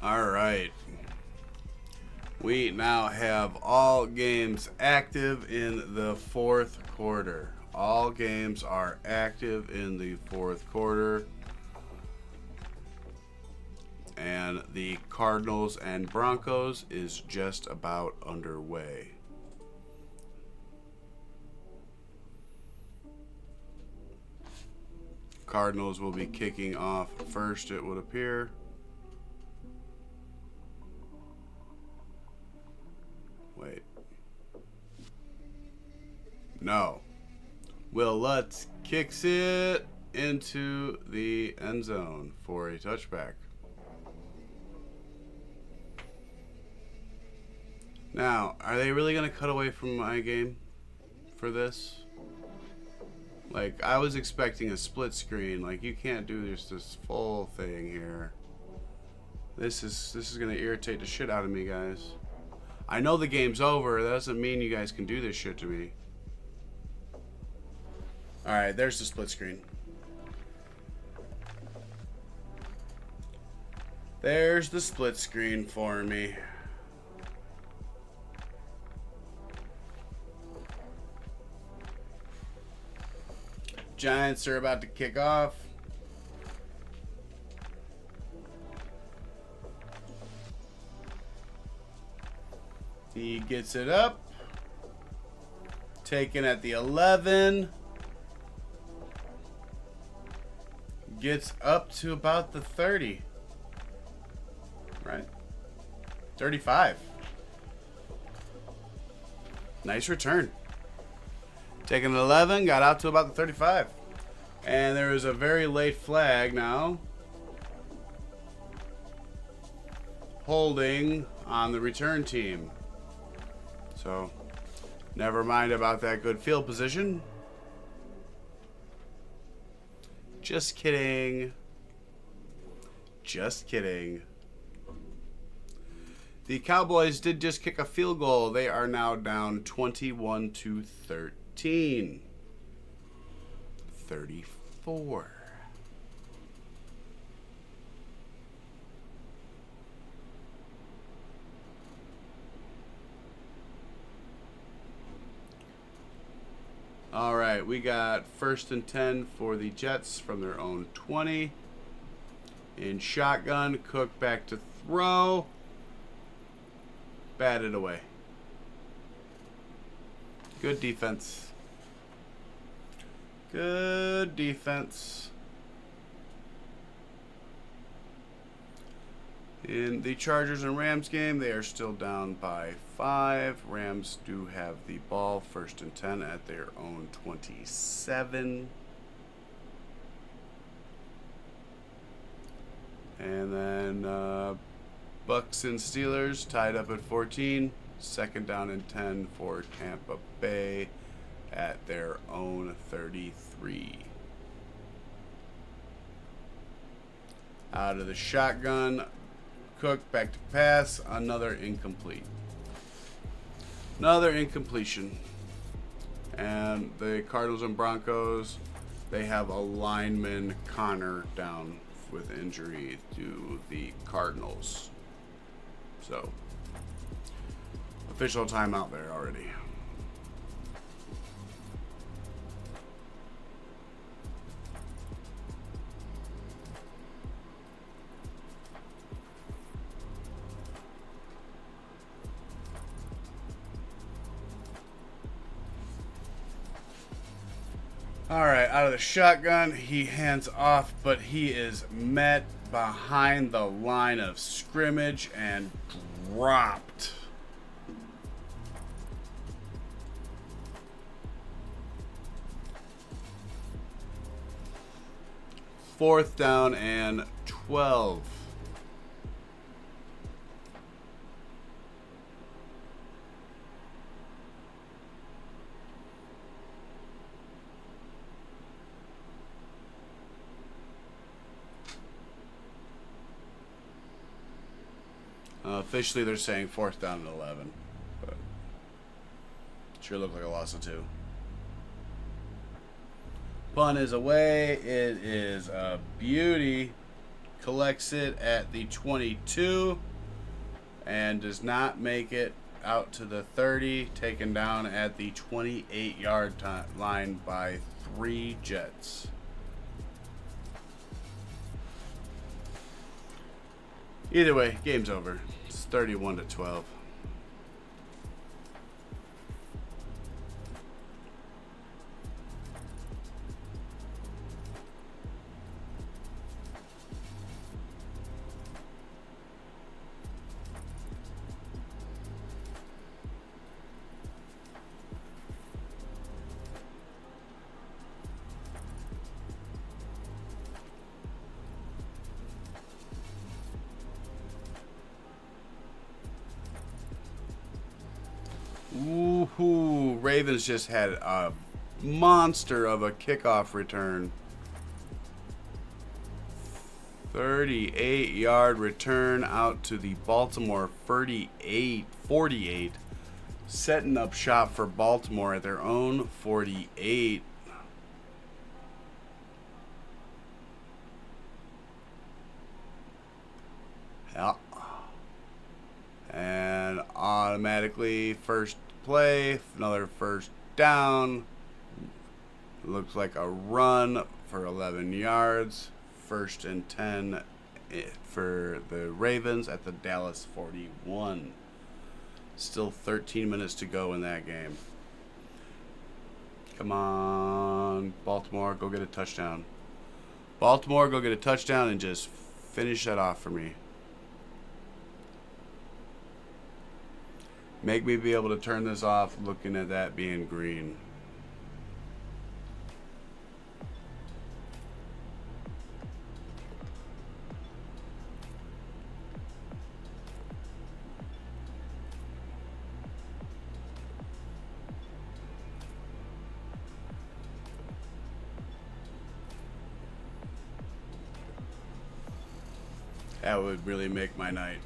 All right. We now have all games active in the fourth quarter. All games are active in the fourth quarter. And the Cardinals and Broncos is just about underway. Cardinals will be kicking off first, it would appear. Wait. No. Will Lutz kicks it into the end zone for a touchback. Now, are they really going to cut away from my game for this? Like, I was expecting a split screen. Like, you can't do this full thing here. This is going to irritate the shit out of me, guys. I know the game's over. That doesn't mean you guys can do this shit to me. Alright, there's the split screen. There's the split screen for me. Giants are about to kick off. He gets it up. Taken at the 11. Gets up to about the 30. Right? 35. Nice return. Taking an 11, got out to about the 35. And there is a very late flag now. Holding on the return team. So, never mind about that good field position. Just kidding. Just kidding. The Cowboys did just kick a field goal. They are now down 21-13. 34. All right, we got 1st and 10 for the Jets from their own 20. In shotgun, Cook back to throw. Batted away. Good defense. Good defense. In the Chargers and Rams game, they are still down by 5. Rams do have the ball, 1st and 10 at their own 27. And then Bucks and Steelers tied up at 14. 2nd down and 10 for Tampa Bay at their own 33. Out of the shotgun, Cook back to pass, another incomplete. Another incompletion. And the Cardinals and Broncos, they have a lineman, Connor, down with injury to the Cardinals. So, official timeout there already. All right, out of the shotgun, he hands off, but he is met behind the line of scrimmage and dropped. Fourth down and 12. Officially, they're saying 4th down and 11. But sure looked like a loss of 2. Punt is away. It is a beauty. collects it at the 22 and does not make it out to the 30, taken down at the 28-yard line by 3 Jets. Either way, game's over. It's 31-12. Ooh, Ravens just had a monster of a kickoff return. 38-yard return out to the Baltimore 48, setting up shop for Baltimore at their own 48. Yeah. And automatically first play, another first down. Looks like a run for 11 yards. 1st and 10 for the Ravens at the Dallas 41. Still 13 minutes to go in that game. Come on, Baltimore, go get a touchdown. Baltimore, go get a touchdown and just finish that off for me. Make me be able to turn this off looking at that being green. That would really make my night.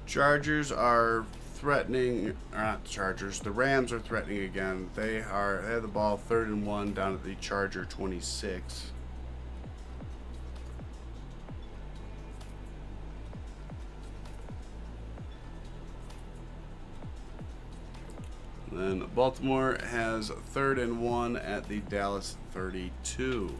Chargers are threatening, or not the Chargers, the Rams are threatening again. They have the ball 3rd and 1 down at the Charger 26. Then Baltimore has 3rd and 1 at the Dallas 32.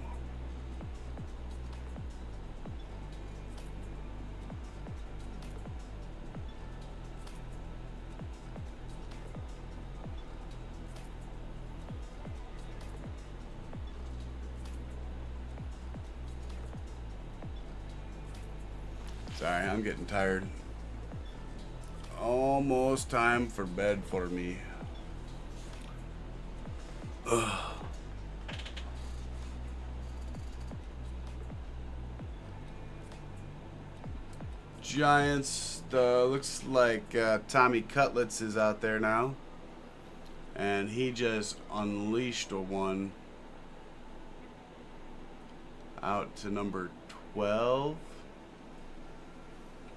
Sorry, I'm getting tired. Almost time for bed for me. Ugh. Giants, looks like Tommy Cutlets is out there now. And he just unleashed a one out to number 12.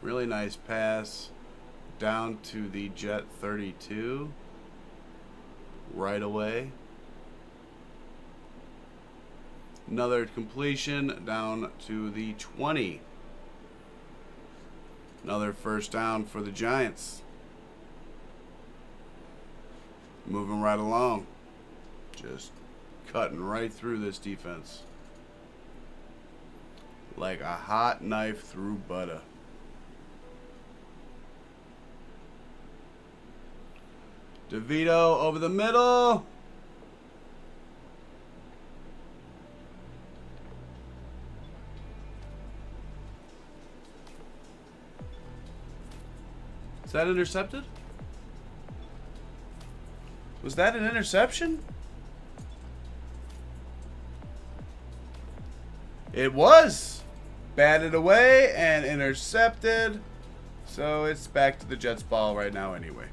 Really nice pass down to the Jet 32 right away. Another completion down to the 20. Another first down for the Giants. Moving right along. Just cutting right through this defense. Like a hot knife through butter. DeVito over the middle. Is that intercepted? Was that an interception? It was. Batted away and intercepted. So it's back to the Jets ball right now anyway.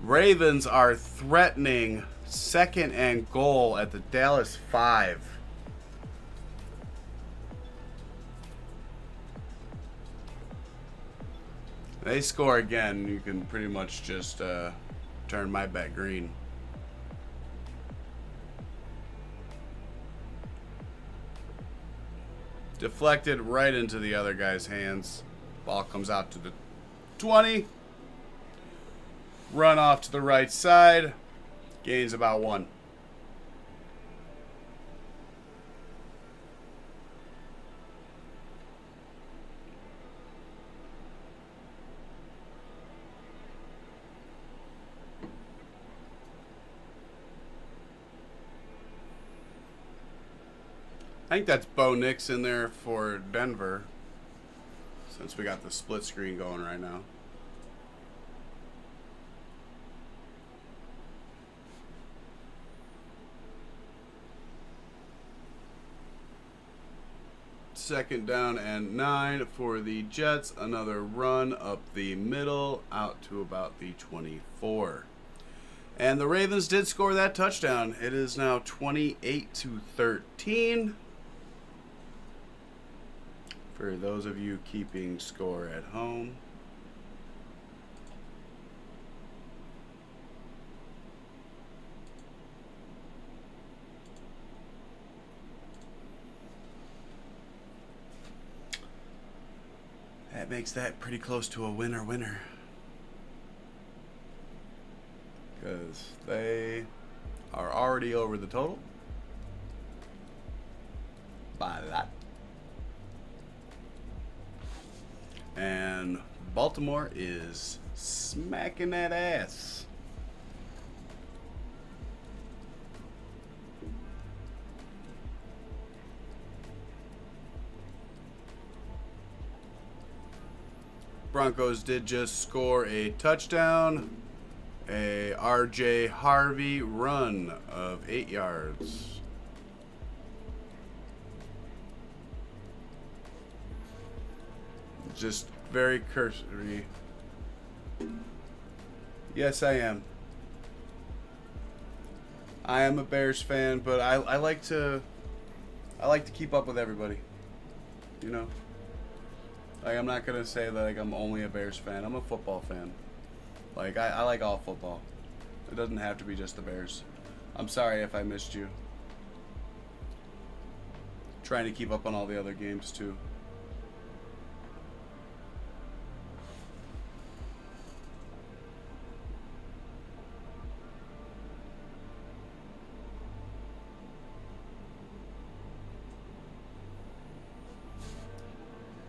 Ravens are threatening 2nd and goal at the Dallas 5. They score again, you can pretty much just turn my bet green. Deflected right into the other guy's hands. Ball comes out to the 20. Run off to the right side. Gains about 1. I think that's Bo Nix in there for Denver, since we got the split screen going right now. Second down and 9 for the Jets. Another run up the middle out to about the 24. And the Ravens did score that touchdown. It is now 28-13. For those of you keeping score at home. That makes that pretty close to a winner. Because they are already over the total by a lot. And Baltimore is smacking that ass. Broncos did just score a touchdown. A R.J. Harvey run of 8 yards. Just very cursory. Yes, I am. I am a Bears fan, but I like to keep up with everybody. You know? Like, I'm not gonna say that like I'm only a Bears fan. I'm a football fan. Like, I like all football. It doesn't have to be just the Bears. I'm sorry if I missed you. Trying to keep up on all the other games too.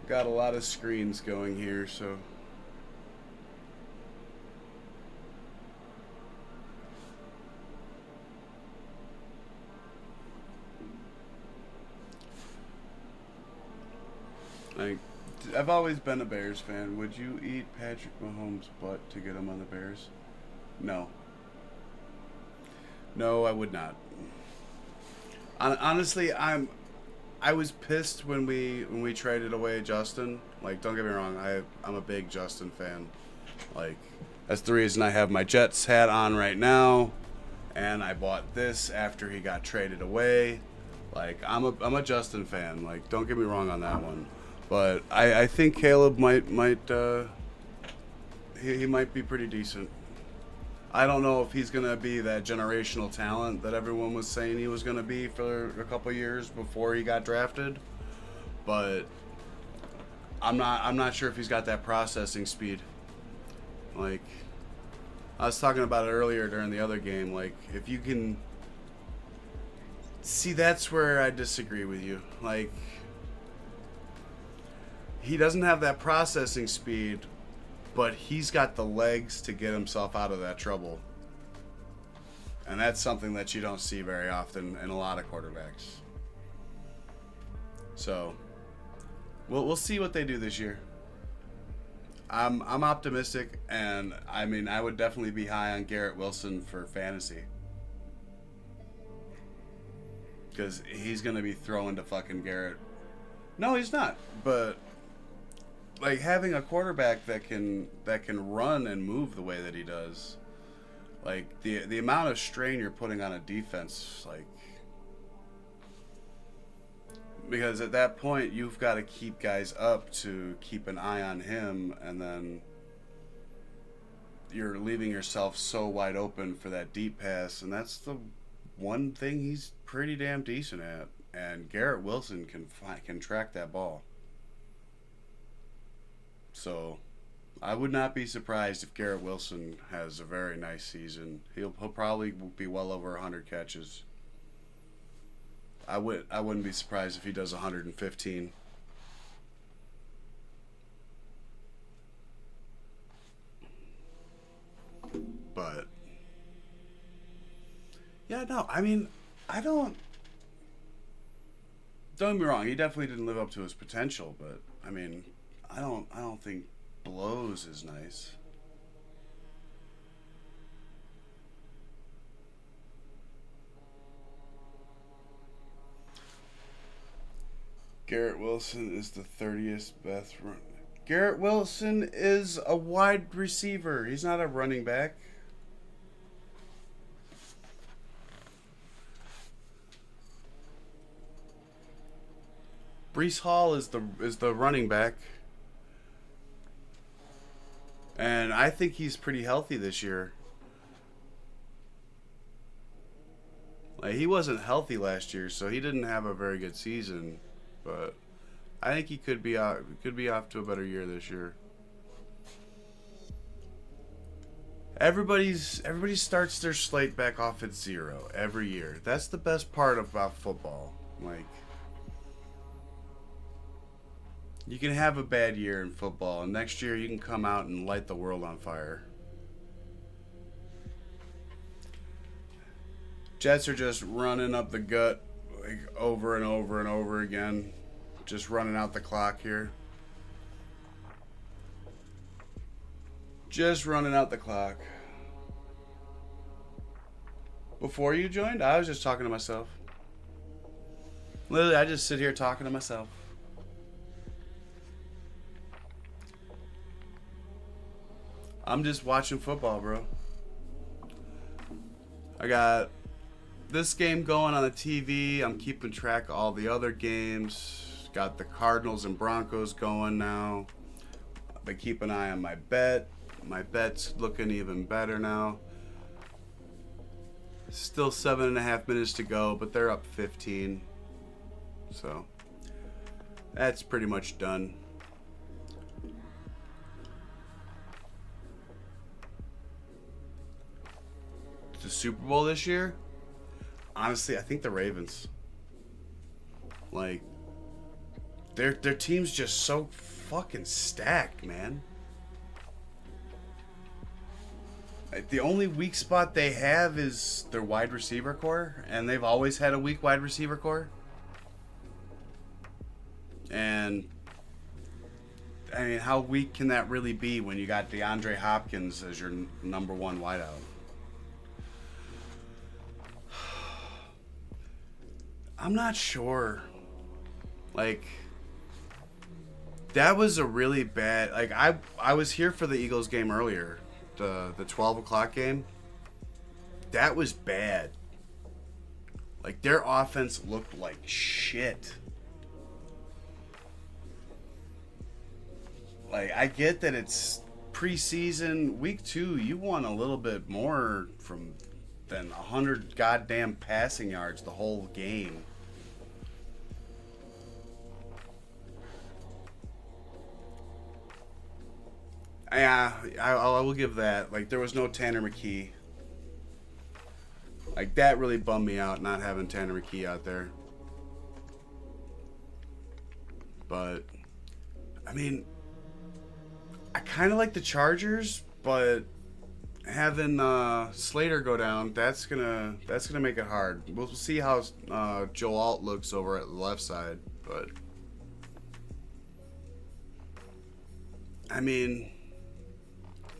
Got a lot of screens going here, so I've always been a Bears fan. Would you eat Patrick Mahomes' butt to get him on the Bears? No. No, I would not. Honestly, I was pissed when we traded away Justin. Like, don't get me wrong, I'm a big Justin fan. Like, that's the reason I have my Jets hat on right now, and I bought this after he got traded away. Like, I'm a Justin fan. Like, don't get me wrong on that one. But I think Caleb might he might be pretty decent. I don't know if he's going to be that generational talent that everyone was saying he was going to be for a couple years before he got drafted. But I'm not sure if he's got that processing speed. Like, I was talking about it earlier during the other game. Like, if you can see, that's where I disagree with you. Like, he doesn't have that processing speed, but he's got the legs to get himself out of that trouble. And that's something that you don't see very often in a lot of quarterbacks. So, we'll see what they do this year. I'm optimistic, and I mean, I would definitely be high on Garrett Wilson for fantasy. Because he's going to be throwing to fucking Garrett. No, he's not. But like, having a quarterback that can run and move the way that he does Like the amount of strain you're putting on a defense, like, because at that point you've got to keep guys up to keep an eye on him, and then you're leaving yourself so wide open for that deep pass, and that's the one thing he's pretty damn decent at. And Garrett Wilson can track that ball. So I would not be surprised if Garrett Wilson has a very nice season. He'll probably be well over 100 catches. I wouldn't be surprised if he does 115. But yeah, no, I mean, I don't get me wrong, he definitely didn't live up to his potential, but I mean, I don't think blows is nice. Garrett Wilson is the 30th best run. Garrett Wilson is a wide receiver. He's not a running back. Brees Hall is the running back. And I think he's pretty healthy this year. Like, he wasn't healthy last year, so he didn't have a very good season. But I think he could be off to a better year this year. Everybody starts their slate back off at 0 every year. That's the best part about football. Like, you can have a bad year in football, and next year you can come out and light the world on fire. Jets are just running up the gut, like, over and over and over again. Just running out the clock here. Just running out the clock. Before you joined, I was just talking to myself. Literally, I just sit here talking to myself. I'm just watching football, bro. I got this game going on the TV. I'm keeping track of all the other games. Got the Cardinals and Broncos going now. But keep an eye on my bet. My bet's looking even better now. Still 7.5 minutes to go, but they're up 15. So that's pretty much done. The Super Bowl this year? Honestly, I think the Ravens. Like, their team's just so fucking stacked, man. Like, the only weak spot they have is their wide receiver core, and they've always had a weak wide receiver core. And I mean, how weak can that really be when you got DeAndre Hopkins as your number one wideout? I'm not sure. Like, that was a really bad. Like, I was here for the Eagles game earlier, the 12 o'clock game. That was bad. Like, their offense looked like shit. Like, I get that it's preseason, week 2. You want a little bit more than 100 goddamn passing yards the whole game. Yeah, I will give that. Like, there was no Tanner McKee. Like, that really bummed me out, not having Tanner McKee out there. But, I mean, I kind of like the Chargers, but having Slater go down, that's gonna make it hard. We'll see how Joe Alt looks over at the left side, but I mean,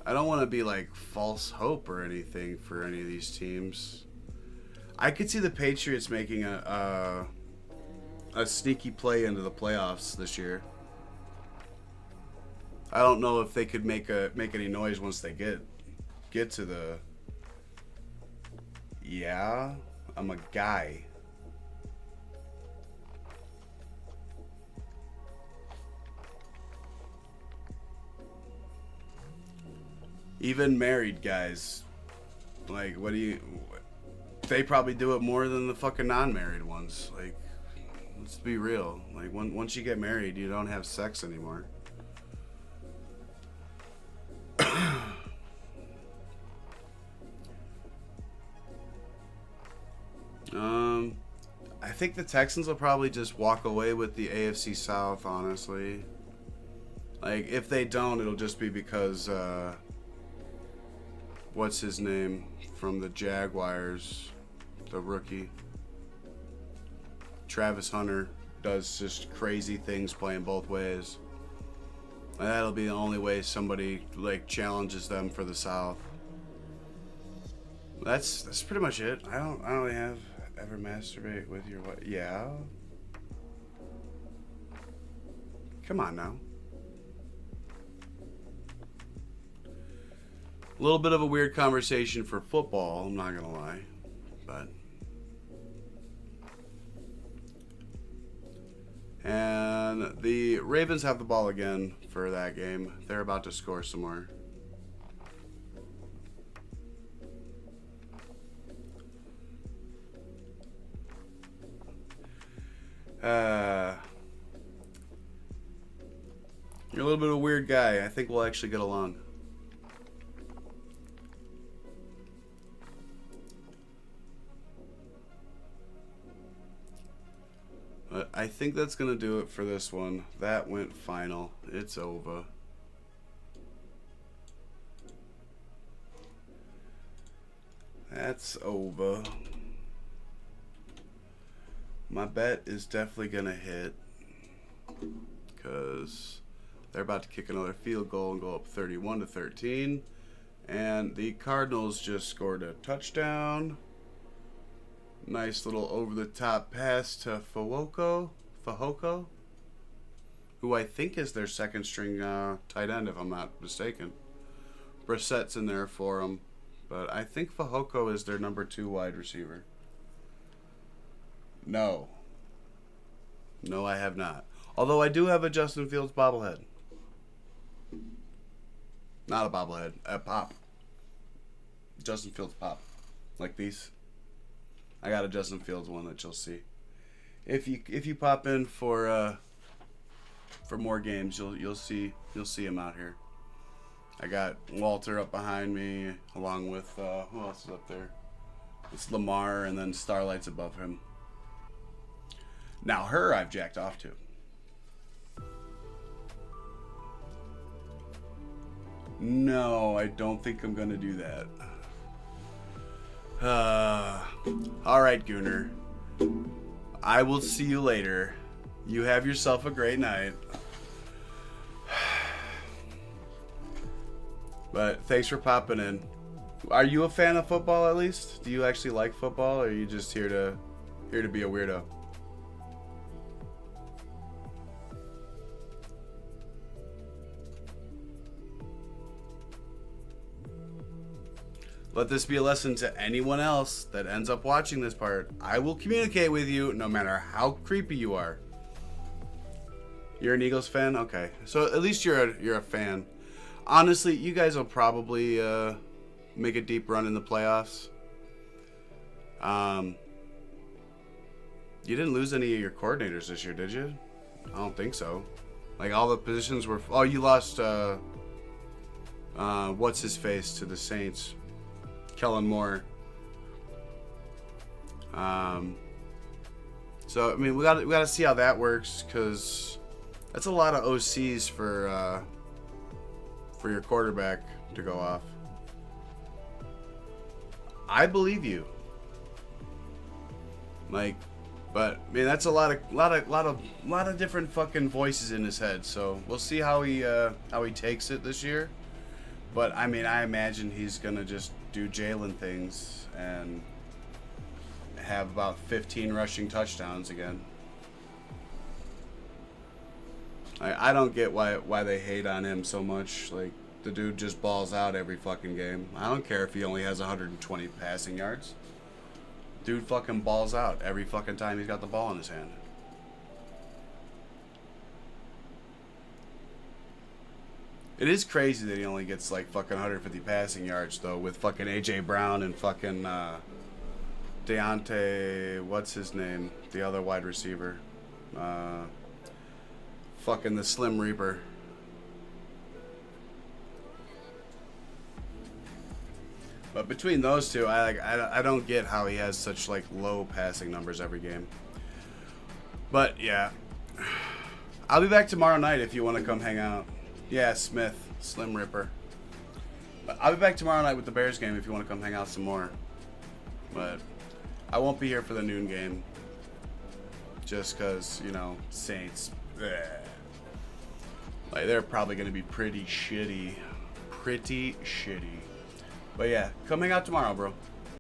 I don't want to be like false hope or anything for any of these teams. I could see the Patriots making a sneaky play into the playoffs this year. I don't know if they could make any noise once they get to Yeah, I'm a guy. Even married guys, like, what do you? They probably do it more than the fucking non-married ones. Like, let's be real. Like, once you get married, you don't have sex anymore. I think the Texans will probably just walk away with the AFC South, honestly. Like, if they don't, it'll just be because, what's his name from the Jaguars, the rookie? Travis Hunter does just crazy things playing both ways. And that'll be the only way somebody, like, challenges them for the South. That's pretty much it. I don't really have ever masturbate with your wife. Yeah. Come on now. A little bit of a weird conversation for football, I'm not gonna lie. But and the Ravens have the ball again for that game. They're about to score some more. You're a little bit of a weird guy. I think we'll actually get along. But I think that's going to do it for this one. That went final. It's over. That's over. My bet is definitely going to hit because they're about to kick another field goal and go up 31-13. And the Cardinals just scored a touchdown. Nice little over-the-top pass to Fahoko, who I think is their second-string tight end, if I'm not mistaken. Brissett's in there for him, but I think Fahoko is their number 2 wide receiver. No, I have not. Although I do have a Justin Fields bobblehead. Not a bobblehead, a pop. Justin Fields pop, like these. I got a Justin Fields one that you'll see. If you pop in for more games, you'll see him out here. I got Walter up behind me, along with who else is up there? It's Lamar, and then Starlight's above him. Now her I've jacked off to. No, I don't think I'm gonna do that. Alright, Gooner. I will see you later. You have yourself a great night. But thanks for popping in. Are you a fan of football at least? Do you actually like football, or are you just here to be a weirdo? Let this be a lesson to anyone else that ends up watching this part. I will communicate with you no matter how creepy you are. You're an Eagles fan? Okay. So at least you're a fan. Honestly, you guys will probably make a deep run in the playoffs. You didn't lose any of your coordinators this year, did you? I don't think so. Like, all the positions were... Oh, you lost... what's his face to the Saints? Kellen Moore. So I mean, we got to see how that works, because that's a lot of OCs for your quarterback to go off. I believe you. Like, but I mean, that's a lot of different fucking voices in his head. So we'll see how he takes it this year. But I mean, I imagine he's gonna just do Jalen things and have about 15 rushing touchdowns again. I don't get why they hate on him so much. Like, the dude just balls out every fucking game. I don't care if he only has 120 passing yards. Dude fucking balls out every fucking time he's got the ball in his hand. It is crazy that he only gets like fucking 150 passing yards though, with fucking AJ Brown and fucking Deontay, what's his name? The other wide receiver. Fucking the Slim Reaper. But between those two, I don't get how he has such like low passing numbers every game. But yeah, I'll be back tomorrow night if you want to come hang out. Yeah, Smith, Slim Ripper. But I'll be back tomorrow night with the Bears game if you want to come hang out some more. But I won't be here for the noon game. Just because, you know, Saints. Bleh. Like, they're probably going to be pretty shitty. Pretty shitty. But yeah, come hang out tomorrow, bro.